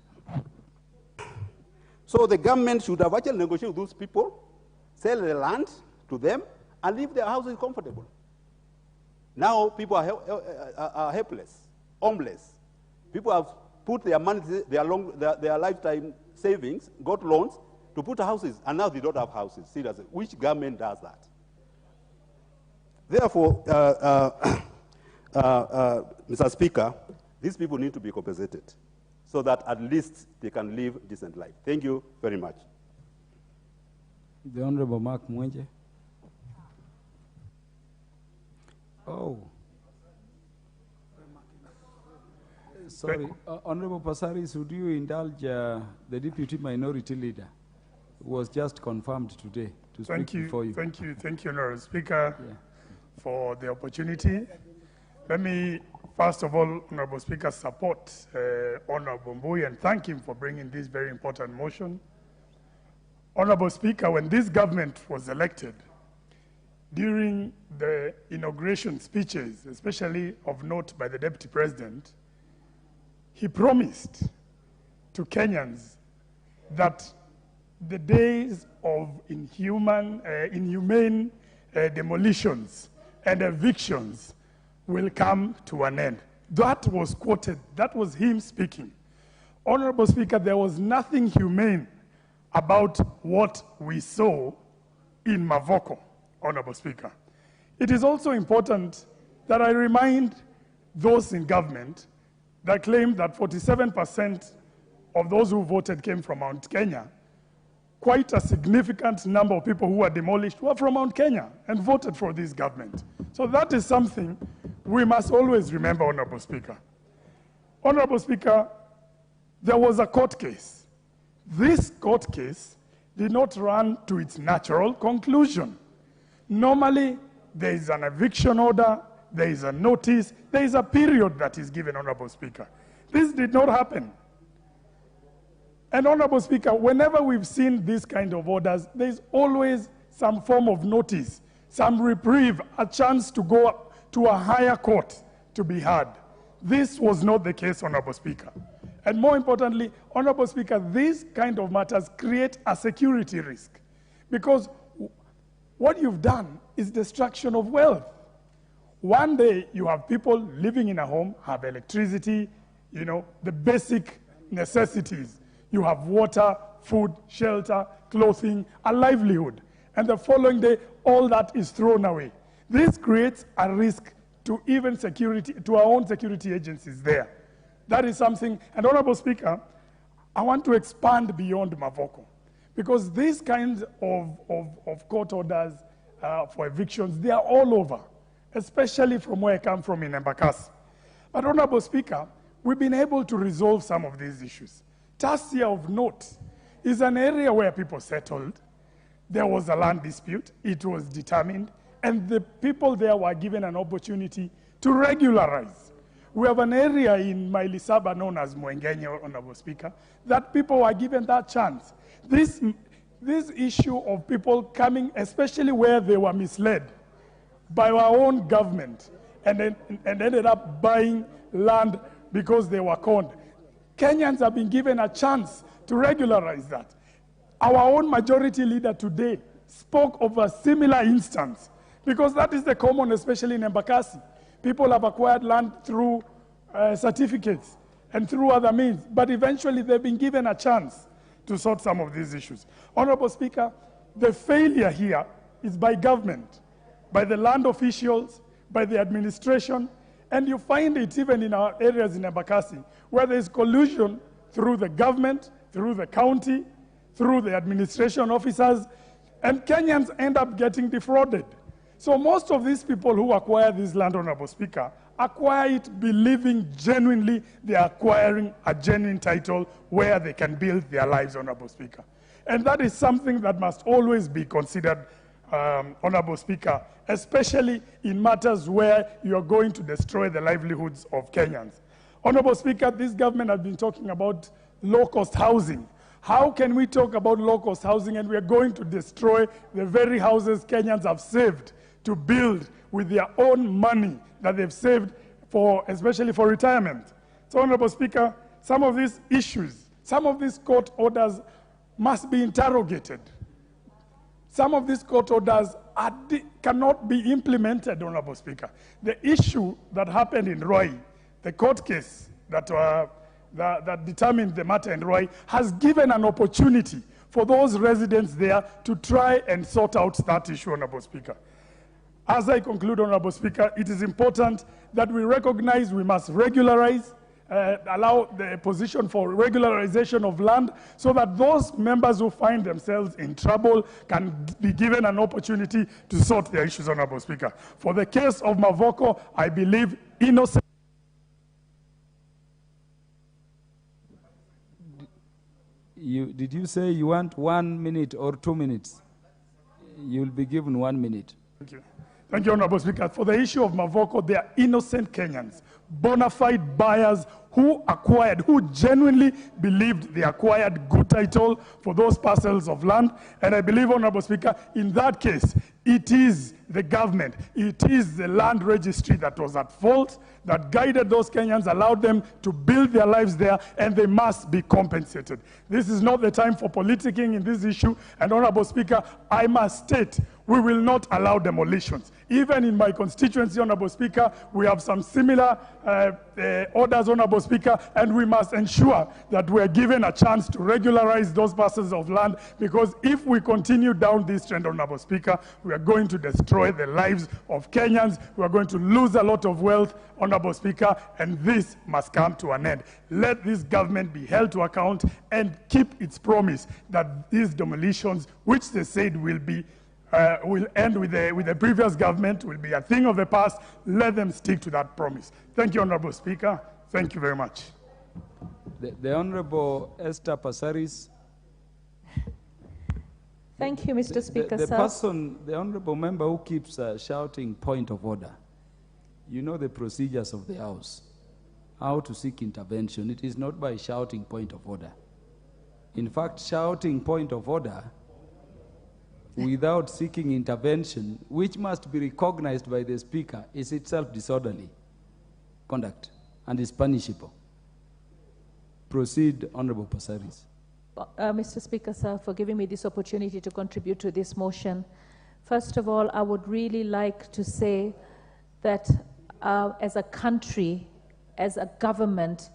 So the government should have actually negotiated with those people, sell the land to them, and leave their houses comfortable. Now people are helpless, homeless. People have put their money, their lifetime savings, got loans to put houses, and now they don't have houses. Seriously, which government does that? Therefore, Mr. Speaker, these people need to be compensated so that at least they can live a decent life. Thank you very much. The Honorable Mark Mwenje. Oh. Sorry, Honorable Pasaris, would you indulge the Deputy Minority Leader, who was just confirmed today to speak before you? Thank you, Honorable Speaker, for the opportunity. Let me, first of all, Honorable Speaker, support Honorable Mbui and thank him for bringing this very important motion. Honorable Speaker, when this government was elected, during the inauguration speeches, especially of note by the Deputy President, he promised to Kenyans that the days of inhumane demolitions and evictions will come to an end. That was quoted. That was him speaking. Honorable Speaker, there was nothing humane about what we saw in Mavoko, Honorable Speaker. It is also important that I remind those in government that claim that 47% of those who voted came from Mount Kenya. Quite a significant number of people who were demolished were from Mount Kenya and voted for this government. So that is something we must always remember, Honorable Speaker. Honorable Speaker, there was a court case This court case did not run to its natural conclusion. Normally, there is an eviction order, there is a notice, there is a period that is given, Honorable Speaker. This did not happen. And Honorable Speaker, whenever we've seen these kind of orders, there is always some form of notice, some reprieve, a chance to go to a higher court to be heard. This was not the case, Honorable Speaker. And more importantly, Honorable Speaker, these kind of matters create a security risk, because what you've done is destruction of wealth. One day you have people living in a home, have electricity, you know, the basic necessities. You have water, food, shelter, clothing, a livelihood. And the following day, all that is thrown away. This creates a risk to even security, to our own security agencies there. That is something, and Honorable Speaker, I want to expand beyond Mavoko, because these kinds of court orders for evictions, they are all over, especially from where I come from in Embakasi. But Honorable Speaker, we've been able to resolve some of these issues. Tasia of note is an area where people settled. There was a land dispute, it was determined, and the people there were given an opportunity to regularize. We have an area in Mailisaba known as Mwengenye, Honorable Speaker, that people were given that chance. This issue of people coming, especially where they were misled by our own government and ended up buying land because they were conned. Kenyans have been given a chance to regularize that. Our own majority leader today spoke of a similar instance, because that is the common, especially in Embakasi. People have acquired land through certificates and through other means, but eventually they've been given a chance to sort some of these issues. Honorable Speaker, the failure here is by government, by the land officials, by the administration, and you find it even in our areas in Embakasi, where there is collusion through the government, through the county, through the administration officers, and Kenyans end up getting defrauded. So most of these people who acquire this land, Honorable Speaker, acquire it believing genuinely they are acquiring a genuine title where they can build their lives, Honorable Speaker. And that is something that must always be considered, Honorable Speaker, especially in matters where you are going to destroy the livelihoods of Kenyans. Honorable Speaker, this government has been talking about low-cost housing. How can we talk about low-cost housing and we are going to destroy the very houses Kenyans have saved to build with their own money that they've saved for, especially for retirement? So, Honorable Speaker, some of these issues, some of these court orders must be interrogated. Some of these court orders cannot be implemented, Honorable Speaker. The issue that happened in Roi, the court case that determined the matter in Roi, has given an opportunity for those residents there to try and sort out that issue, Honorable Speaker. As I conclude, Honorable Speaker, it is important that we recognize we must regularize, allow the position for regularization of land so that those members who find themselves in trouble can be given an opportunity to sort their issues, Honorable Speaker. For the case of Mavoko, I believe innocent. Did you say you want 1 minute or 2 minutes? You'll be given 1 minute. Thank you. Thank you, Honorable Speaker. For the issue of Mavoko, they are innocent Kenyans, bona fide buyers who genuinely believed they acquired good title for those parcels of land. And I believe, Honorable Speaker, in that case, it is the government, it is the land registry that was at fault, that guided those Kenyans, allowed them to build their lives there, and they must be compensated. This is not the time for politicking in this issue. And Honorable Speaker, I must state, we will not allow demolitions. Even in my constituency, Honorable Speaker, we have some similar orders, Honorable Speaker, and we must ensure that we are given a chance to regularize those parcels of land, because if we continue down this trend, Honorable Speaker, we are going to destroy the lives of Kenyans. We are going to lose a lot of wealth, Honorable Speaker, and this must come to an end. Let this government be held to account and keep its promise that these demolitions, which they said will end with the previous government, will be a thing of the past. Let them stick to that promise. Thank you, Honorable Speaker. Thank you very much. The Honorable Esther Passaris. Thank you, Mr. Speaker. The Sir. person, the honorable member who keeps shouting point of order, you know the procedures of the House, how to seek intervention. It is not by shouting point of order. In fact, shouting point of order without seeking intervention, which must be recognized by the Speaker, is itself disorderly conduct and is punishable. Proceed, Honorable Pasaris. Mr. Speaker, sir, for giving me this opportunity to contribute to this motion. First of all, I would really like to say that as a country, as a government,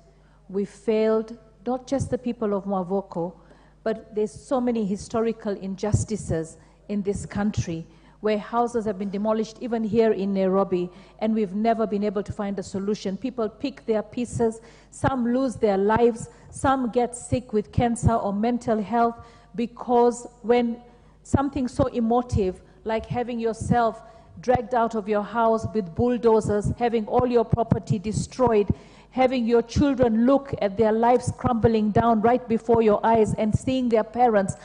we failed not just the people of Mavoko, but there's so many historical injustices in this country where houses have been demolished, even here in Nairobi, and we've never been able to find a solution. People pick their pieces, some lose their lives, some get sick with cancer or mental health, because when something so emotive, like having yourself dragged out of your house with bulldozers, having all your property destroyed, having your children look at their lives crumbling down right before your eyes and seeing their parents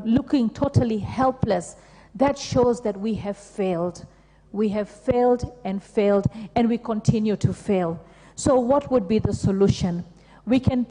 looking totally helpless, that shows that we have failed. We have failed, and we continue to fail. So what would be the solution? We can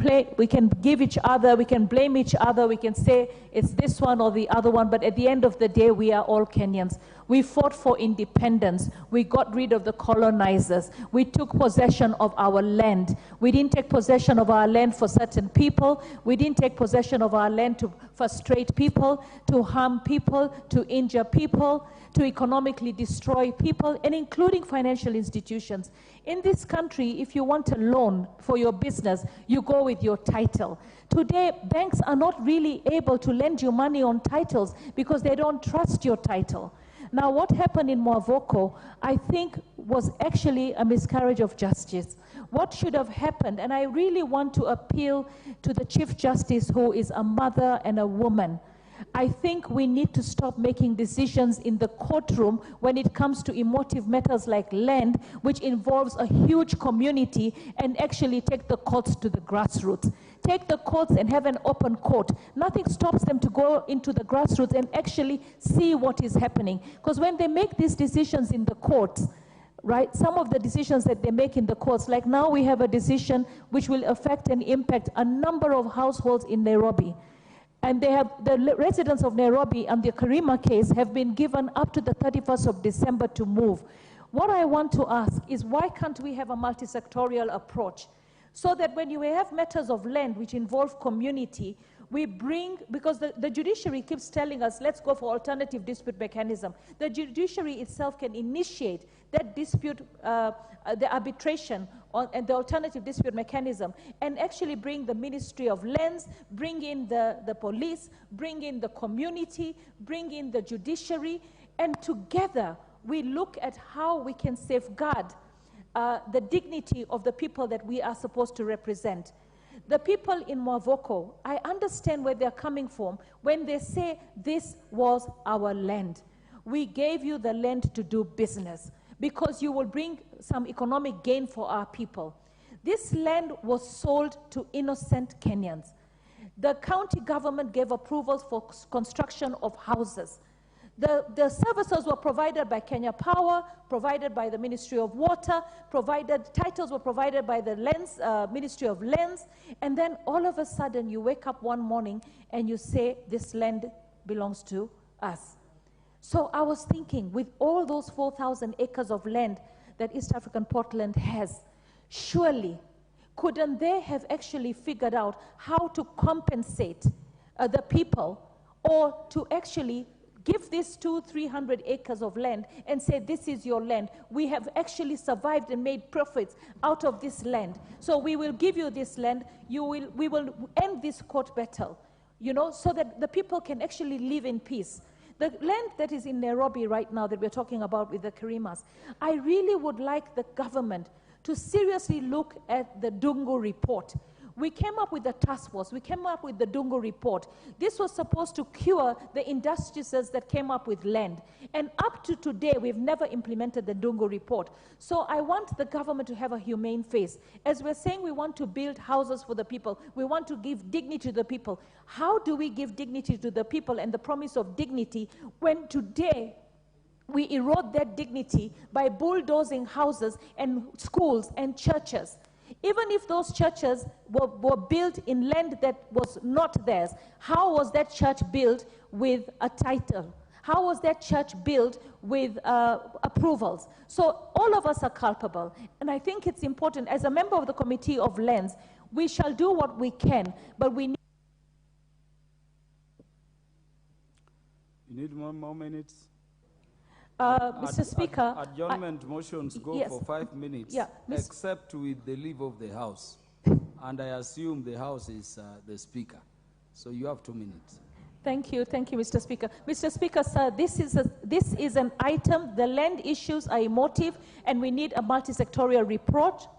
give each other, we can blame each other, we can say it's this one or the other one, but at the end of the day, we are all Kenyans. We fought for independence. We got rid of the colonizers. We took possession of our land. We didn't take possession of our land for certain people. We didn't take possession of our land to frustrate people, to harm people, to injure people, to economically destroy people, and including financial institutions. In this country, if you want a loan for your business, you go with your title. Today, banks are not really able to lend you money on titles because they don't trust your title. Now, what happened in Mavoko, I think, was actually a miscarriage of justice. What should have happened, and I really want to appeal to the Chief Justice, who is a mother and a woman, I think we need to stop making decisions in the courtroom when it comes to emotive matters like land, which involves a huge community, and actually take the courts to the grassroots. Take the courts and have an open court. Nothing stops them to go into the grassroots and actually see what is happening. Because when they make these decisions in the courts, right, some of the decisions that they make in the courts, like now we have a decision which will affect and impact a number of households in Nairobi. And they have, the residents of Nairobi and the Karima case have been given up to the 31st of December to move. What I want to ask is, why can't we have a multi-sectorial approach so that when you have matters of land which involve community, we bring, because the judiciary keeps telling us, let's go for alternative dispute mechanism. The judiciary itself can initiate that dispute, the arbitration and the alternative dispute mechanism, and actually bring the Ministry of Lands, bring in the police, bring in the community, bring in the judiciary, and together we look at how we can safeguard the dignity of the people that we are supposed to represent. The people in Mavoko, I understand where they're coming from when they say this was our land. We gave you the land to do business because you will bring some economic gain for our people. This land was sold to innocent Kenyans. The county government gave approvals for construction of houses. The services were provided by Kenya Power, provided by the Ministry of Water, titles were provided by the Ministry of Lands, and then all of a sudden you wake up one morning and you say this land belongs to us. So I was thinking, with all those 4,000 acres of land that East African Portland has, surely couldn't they have actually figured out how to compensate the people, or to actually give this 200-300 acres of land and say, this is your land. We have actually survived and made profits out of this land. So we will give you this land. We will end this court battle, so that the people can actually live in peace. The land that is in Nairobi right now that we're talking about with the Karimas, I really would like the government to seriously look at the Dungu report, We came up with the task force. We came up with the Dungo report. This was supposed to cure the injustices that came up with land. And up to today, we've never implemented the Dungo report. So I want the government to have a humane face. As we're saying we want to build houses for the people, we want to give dignity to the people. How do we give dignity to the people and the promise of dignity when today we erode that dignity by bulldozing houses and schools and churches? Even if those churches were built in land that was not theirs, how was that church built with a title? How was that church built with approvals? So all of us are culpable. And I think it's important, as a member of the Committee of Lands, we shall do what we can, but we need... You need more minutes? Mr. Speaker, adjournment motions go yes. for 5 minutes, Yeah, except with the leave of the House. And I assume the House is the Speaker. So you have 2 minutes. Thank you, Mr. Speaker. Mr. Speaker, sir, this is an item. The land issues are emotive, and we need a multi-sectorial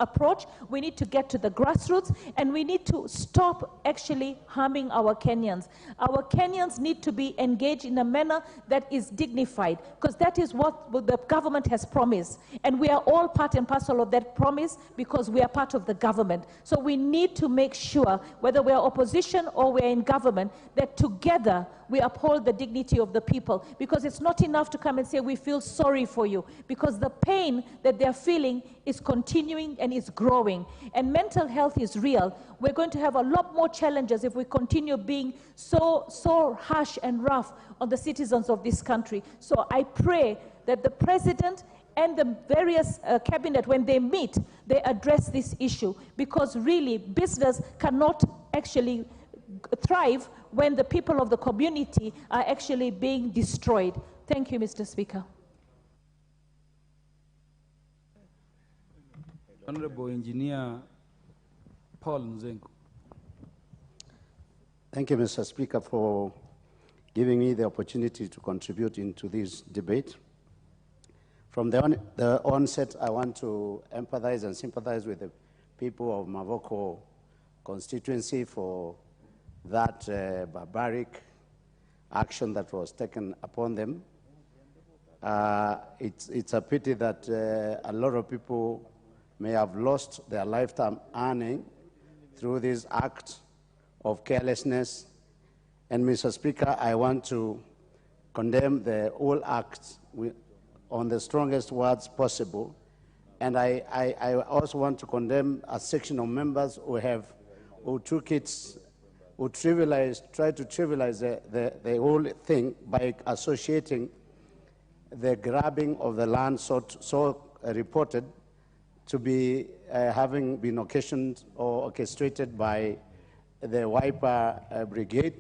approach. We need to get to the grassroots, and we need to stop actually harming our Kenyans. Our Kenyans need to be engaged in a manner that is dignified, because that is what the government has promised. And we are all part and parcel of that promise because we are part of the government. So we need to make sure, whether we are opposition or we are in government, that together we uphold the dignity of the people, because it's not enough to come and say we feel sorry for you, because the pain that they're feeling is continuing and is growing, and mental health is real. We're going to have a lot more challenges if we continue being so harsh and rough on the citizens of this country. So I pray that the president and the various cabinet, when they meet, they address this issue, because really business cannot actually thrive when the people of the community are actually being destroyed. Thank you, Mr. Speaker. Honorable Engineer Paul Nzengo. Thank you, Mr. Speaker, for giving me the opportunity to contribute into this debate. From the onset, I want to empathize and sympathize with the people of Mavoko constituency for that barbaric action that was taken upon them. It's a pity that a lot of people may have lost their lifetime earning through this act of carelessness. And Mr. Speaker, I want to condemn the whole act on the strongest words possible. And I also want to condemn a section of members who took it, who tried to trivialize the whole thing by associating the grabbing of the land so reported to be having been occasioned or orchestrated by the Wiper Brigade,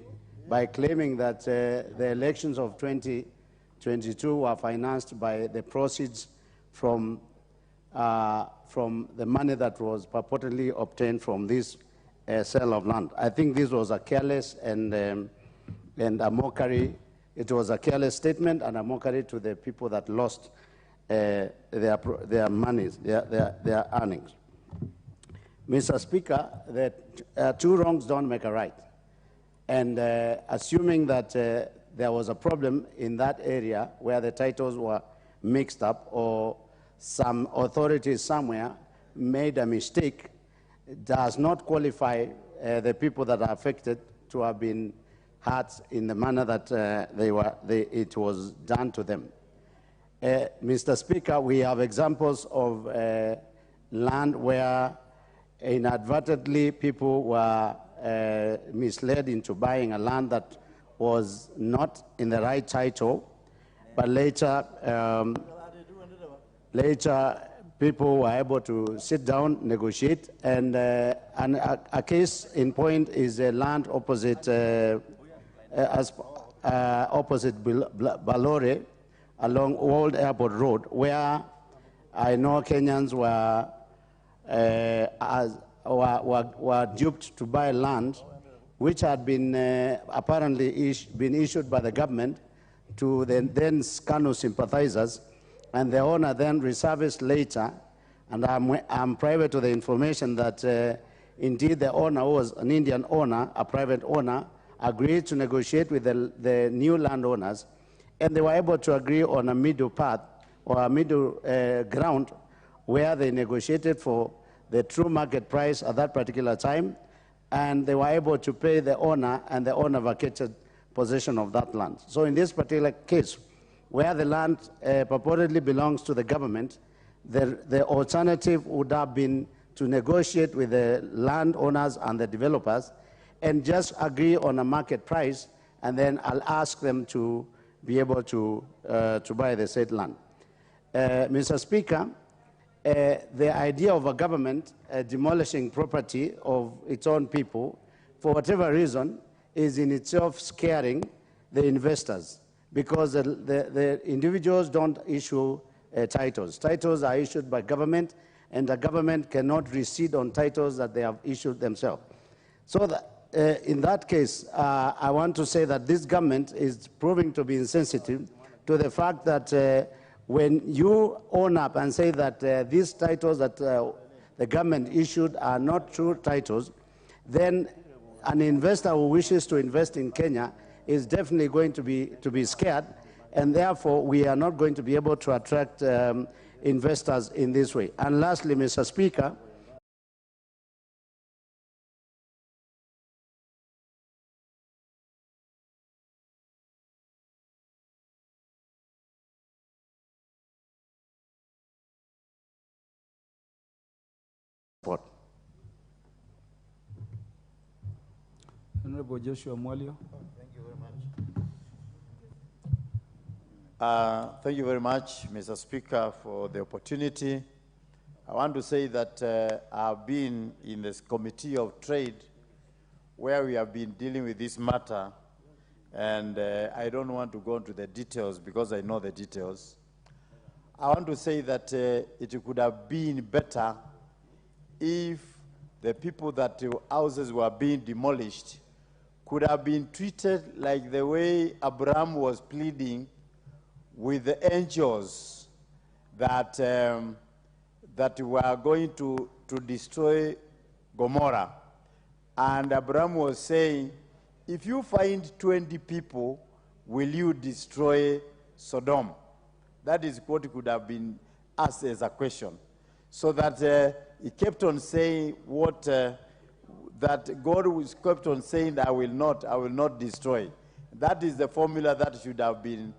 by claiming that the elections of 2022 were financed by the proceeds from the money that was purportedly obtained from this sale of land. I think this was a careless and a mockery. It was a careless statement and a mockery to the people that lost their monies, their earnings. Mr. Speaker, that two wrongs don't make a right. And assuming that there was a problem in that area where the titles were mixed up, or some authorities somewhere made a mistake, does not qualify the people that are affected to have been hurt in the manner that it was done to them. Mr. Speaker, we have examples of land where inadvertently people were misled into buying a land that was not in the right title, but later people were able to sit down, negotiate, and a case in point is a land opposite Balore along Old Airport Road, where I know Kenyans were duped to buy land which had been apparently been issued by the government to the then KANU sympathizers, and the owner then resurfaced later, and I'm privy to the information that indeed the owner was an Indian owner, a private owner, agreed to negotiate with the new landowners, and they were able to agree on a middle path or a middle ground where they negotiated for the true market price at that particular time, and they were able to pay the owner, and the owner vacated possession of that land. So in this particular case, where the land purportedly belongs to the government, the alternative would have been to negotiate with the landowners and the developers and just agree on a market price, and then I'll ask them to be able to buy the said land. Mr. Speaker, the idea of a government demolishing property of its own people, for whatever reason, is in itself scaring the investors, because the individuals don't issue titles. Titles are issued by government, and the government cannot recede on titles that they have issued themselves. So that, in that case, I want to say that this government is proving to be insensitive to the fact that when you own up and say that these titles that the government issued are not true titles, then an investor who wishes to invest in Kenya is definitely going to be scared, and therefore we are not going to be able to attract investors in this way. And lastly, Mr. Speaker, Honorable Joshua Mwalio. Thank you very much. Thank you very much, Mr. Speaker, for the opportunity. I want to say that I've been in this Committee of Trade where we have been dealing with this matter, and I don't want to go into the details because I know the details. I want to say that it could have been better if the people that houses were being demolished could have been treated like the way Abraham was pleading with the angels that, that were going to destroy Gomorrah. And Abraham was saying, if you find 20 people, will you destroy Sodom? That is what could have been asked as a question. So that he kept on saying what, that God kept on saying, I will not destroy. That is the formula that should have been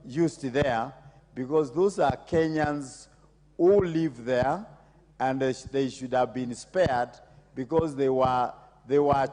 used there, because those are Kenyans who live there, and they should have been spared because they were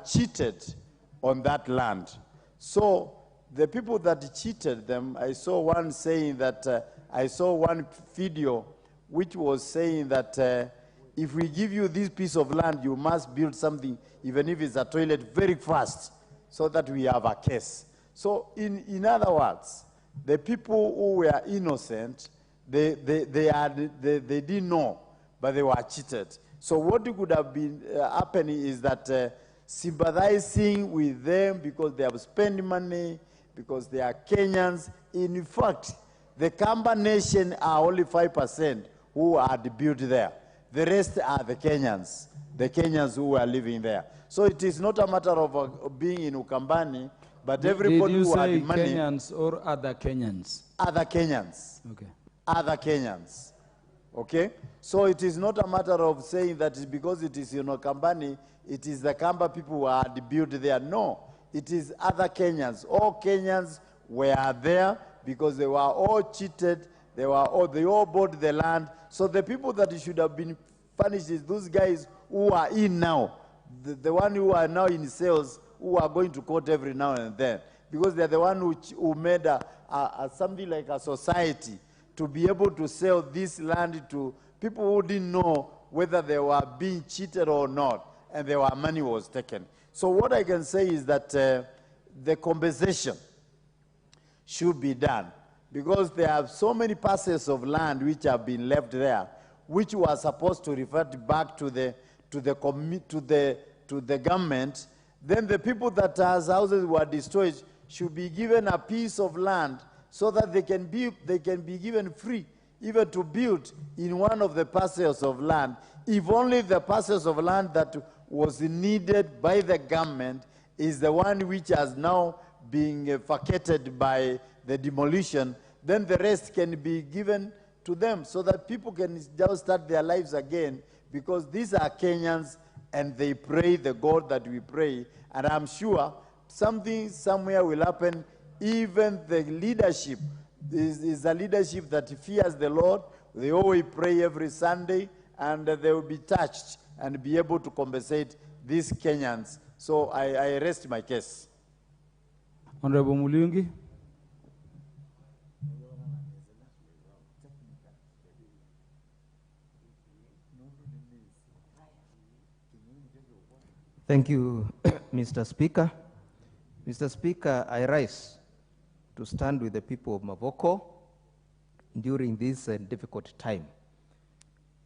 cheated on that land. So the people that cheated them, I saw one saying that, I saw one video which was saying that if we give you this piece of land, you must build something, even if it's a toilet, very fast, so that we have a case. So in other words, the people who were innocent, they didn't know, but they were cheated. So what could have been happening is that sympathizing with them because they have spent money, because they are Kenyans. In fact, the Kamba Nation are only 5% who are built there. The rest are the Kenyans who are living there. So it is not a matter of being in Ukambani, but everybody who had money. Did you say Kenyans or other Kenyans? Other Kenyans. Okay. Other Kenyans. Okay? So it is not a matter of saying that because it is in Ukambani, it is the Kamba people who are built there. No. It is other Kenyans. All Kenyans were there because they were all cheated. They all bought the land. So the people that should have been punished is those guys who are in now, the one who are now in sales, who are going to court every now and then, because they're the one who made something like a society to be able to sell this land to people who didn't know whether they were being cheated or not, and their money was taken. So what I can say is that the compensation should be done, because there are so many parcels of land which have been left there, which were supposed to revert back to the government. Then the people that has houses were destroyed should be given a piece of land so that they can be given free, even to build in one of the parcels of land, if only the parcels of land that was needed by the government is the one which has now been vacated by the demolition, then the rest can be given to them so that people can just start their lives again, because these are Kenyans and they pray the God that we pray. And I'm sure something somewhere will happen. Even the leadership is a leadership that fears the Lord. They always pray every Sunday, and they will be touched and be able to compensate these Kenyans. So I rest my case. Honorable Mulungi. Thank you, Mr. Speaker. Mr. Speaker, I rise to stand with the people of Mavoko during this difficult time.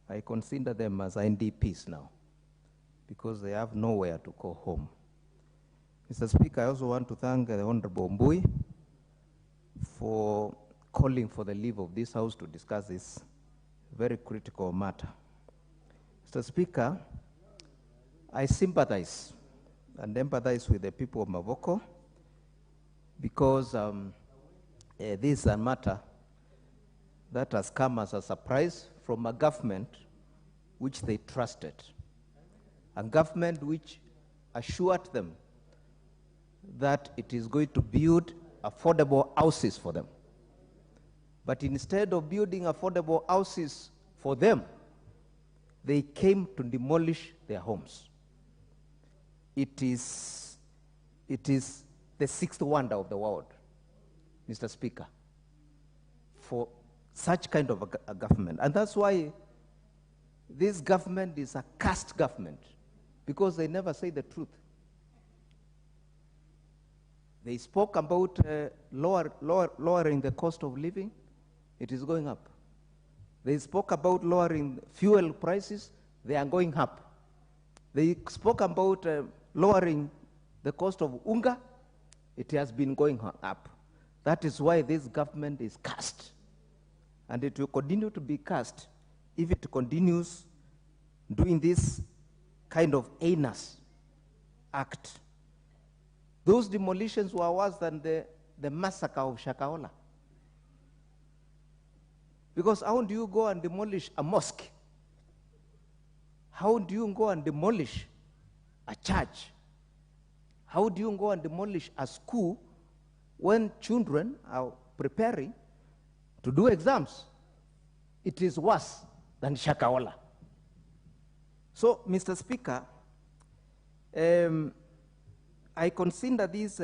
I consider them as NDPs now because they have nowhere to go home. Mr. Speaker, I also want to thank the Honorable Mbui for calling for the leave of this House to discuss this very critical matter. Mr. Speaker, I sympathize and empathize with the people of Mavoko because this is a matter that has come as a surprise from a government which they trusted, a government which assured them that it is going to build affordable houses for them. But instead of building affordable houses for them, they came to demolish their homes. It is the sixth wonder of the world, Mr. Speaker, for such kind of a government. And that's why this government is a cursed government, because they never say the truth. They spoke about lowering the cost of living. It is going up. They spoke about lowering fuel prices. They are going up. They spoke about lowering the cost of unga. It has been going up. That is why this government is cursed. And it will continue to be cursed if it continues doing this kind of heinous act. Those demolitions were worse than the massacre of Shakahola. Because how do you go and demolish a mosque? How do you go and demolish a church? How do you go and demolish a school when children are preparing to do exams? It is worse than Shakahola. So, Mr. Speaker, I consider these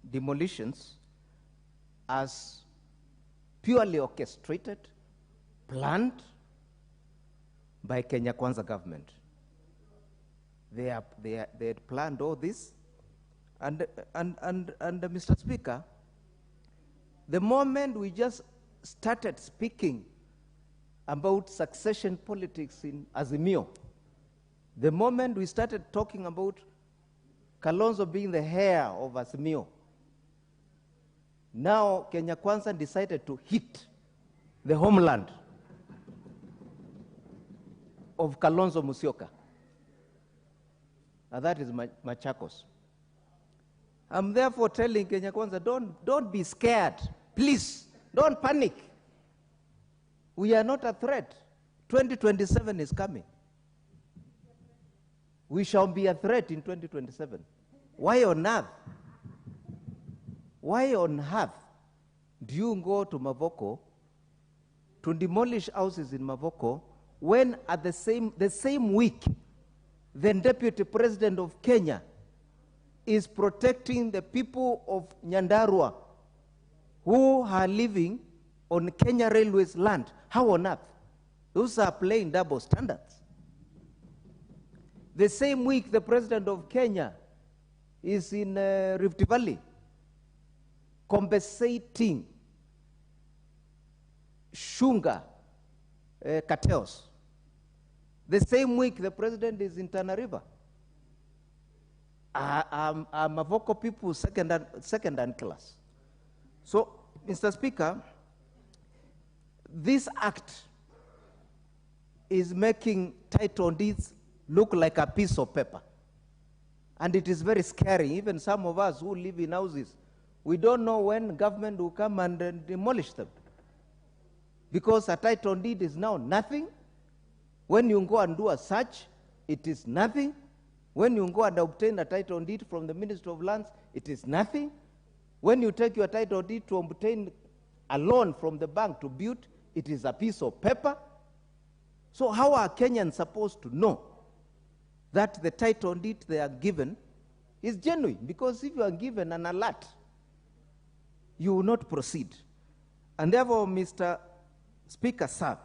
demolitions as purely orchestrated, planned by Kenya Kwanza government. They had planned all this, and Mr. Speaker, the moment we just started speaking about succession politics in Azimio, the moment we started talking about Kalonzo being the heir of Azimio, now Kenya Kwanza decided to hit the homeland of Kalonzo Musyoka. And that is Machakos. I'm therefore telling Kenya Kwanza, don't be scared. Please, don't panic. We are not a threat. 2027 is coming. We shall be a threat in 2027. Why on earth? Why on earth do you go to Mavoko to demolish houses in Mavoko when at the same week the Deputy President of Kenya is protecting the people of Nyandarua who are living on Kenya Railways land? How on earth? Those are playing double standards. The same week the President of Kenya is in Rift Valley compensating Shunga cartels. The same week the President is in Tana River. Mavoko people second-hand class. So, Mr. Speaker, this act is making title deeds look like a piece of paper. And it is very scary. Even some of us who live in houses, we don't know when government will come and demolish them. Because a title deed is now nothing. When you go and do a search, it is nothing. When you go and obtain a title deed from the Ministry of Lands, it is nothing. When you take your title deed to obtain a loan from the bank to build, it is a piece of paper. So how are Kenyans supposed to know that the title deed they are given is genuine? Because if you are given an alert, you will not proceed. And therefore, Mr. Speaker, sir,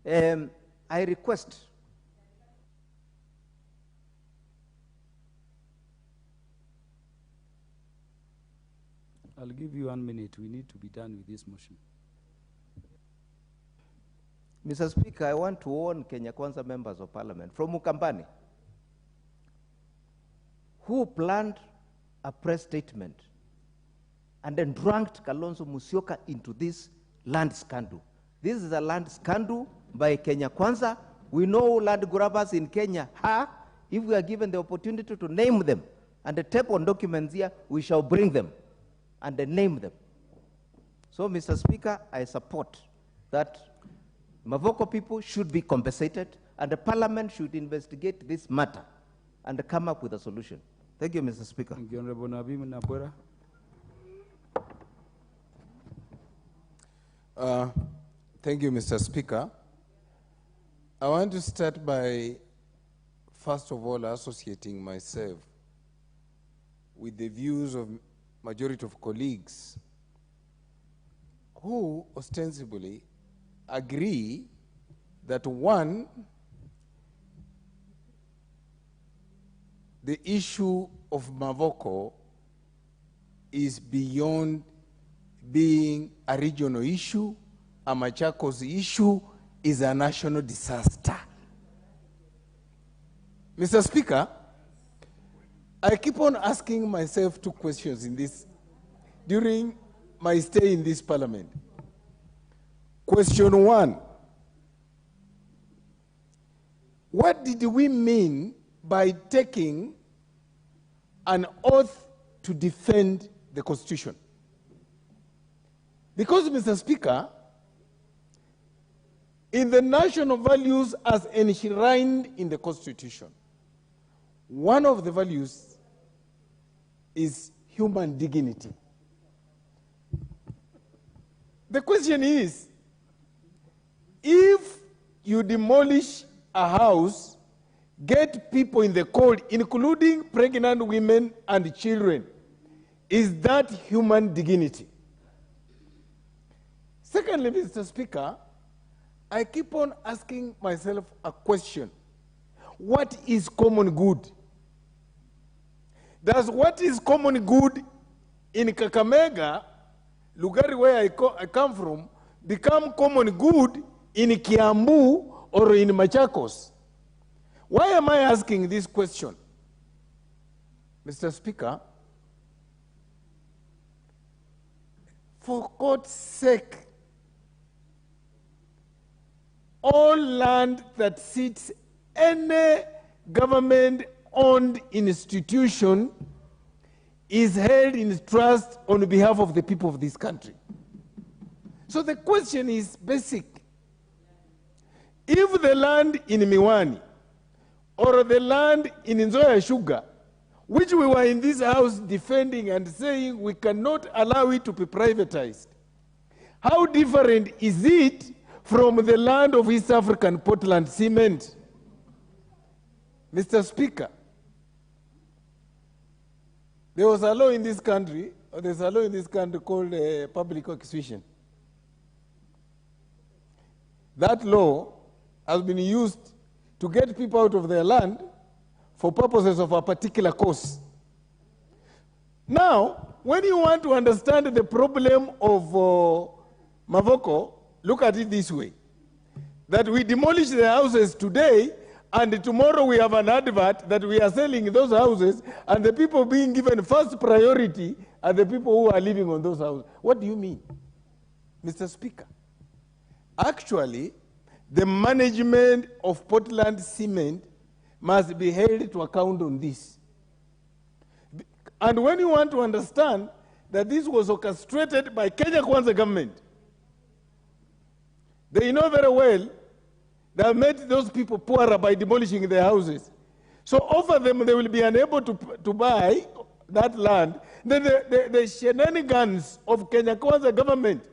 I request I'll give you 1 minute. We need to be done with this motion. Mr. Speaker, I want to warn Kenya Kwanza members of parliament from Ukambani who planned a press statement and then dragged Kalonzo Musyoka into this land scandal. This is a land scandal by Kenya Kwanza. We know land grabbers in Kenya are. If we are given the opportunity to name them and the tape on documents here, we shall bring them and then name them. So, Mr. Speaker, I support that Mavoko people should be compensated and the parliament should investigate this matter and come up with a solution. Thank you, Mr. Speaker. Thank you, Honorable Nabim Nabwera. Thank you, Mr. Speaker. I want to start by, first of all, associating myself with the views of majority of colleagues who ostensibly agree that, one, the issue of Mavoko is beyond being a regional issue, a Machakos issue, is a national disaster. Mr. Speaker, I keep on asking myself two questions in this, during my stay in this parliament. Question one, what did we mean by taking an oath to defend the Constitution? Because, Mr. Speaker, in the national values as enshrined in the Constitution, one of the values is human dignity. The question is, if you demolish a house, get people in the cold, including pregnant women and children, is that human dignity? Secondly, Mr. Speaker, I keep on asking myself a question. What is common good? Does what is common good in Kakamega, Lugari where I come from, become common good in Kiambu or in Machakos? Why am I asking this question? Mr. Speaker, for God's sake, all land that sits any government-owned institution is held in trust on behalf of the people of this country. So the question is basic. If the land in Miwani or the land in Nzoia Sugar, which we were in this house defending and saying we cannot allow it to be privatized, how different is it from the land of East African Portland Cement? Mr. Speaker, there was a law in this country, or there's a law in this country called public acquisition. That law has been used to get people out of their land for purposes of a particular cause. Now, when you want to understand the problem of Mavoko, look at it this way, that we demolish the houses today, and tomorrow we have an advert that we are selling those houses, and the people being given first priority are the people who are living on those houses. What do you mean? Mr. Speaker, actually, the management of Portland Cement must be held to account on this. And when you want to understand that this was orchestrated by Kenya Kwanza government, they know very well that made those people poorer by demolishing their houses. So offer them, they will be unable to buy that land. Then the shenanigans of Kenya Kwanza government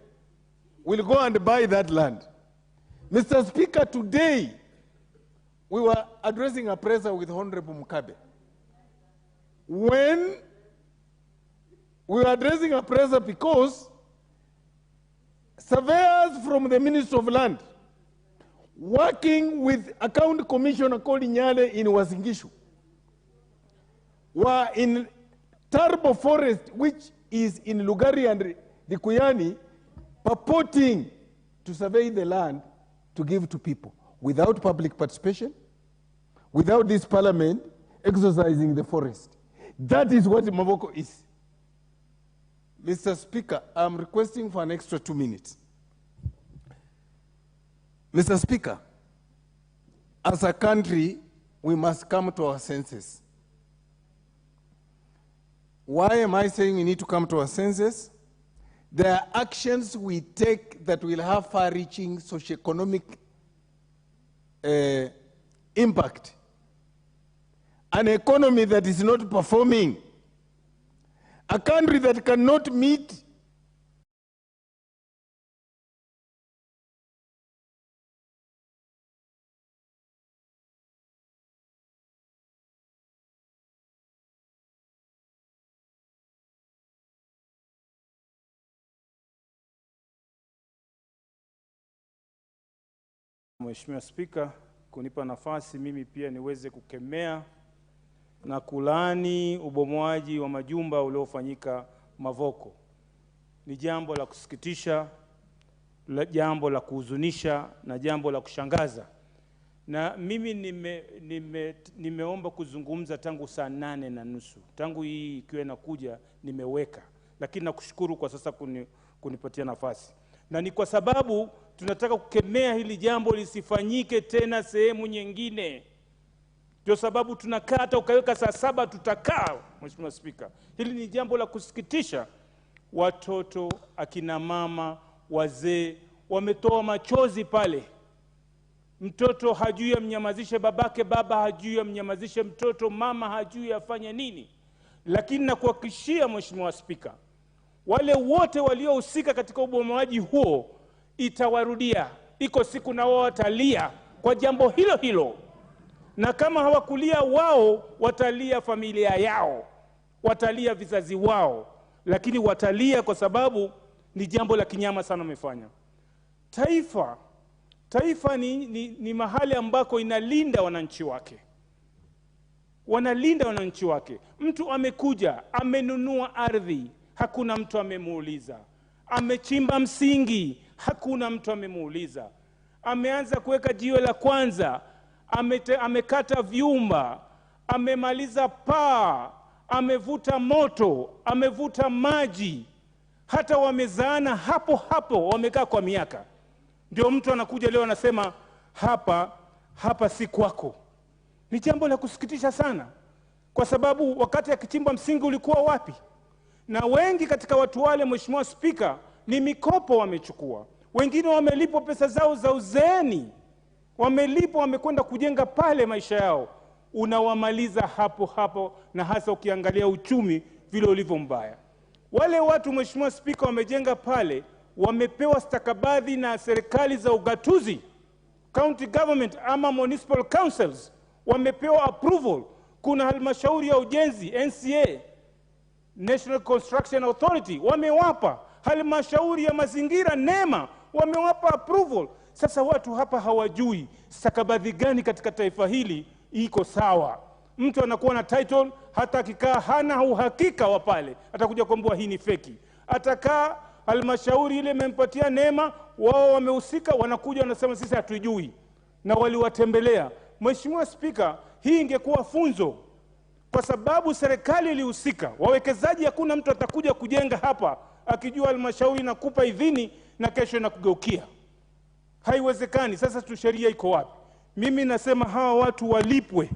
will go and buy that land. Mr. Speaker, today we were addressing a presser with Honorable Mukabe. When we were addressing a presser because surveyors from the Ministry of Land, working with a county commissioner called Nyale in Wasingishu, were in Turbo Forest, which is in Lugari and the Kuyani, purporting to survey the land to give to people without public participation, without this parliament exercising the forest. That is what Mavoko is. Mr. Speaker, I'm requesting for an extra 2 minutes. Mr. Speaker, as a country, we must come to our senses. Why am I saying we need to come to our senses? There are actions we take that will have far-reaching socioeconomic impact. An economy that is not performing, a country that cannot meet Mheshimiwa Spika, kunipa nafasi mimi pia niweze kukemea na kulaani ubomoaji wa majumba uliofanyika Mavoko. Ni jambo la kusikitisha, jambo la kuhuzunisha na jambo la kushangaza. Na mimi nimeomba kuzungumza tangu saa 8:30. Tangu hii ikiwa inakuja nimeweka. Lakini nakushukuru kwa sasa kunipatia nafasi. Na ni kwa sababu tunataka kukemea hili jambo lisifanyike tena sehemu nyingine. Ndio sababu tunakaa, hata ukaweka saa 7 tutakaa, Mheshimiwa Spika. Hili ni jambo la kusikitisha. Watoto, akina mama, wazee wametoa machozi pale. Mtoto hajui amnyamazishe babake, baba hajui amnyamazishe mtoto, mama hajui afanye nini. Lakini nakuhakikishia Mheshimiwa Spika, wale wote waliohusika katika ubomoaji huo itawarudia. Iko siku na wao watalia kwa jambo hilo hilo. Na kama hawakulia wao, watalia familia yao, watalia vizazi wao, lakini watalia kwa sababu ni jambo la kinyama sana wamefanya. Taifa ni mahali ambako inalinda wananchi wake. Wanalinda wananchi wake. Mtu amekuja, amenunua ardhi, hakuna mtu amemuuliza. Amechimba msingi, hakuna mtu amemuuliza. Ameanza kuweka jiwe la kwanza, amekata vyumba, amemaliza paa, amevuta moto, amevuta maji. Hata wamezaana hapo hapo, wamekaa kwa miaka. Ndio mtu anakuja leo anasema hapa si kwako. Ni jambo la kusikitisha sana. Kwa sababu wakati akichimba msingi ulikuwa wapi? Na wengi katika watu wale, Mheshimiwa Spika, ni mikopo wamechukua. Wengine wamelipwa pesa zao za uzeeni. Wamelipwa, wamekwenda kujenga pale maisha yao. Unawamaliza hapo hapo, na hasa ukiangalia uchumi vile ulivyo mbaya. Wale watu, Mheshimiwa Spika, wamejenga pale, wamepewa stakabadhi na serikali za ugatuzi, county government ama municipal councils, wamepewa approval. Kuna halmashauri ya ujenzi NCA, National Construction Authority, wamewapa. Halmashauri ya mazingira NEMA, wamewapa approval. Sasa watu hapa hawajui stakabadhi gani katika taifa hili iko sawa. Mtu anakuwa na title, hata akikaa hana uhakika wa pale, atakuja kuambia hii ni feki. Atakaa halmashauri ile imempatia NEMA, wao wamehusika, wanakuja wanasema sisi hatujui, na waliwatembelea. Mheshimiwa Spika, hii ingekuwa funzo, kwa sababu serikali ilihusika. Wawekezaji, hakuna mtu atakuja kujenga hapa akijua halmashauri inakupa idhini na kesho inakugeukia. Haiwezekani. Sasa sheria iko wapi? Mimi nasema hawa watu walipwe,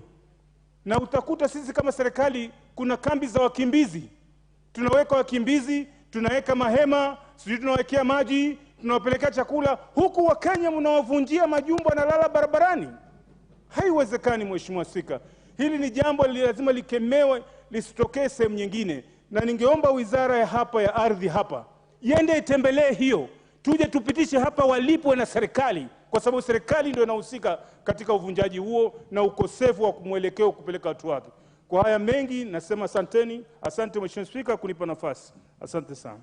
na utakuta sisi kama serikali kuna kambi za wakimbizi, tunaweka wakimbizi, tunaweka mahema, sisi tunawekea maji, tunawapelekea chakula, huku Wakenya mnawavunjia majumba na lala barabarani. Haiwezekani Mheshimiwa Spika. Hili ni jambo lazima likemewe, lisitokee sehemu nyingine, na ningeomba wizara ya ardhi hapa iende itembelee hiyo, tuje tupitishe hapa walipwe na serikali, kwa sababu serikali ndio inahusika katika uvunjaji huo na ukosefu wa mwelekeo kupeleka watu wake. Kwa haya mengi nasema asanteni. Asante Mheshimiwa Spika kunipa nafasi. Asante sana.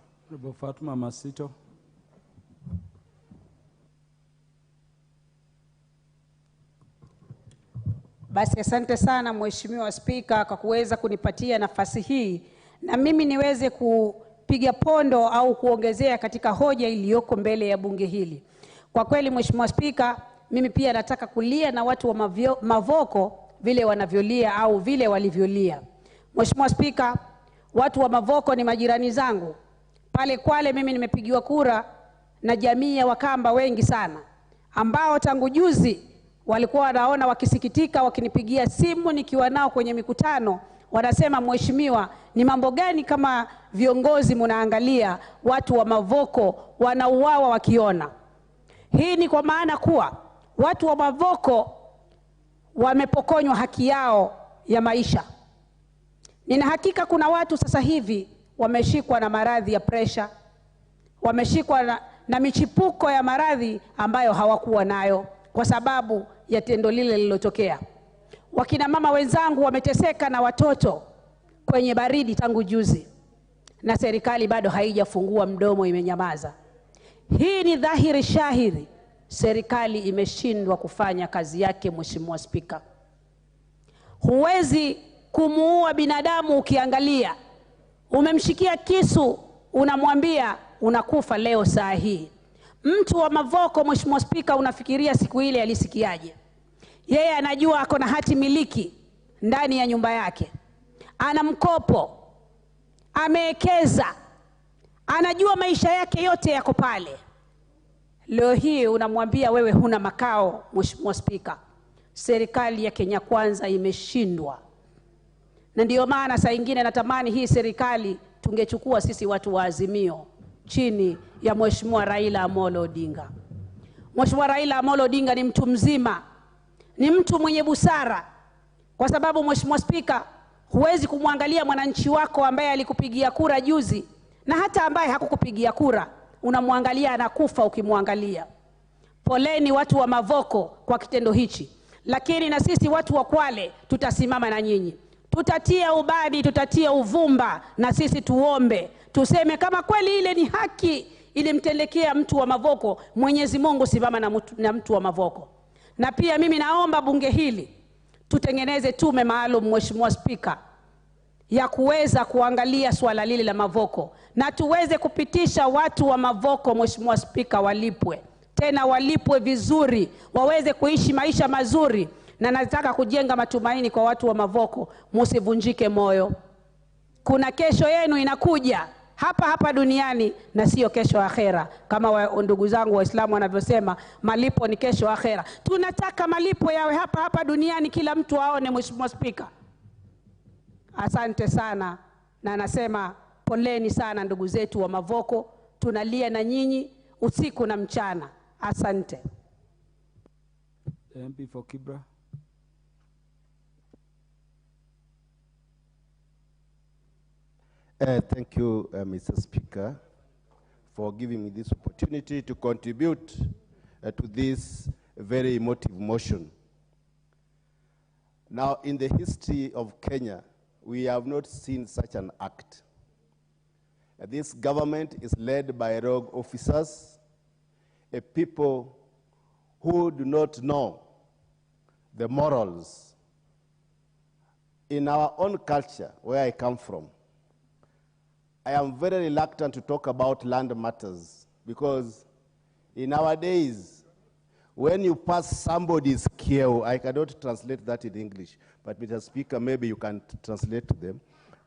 Fatuma Masito. Basi asante sana Mheshimiwa Spika kwa kuweza kunipatia nafasi hii, na mimi niweze kupiga pondo au kuongezea katika hoja iliyoko mbele ya bunge hili. Kwa kweli Mheshimiwa Spika, mimi pia nataka kulia na watu wa Mavoko vile wanavyolia au vile walivyolia. Mheshimiwa Spika, watu wa Mavoko ni majirani zangu. Pale Kwale mimi nimepigiwa kura na jamii ya Wakamba wengi sana, ambao tangu juzi walikuwa wanaona wakisikitika, wakinipigia simu nikiwa nao kwenye mikutano, wanasema Mheshimiwa, ni mambo gani kama viongozi mnaangalia watu wa Mavoko wanauawa wakiona? Hii ni kwa maana kuwa watu wa Mavoko wamepokonywa haki yao ya maisha. Nina hakika kuna watu sasa hivi wameshikwa na maradhi ya presha, wameshikwa na michipuko ya maradhi ambayo hawakuwa nayo kwa sababu ya tendo lile lililotokea. Wakina mama wenzangu wameteseka na watoto kwenye baridi tangu juzi, na serikali bado haijafungua mdomo, imenyamaza. Hii ni dhahiri shahiri serikali imeshindwa kufanya kazi yake. Mheshimiwa Spika, huwezi kumuua binadamu ukiangalia. Umemshikia kisu, unamwambia unakufa leo saa hii. Mtu wa Mavoko Mheshimiwa Spika, unafikiria siku ile alisikiaje? Yeye anajua ako na hati miliki ndani ya nyumba yake, ana mkopo, amewekeza, anajua maisha yake yote yako pale. Leo hii unamwambia wewe huna makao. Mheshimiwa Spika, serikali ya Kenya Kwanza imeshindwa, na ndio maana saa nyingine natamani hii serikali tungechukua sisi watu wa Azimio chini ya Mheshimiwa Raila Amolo Odinga. Mheshimiwa Raila Amolo Odinga ni mtu mzima, ni mtu mwenye busara, kwa sababu Mheshimiwa Spika, huwezi kumwangalia mwananchi wako ambaye alikupigia kura juzi na hata ambaye hakukupigia kura, unamwangalia anakufa ukimwangalia. Poleni watu wa Mavoko kwa kitendo hichi, lakini na sisi watu wa Kwale tutasimama na nyinyi. Tutatia ubadi, tutatia uvumba, na sisi tuombe, tuseme kama kweli ile ni haki ilimtelekea mtu wa Mavoko, Mwenyezi Mungu simama na mtu wa Mavoko. Na pia mimi naomba bunge hili tutengeneze tume maalum Mheshimiwa Spika, ya kuweza kuangalia swala lile la Mavoko, na tuweze kupitisha watu wa Mavoko Mheshimiwa Spika walipwe, tena walipwe vizuri, waweze kuishi maisha mazuri. Na nataka kujenga matumaini kwa watu wa Mavoko, msivunjike moyo. Kuna kesho yenu inakuja hapa hapa duniani na sio kesho akhera, kama ndugu zangu Waislamu wanavyosema malipo ni kesho akhera. Tunataka malipo yawe hapa hapa duniani, kila mtu aone. Mheshimiwa Spika, asante sana, na nasema poleni sana ndugu zetu wa Mavoko, tunalia na nyinyi usiku na mchana. Asante. MP for Kibra. Thank you, Mr. Speaker, for giving me this opportunity to contribute to this very emotive motion. Now, in the history of Kenya, we have not seen such an act. This government is led by rogue officers, a people who do not know the morals. In our own culture, where I come from, I am very reluctant to talk about land matters, because in our days, when you pass somebody's kill, I cannot translate that in English, but Mr. Speaker, maybe you can translate them.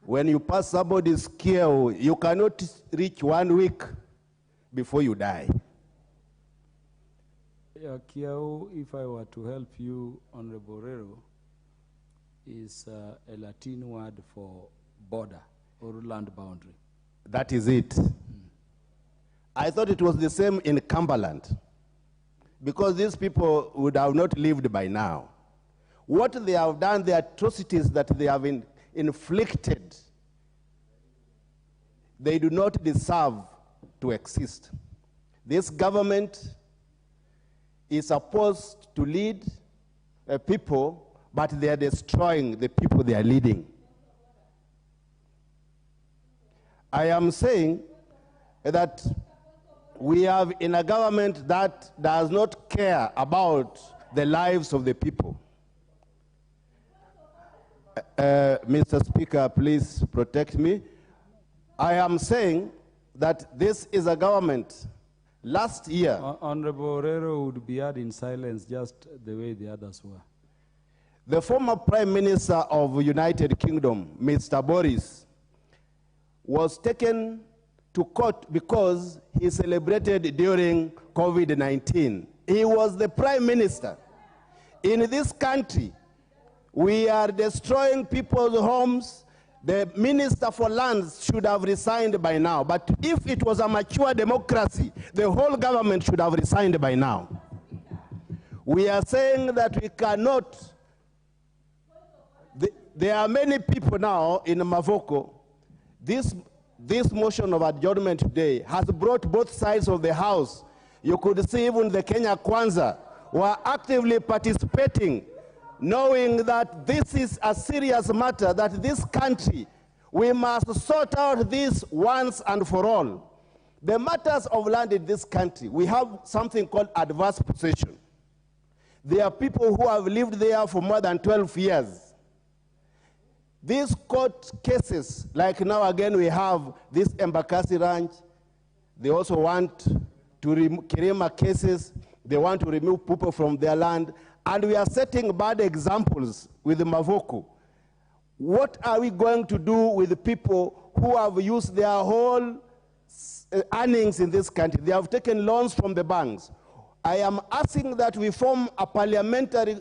When you pass somebody's kill, you cannot reach 1 week before you die. Kiau, if I were to help you, Honorable Rero, is a Latin word for border or land boundary. That is it. I thought it was the same in Cumberland, because these people would have not lived by now. What they have done, the atrocities that they have inflicted, they do not deserve to exist. This government is supposed to lead people, but they are destroying the people they are leading. I am saying that we have in a government that does not care about the lives of the people. Mr. Speaker, please protect me. I am saying that this is a government. Last year, Honorable Rero would be heard in silence just the way the others were. The former Prime Minister of the United Kingdom, Mr. Boris, was taken to court because he celebrated during COVID-19. He was the Prime Minister. In this country, we are destroying people's homes. The Minister for Lands should have resigned by now. But if it was a mature democracy, the whole government should have resigned by now. We are saying that we cannot. There are many people now in Mavoko. This motion of adjournment today has brought both sides of the House. You could see even the Kenya Kwanza were actively participating, knowing that this is a serious matter, that this country, we must sort out this once and for all. The matters of land in this country, we have something called adverse possession. There are people who have lived there for more than 12 years. These court cases, like now again we have this Embakasi Ranch, they also want to Kirima cases, they want to remove people from their land, and we are setting bad examples with the Mavoko. What are we going to do with the people who have used their whole earnings in this country? They have taken loans from the banks. I am asking that we form a parliamentary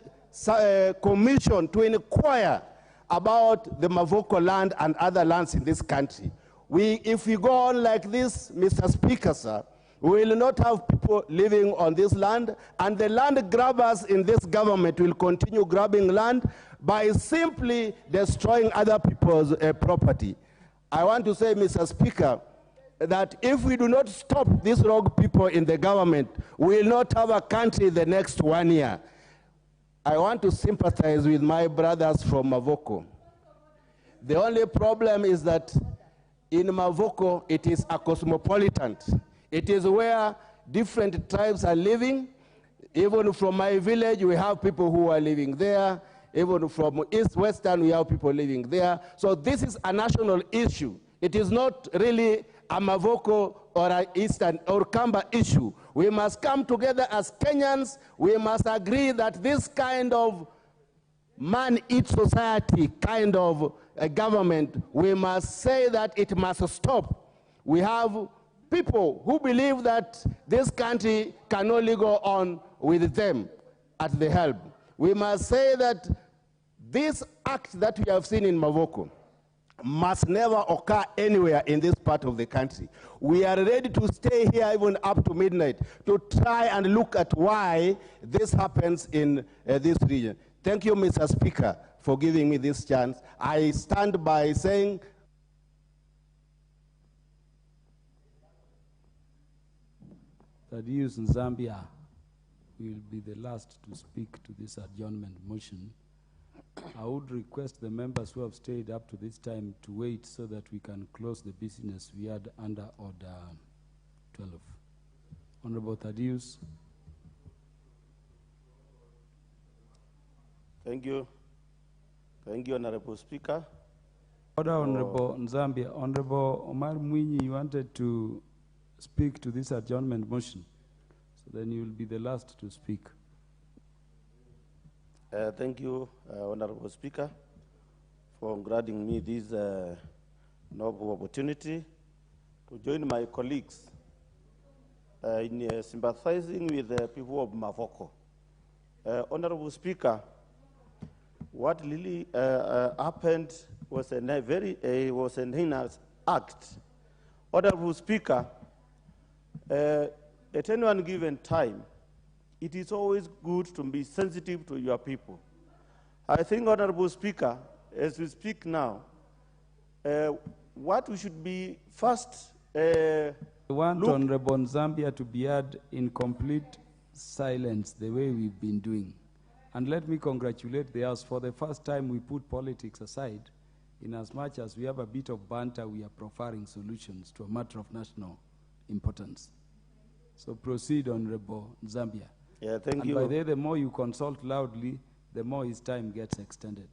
commission to inquire about the Mavoko land and other lands in this country. If we go on like this, Mr. Speaker, sir, we will not have people living on this land, and the land grabbers in this government will continue grabbing land by simply destroying other people's property. I want to say, Mr. Speaker, that if we do not stop these rogue people in the government, we will not have a country the next 1 year. I want to sympathize with my brothers from Mavoko. The only problem is that in Mavoko, it is a cosmopolitan. It is where different tribes are living. Even from my village, we have people who are living there. Even from East Western, we have people living there. So this is a national issue. It is not really a Mavoko or an Eastern or Kamba issue. We must come together as Kenyans. We must agree that this kind of man-eat society kind of government, we must say that it must stop. We have people who believe that this country can only go on with them at the help. We must say that this act that we have seen in Mavoko must never occur anywhere in this part of the country. We are ready to stay here even up to midnight to try and look at why this happens in this region. Thank you, Mr. Speaker, for giving me this chance. I stand by saying that use in Zambia will be the last to speak to this adjournment motion. I would request the members who have stayed up to this time to wait so that we can close the business we had under Order 12. Honorable Thaddeus. Thank you. Thank you, Honorable Speaker. Order, Honorable Zambia. Honorable Omar Mwinyi, you wanted to speak to this adjournment motion. So then you will be the last to speak. Thank you, Honorable Speaker, for granting me this noble opportunity to join my colleagues in sympathizing with the people of Mavoko. Honorable Speaker, what really happened was was an heinous act. Honorable Speaker, at any one given time, it is always good to be sensitive to your people. I think, Honorable Speaker, as we speak now, what we should be first I want Honorable Zambia to be heard in complete silence the way we've been doing. And let me congratulate the House. For the first time, we put politics aside. In as much as we have a bit of banter, we are proffering solutions to a matter of national importance. So proceed, Honorable Zambia. Yeah, thank you. And by the more you consult loudly, the more his time gets extended.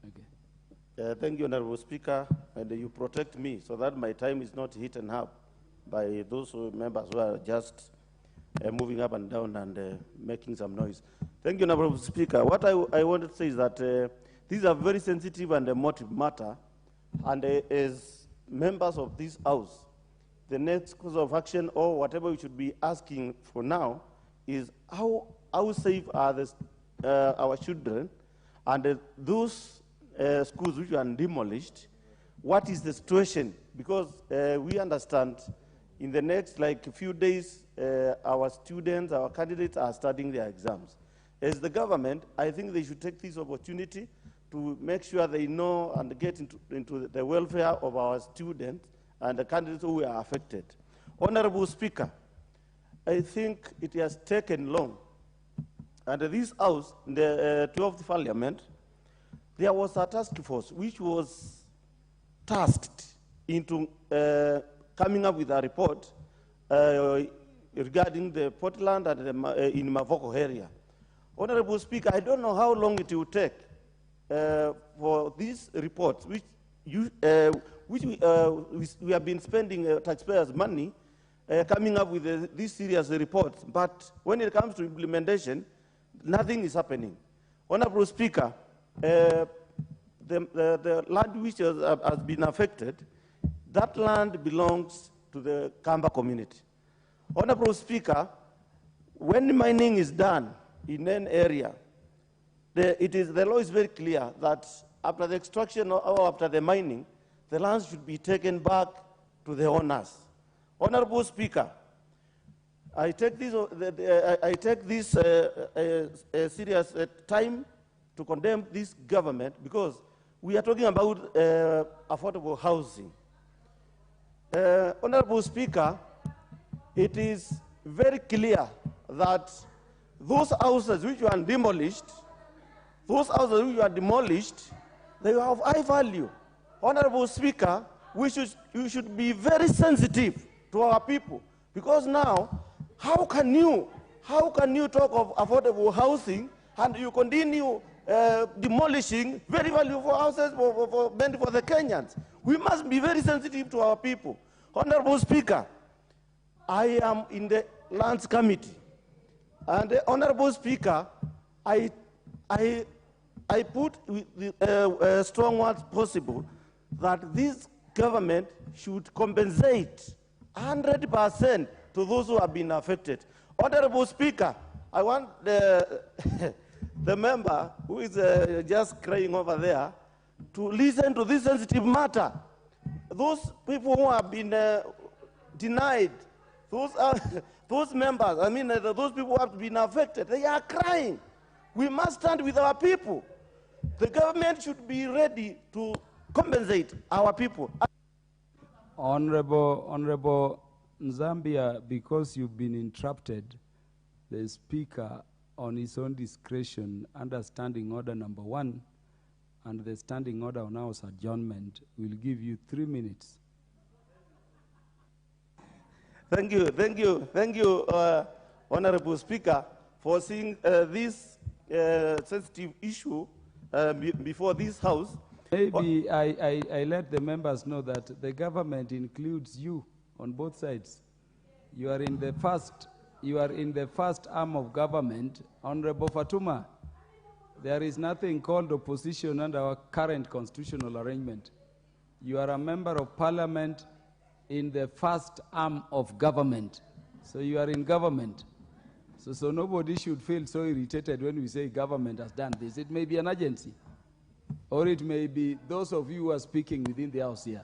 Okay. Thank you, Honorable Speaker, and you protect me so that my time is not hit and up by those members who are just moving up and down and making some noise. Thank you, Honorable Speaker. What I want to say is that this is a very sensitive and emotive matter, and as members of this House, the next course of action or whatever we should be asking for now is how safe are our children and those schools which are demolished. What is the situation? Because we understand in the next few days, our students, our candidates are starting their exams. As the government, I think they should take this opportunity to make sure they know and get into the welfare of our students and the candidates who are affected. Honorable Speaker, I think it has taken long. And this House, in the 12th Parliament, there was a task force which was tasked into coming up with a report regarding the Portland and in Mavoko area. Honorable Speaker, I don't know how long it will take for these reports, which we have been spending taxpayers' money coming up with these serious reports. But when it comes to implementation, nothing is happening. Honorable Speaker, the land which has been affected, that land belongs to the Kamba community. Honorable Speaker, when mining is done in an area, the law is very clear that after the extraction or after the mining, the land should be taken back to the owners. Honorable Speaker, I take this serious time to condemn this government because we are talking about affordable housing. Honorable Speaker, it is very clear that those houses which were demolished, they have high value. Honorable Speaker, we should be very sensitive to our people because now, how can you talk of affordable housing and you continue demolishing very valuable houses meant for the Kenyans? We must be very sensitive to our people. Honorable Speaker, I am in the Lands Committee, and Honorable Speaker, I put with strong words possible that this government should compensate 100% to those who have been affected. Honorable Speaker, I want the member who is just crying over there to listen to this sensitive matter. Those people who have been denied, those members, those people who have been affected, they are crying. We must stand with our people. The government should be ready to compensate our people. Honorable Zambia, because you've been interrupted, the Speaker, on his own discretion, under Standing Order number 1 and the Standing Order on House adjournment, will give you 3 minutes. Thank you, Honorable Speaker, for seeing this sensitive issue before this House. Maybe I let the members know that the government includes you on both sides. You are in the first arm of government. Honorable Fatuma, there is nothing called opposition under our current constitutional arrangement. You are a member of parliament in the first arm of government. So you are in government. So nobody should feel so irritated when we say government has done this. It may be an agency, or it may be those of you who are speaking within the house here.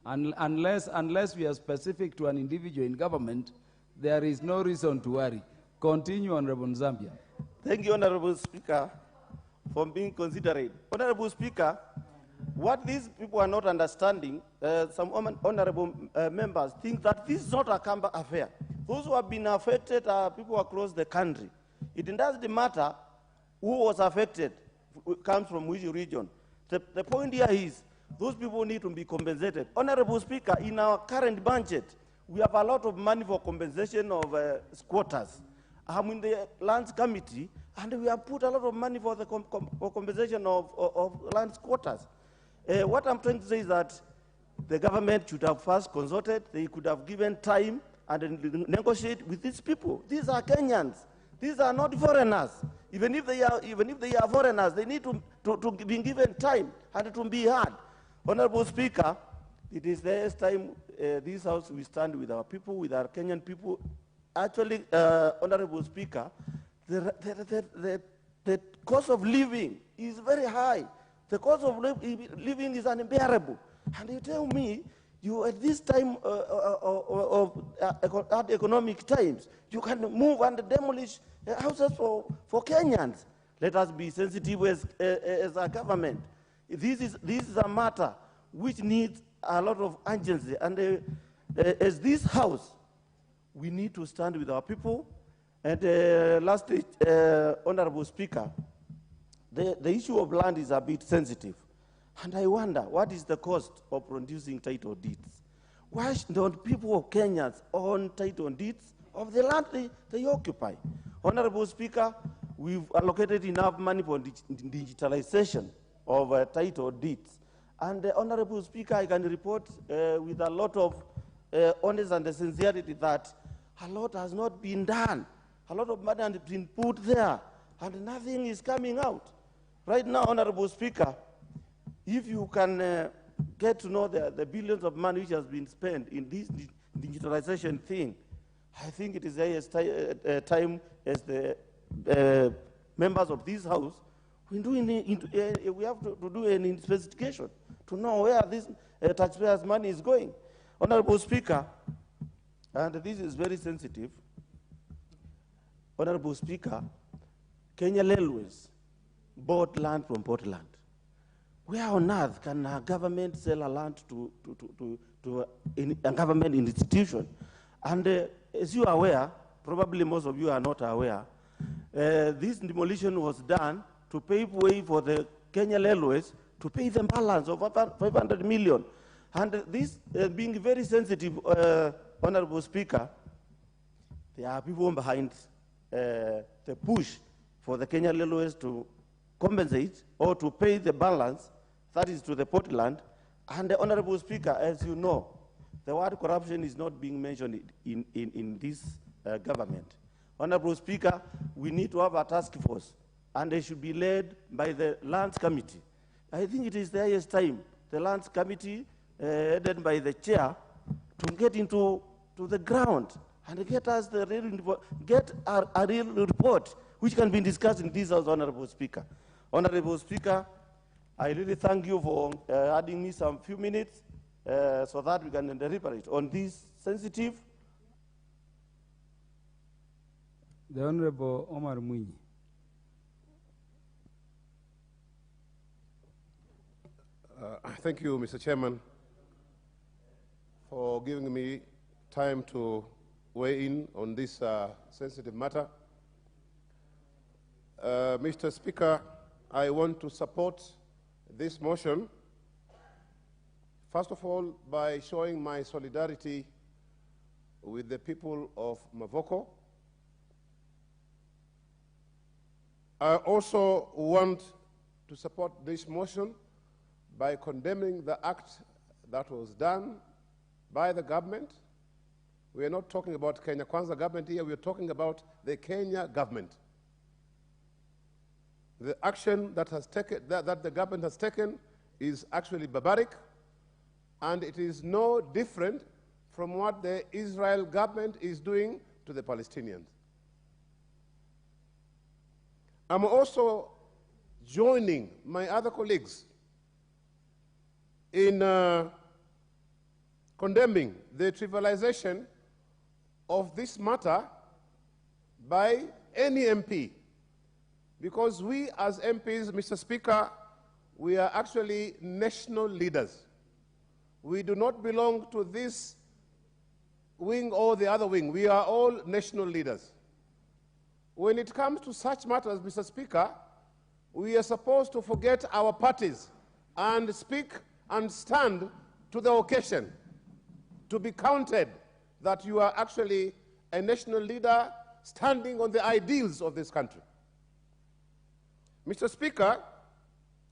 Unless we are specific to an individual in government, there is no reason to worry. Continue, Honorable Zambia. Thank you, Honorable Speaker, for being considerate. Honorable Speaker, what these people are not understanding, some honorable members think that this is not a Kamba affair. Those who have been affected are people across the country. It doesn't matter who was affected, comes from which region. The point here is those people need to be compensated. Honorable Speaker, in our current budget, we have a lot of money for compensation of squatters. I'm in the lands committee, and we have put a lot of money for the for compensation of land squatters. What I'm trying to say is that the government should have first consulted. They could have given time and negotiate with these people. These are Kenyans. These are not foreigners. Even if they are foreigners, they need to be given time and to be heard. Honorable Speaker, it is the last time this House we stand with our people, with our Kenyan people. Actually, Honorable Speaker, the cost of living is very high. The cost of living is unbearable. And you tell me, you at this time of economic times, you can move and demolish houses for Kenyans. Let us be sensitive as a government. This is a matter which needs a lot of urgency. And as this House, we need to stand with our people. And lastly, Honorable Speaker, the issue of land is a bit sensitive. And I wonder, what is the cost of producing title deeds? Why don't people of Kenyans own title deeds of the land they occupy? Honorable Speaker, we've allocated enough money for digitalization of title deeds. And Honorable Speaker, I can report with a lot of honesty and sincerity that a lot has not been done. A lot of money has been put there, and nothing is coming out. Right now, Honorable Speaker, if you can get to know the billions of money which has been spent in this digitalization thing, I think it is the highest time as the members of this House, we have to do an investigation to know where this taxpayers' money is going. Honorable Speaker, and this is very sensitive, Honorable Speaker, Kenya Railways bought land from Portland. Where on earth can a government sell a land to a government institution? And as you are aware, probably most of you are not aware, this demolition was done to pave way for the Kenya Railways to pay the balance of 500 million. And this being very sensitive, Honorable Speaker, there are people behind the push for the Kenya Railways to compensate or to pay the balance, that is to the Portland. And the Honorable Speaker, as you know, the word corruption is not being mentioned in this government. Honorable Speaker, we need to have a task force, and they should be led by the Lands Committee. I think it is the highest time the Lands Committee, headed by the chair, to get into the ground and get us the real report, get a real report which can be discussed in this House, Honorable Speaker. Honorable Speaker, I really thank you for adding me some few minutes so that we can deliberate on this sensitive. The Honorable Omar Mwinyi. Thank you, Mr. Chairman, for giving me time to weigh in on this sensitive matter. Mr. Speaker, I want to support this motion, first of all, by showing my solidarity with the people of Mavoko. I also want to support this motion by condemning the act that was done by the government. We are not talking about Kenya Kwanza government here, we are talking about the Kenya government. The action that the government has taken is actually barbaric, and it is no different from what the Israel government is doing to the Palestinians. I'm also joining my other colleagues in condemning the trivialization of this matter by any MP, because we as MPs, Mr. Speaker, we are actually national leaders. We do not belong to this wing or the other wing. We are all national leaders. When it comes to such matters, Mr. Speaker, we are supposed to forget our parties and speak and stand to the occasion, to be counted that you are actually a national leader standing on the ideals of this country. Mr. Speaker,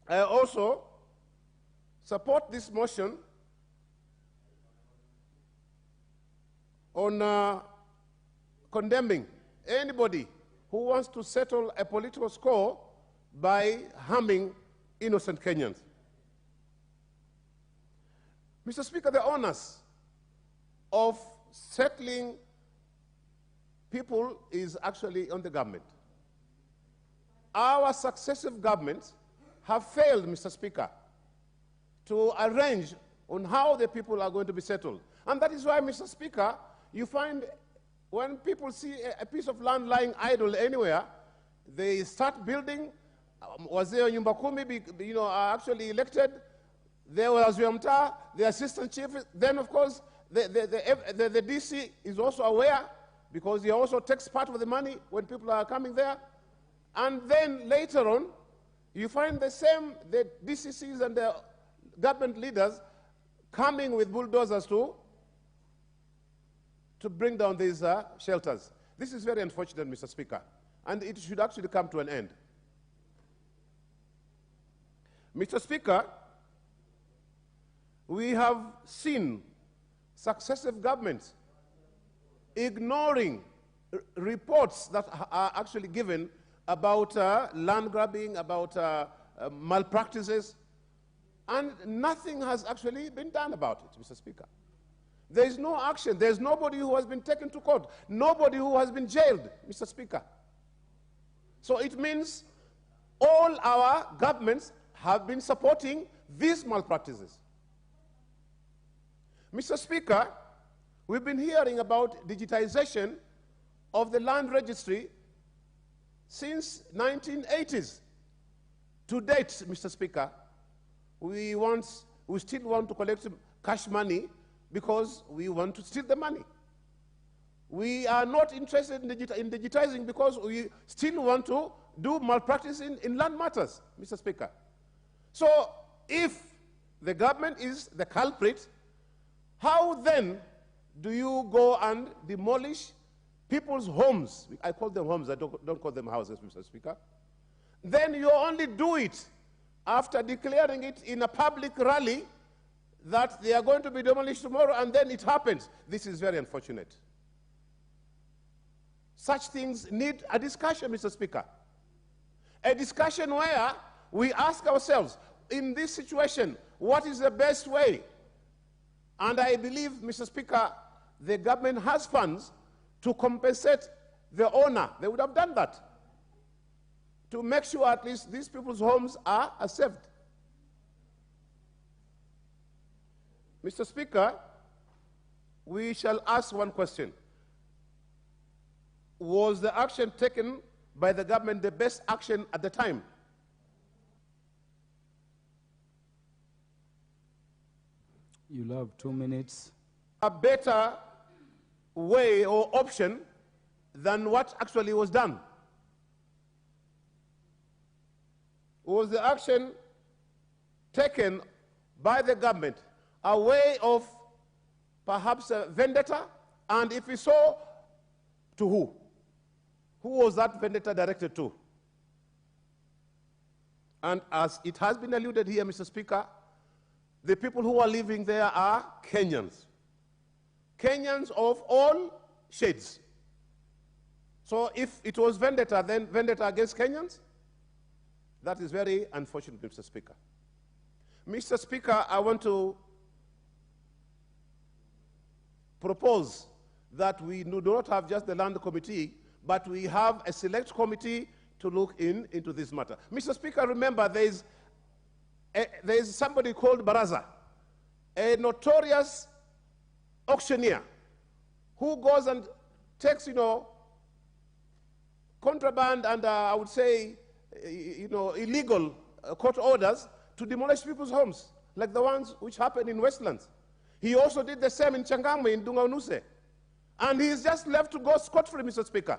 I also support this motion on condemning anybody who wants to settle a political score by harming innocent Kenyans. Mr. Speaker, the onus of settling people is actually on the government. Our successive governments have failed, Mr. Speaker, to arrange on how the people are going to be settled. And that is why, Mr. Speaker, you find when people see a piece of land lying idle anywhere, they start building. Wazee Nyumba Kumi, are actually elected. There was Yamta, the assistant chief. Then, of course, the DC is also aware because he also takes part of the money when people are coming there. And then later on, you find the DCCs and the government leaders coming with bulldozers to bring down these shelters. This is very unfortunate, Mr. Speaker, and it should actually come to an end. Mr. Speaker, we have seen successive governments ignoring reports that are actually given about land grabbing, about malpractices, and nothing has actually been done about it, Mr. Speaker. There is no action. There is nobody who has been taken to court, nobody who has been jailed, Mr. Speaker. So it means all our governments have been supporting these malpractices. Mr. Speaker, we've been hearing about digitization of the land registry since 1980s. To date, Mr. Speaker, we still want to collect cash money because we want to steal the money. We are not interested in digitizing because we still want to do malpractice in land matters, Mr. Speaker. So if the government is the culprit, how then do you go and demolish people's homes? I call them homes, I don't call them houses, Mr. Speaker. Then you only do it after declaring it in a public rally that they are going to be demolished tomorrow, and then it happens. This is very unfortunate. Such things need a discussion, Mr. Speaker. A discussion where we ask ourselves, in this situation, what is the best way? And I believe, Mr. Speaker, the government has funds to compensate the owner. They would have done that to make sure at least these people's homes are saved. Mr. Speaker, we shall ask one question. Was the action taken by the government the best action at the time? You'll have 2 minutes. A better way or option than what actually was done? Was the action taken by the government a way of perhaps a vendetta? And if so, to who? Who was that vendetta directed to? And as it has been alluded here, Mr. Speaker, the people who are living there are Kenyans. Kenyans of all shades. So if it was vendetta, then vendetta against Kenyans? That is very unfortunate, Mr. Speaker. Mr. Speaker, I want to propose that we do not have just the land committee, but we have a select committee to look into this matter. Mr. Speaker, remember there is somebody called Baraza, a notorious auctioneer who goes and takes, contraband and I would say, illegal court orders to demolish people's homes, like the ones which happened in Westlands. He also did the same in Changamwe, in Dungaunuse. And he's just left to go scot-free, Mr. Speaker.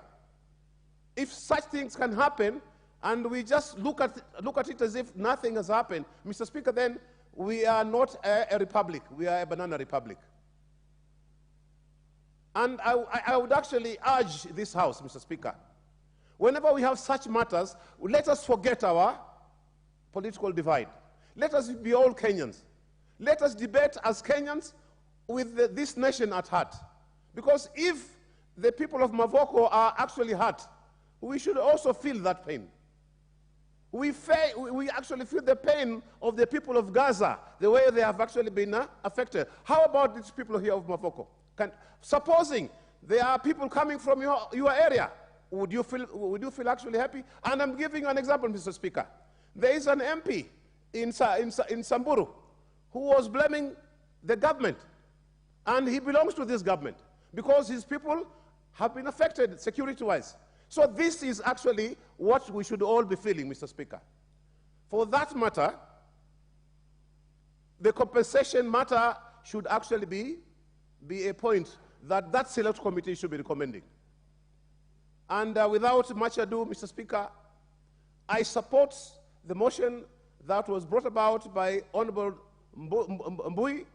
If such things can happen, and we just look at it as if nothing has happened, Mr. Speaker, then we are not a republic. We are a banana republic. And I would actually urge this House, Mr. Speaker, whenever we have such matters, let us forget our political divide. Let us be all Kenyans. Let us debate as Kenyans with this nation at heart. Because if the people of Mavoko are actually hurt, we should also feel that pain. We actually feel the pain of the people of Gaza, the way they have actually been affected. How about these people here of Mavoko? Supposing there are people coming from your area, would you feel actually happy? And I'm giving you an example, Mr. Speaker. There is an MP in Samburu who was blaming the government, and he belongs to this government because his people have been affected security-wise. So this is actually what we should all be feeling, Mr. Speaker. For that matter, the compensation matter should actually be a point that select committee should be recommending. And without much ado, Mr. Speaker, I support the motion that was brought about by Honorable Mbui,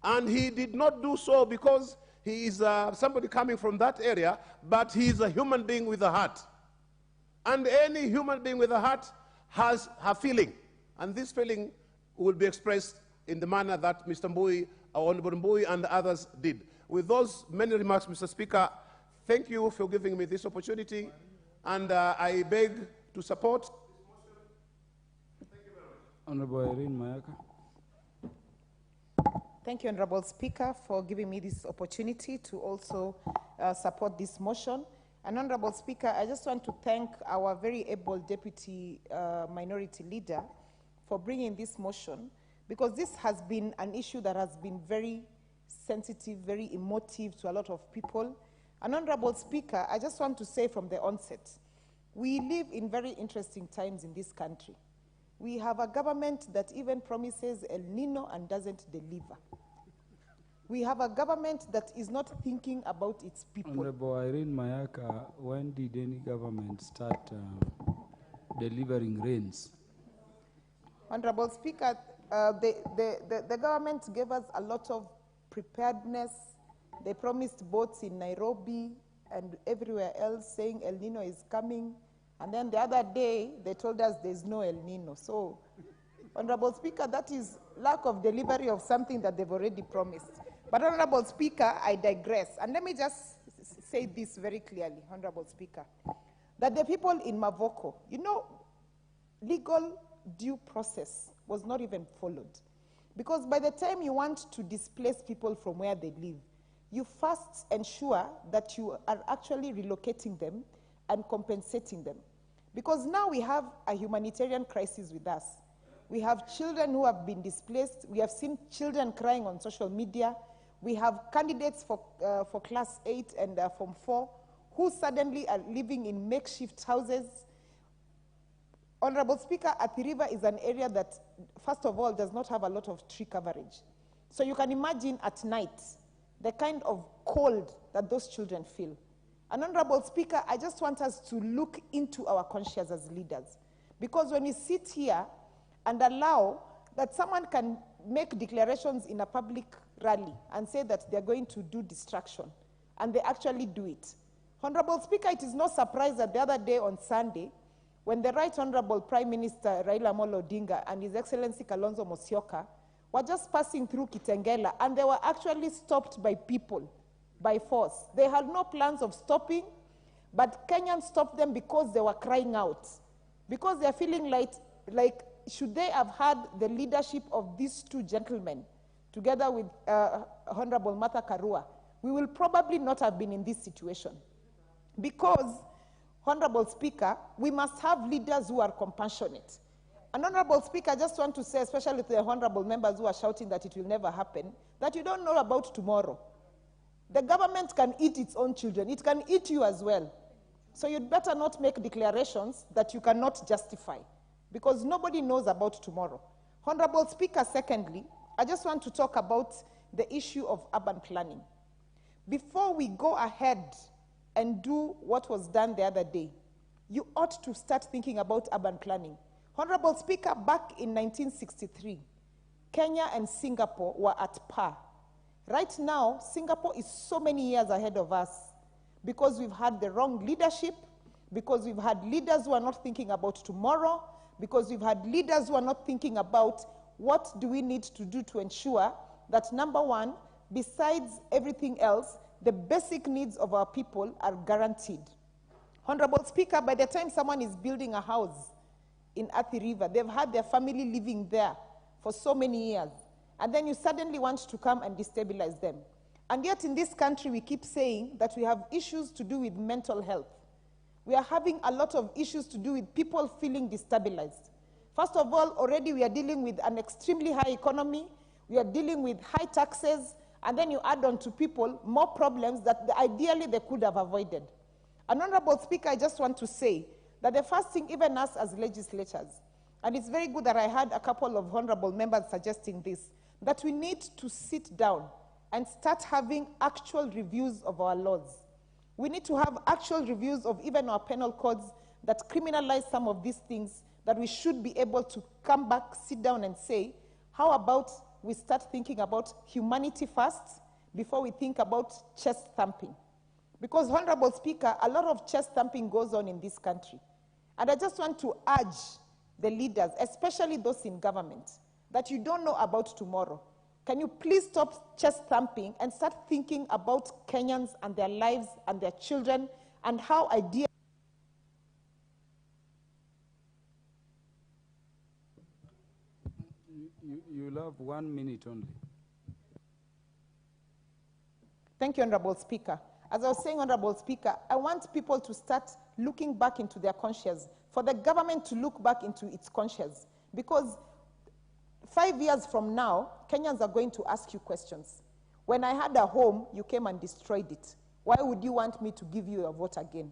and he did not do so because he is somebody coming from that area, but he is a human being with a heart. And any human being with a heart has a feeling, and this feeling will be expressed in the manner that Mr. Mbui, Honorable Mbui, and others did. With those many remarks, Mr. Speaker, thank you for giving me this opportunity, and I beg to support. Honorable Irene Mayaka. Thank you, Honorable Speaker, for giving me this opportunity to also support this motion. And Honorable Speaker, I just want to thank our very able Deputy Minority Leader for bringing this motion, because this has been an issue that has been very sensitive, very emotive to a lot of people. And Honorable Speaker, I just want to say from the onset, we live in very interesting times in this country. We have a government that even promises El Nino and doesn't deliver. We have a government that is not thinking about its people. Honorable Irene Mayaka, when did any government start delivering rains? Honorable Speaker, the government gave us a lot of preparedness. They promised boats in Nairobi and everywhere else saying El Nino is coming. And then the other day, they told us there's no El Nino. So, Honorable Speaker, that is lack of delivery of something that they've already promised. But Honorable Speaker, I digress. And let me just say this very clearly, Honorable Speaker, that the people in Mavoko, legal due process was not even followed. Because by the time you want to displace people from where they live, you first ensure that you are actually relocating them and compensating them. Because now we have a humanitarian crisis with us. We have children who have been displaced. We have seen children crying on social media. We have candidates for Class 8 and Form 4 who suddenly are living in makeshift houses. Honorable Speaker, Athi River is an area that, first of all, does not have a lot of tree coverage. So you can imagine at night the kind of cold that those children feel. And Honorable Speaker, I just want us to look into our conscience as leaders. Because when we sit here and allow that someone can make declarations in a public rally and say that they're going to do destruction, and they actually do it. Honorable Speaker, it is no surprise that the other day on Sunday, when the Right Honorable Prime Minister Raila Amolo Odinga and His Excellency Kalonzo Musyoka were just passing through Kitengela, and they were actually stopped by people, by force. They had no plans of stopping, but Kenyans stopped them because they were crying out. Because they're feeling like should they have had the leadership of these two gentlemen, together with Honorable Martha Karua, we will probably not have been in this situation. Because, Honorable Speaker, we must have leaders who are compassionate. And Honorable Speaker, I just want to say, especially to the honorable members who are shouting that it will never happen, that you don't know about tomorrow. The government can eat its own children. It can eat you as well. So you'd better not make declarations that you cannot justify, because nobody knows about tomorrow. Honorable Speaker, secondly, I just want to talk about the issue of urban planning. Before we go ahead and do what was done the other day, you ought to start thinking about urban planning. Honorable Speaker, back in 1963, Kenya and Singapore were at par. Right now, Singapore is so many years ahead of us because we've had the wrong leadership, because we've had leaders who are not thinking about tomorrow, because we've had leaders who are not thinking about what do we need to do to ensure that, number one, besides everything else, the basic needs of our people are guaranteed. Honorable Speaker, by the time someone is building a house in Athi River, they've had their family living there for so many years, and then you suddenly want to come and destabilize them. And yet in this country, we keep saying that we have issues to do with mental health. We are having a lot of issues to do with people feeling destabilized. First of all, already we are dealing with an extremely high economy, we are dealing with high taxes, and then you add on to people more problems that ideally they could have avoided. And Honorable Speaker, I just want to say that the first thing, even us as legislators, and it's very good that I had a couple of honorable members suggesting this, that we need to sit down and start having actual reviews of our laws. We need to have actual reviews of even our penal codes that criminalize some of these things, that we should be able to come back, sit down and say, how about we start thinking about humanity first before we think about chest thumping? Because, Honorable Speaker, a lot of chest thumping goes on in this country. And I just want to urge the leaders, especially those in government, that you don't know about tomorrow. Can you please stop chest thumping and start thinking about Kenyans and their lives and their children and how ideal. You'll have 1 minute only. Thank you, Honorable Speaker. As I was saying, Honorable Speaker, I want people to start looking back into their conscience, for the government to look back into its conscience, because 5 years from now, Kenyans are going to ask you questions. When I had a home, you came and destroyed it. Why would you want me to give you a vote again?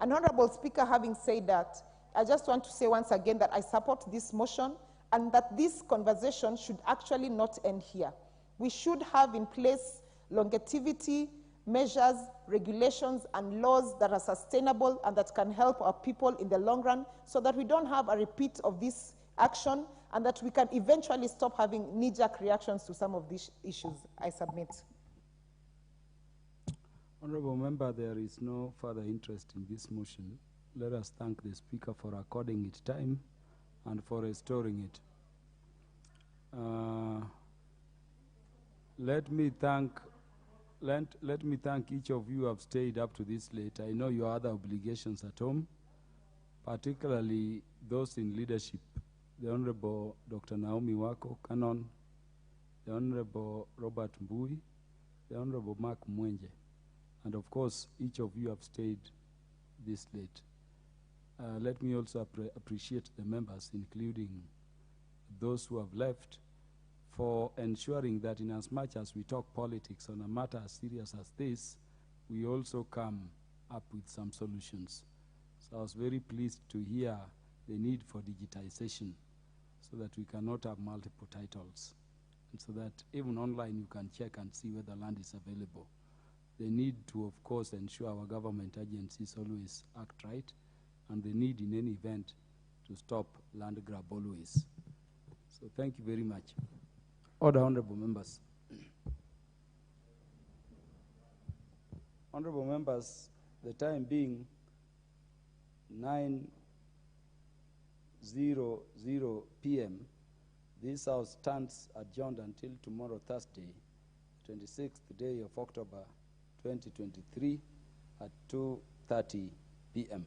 And Honorable Speaker, having said that, I just want to say once again that I support this motion and that this conversation should actually not end here. We should have in place longevity measures, regulations, and laws that are sustainable and that can help our people in the long run, so that we don't have a repeat of this action and that we can eventually stop having knee-jerk reactions to some of these issues. I submit. Honorable Member, there is no further interest in this motion. Let us thank the Speaker for according it time and for restoring it. Let me thank each of you who have stayed up to this late. I know your other obligations at home, particularly those in leadership, the Honorable Dr. Naomi Wako, Canon, the Honorable Robert Mbui, the Honorable Mark Mwenje, and of course, each of you have stayed this late. Let me also appreciate the members, including those who have left, for ensuring that in as much as we talk politics on a matter as serious as this, we also come up with some solutions. So I was very pleased to hear the need for digitization so that we cannot have multiple titles, and so that even online you can check and see whether land is available. The need to, of course, ensure our government agencies always act right, and the need in any event to stop land grab always. So thank you very much. Order, honorable members. Honorable members, the time being 9:00 p.m., this House stands adjourned until tomorrow, Thursday, 26th day of October, 2023 at 2:30 p.m.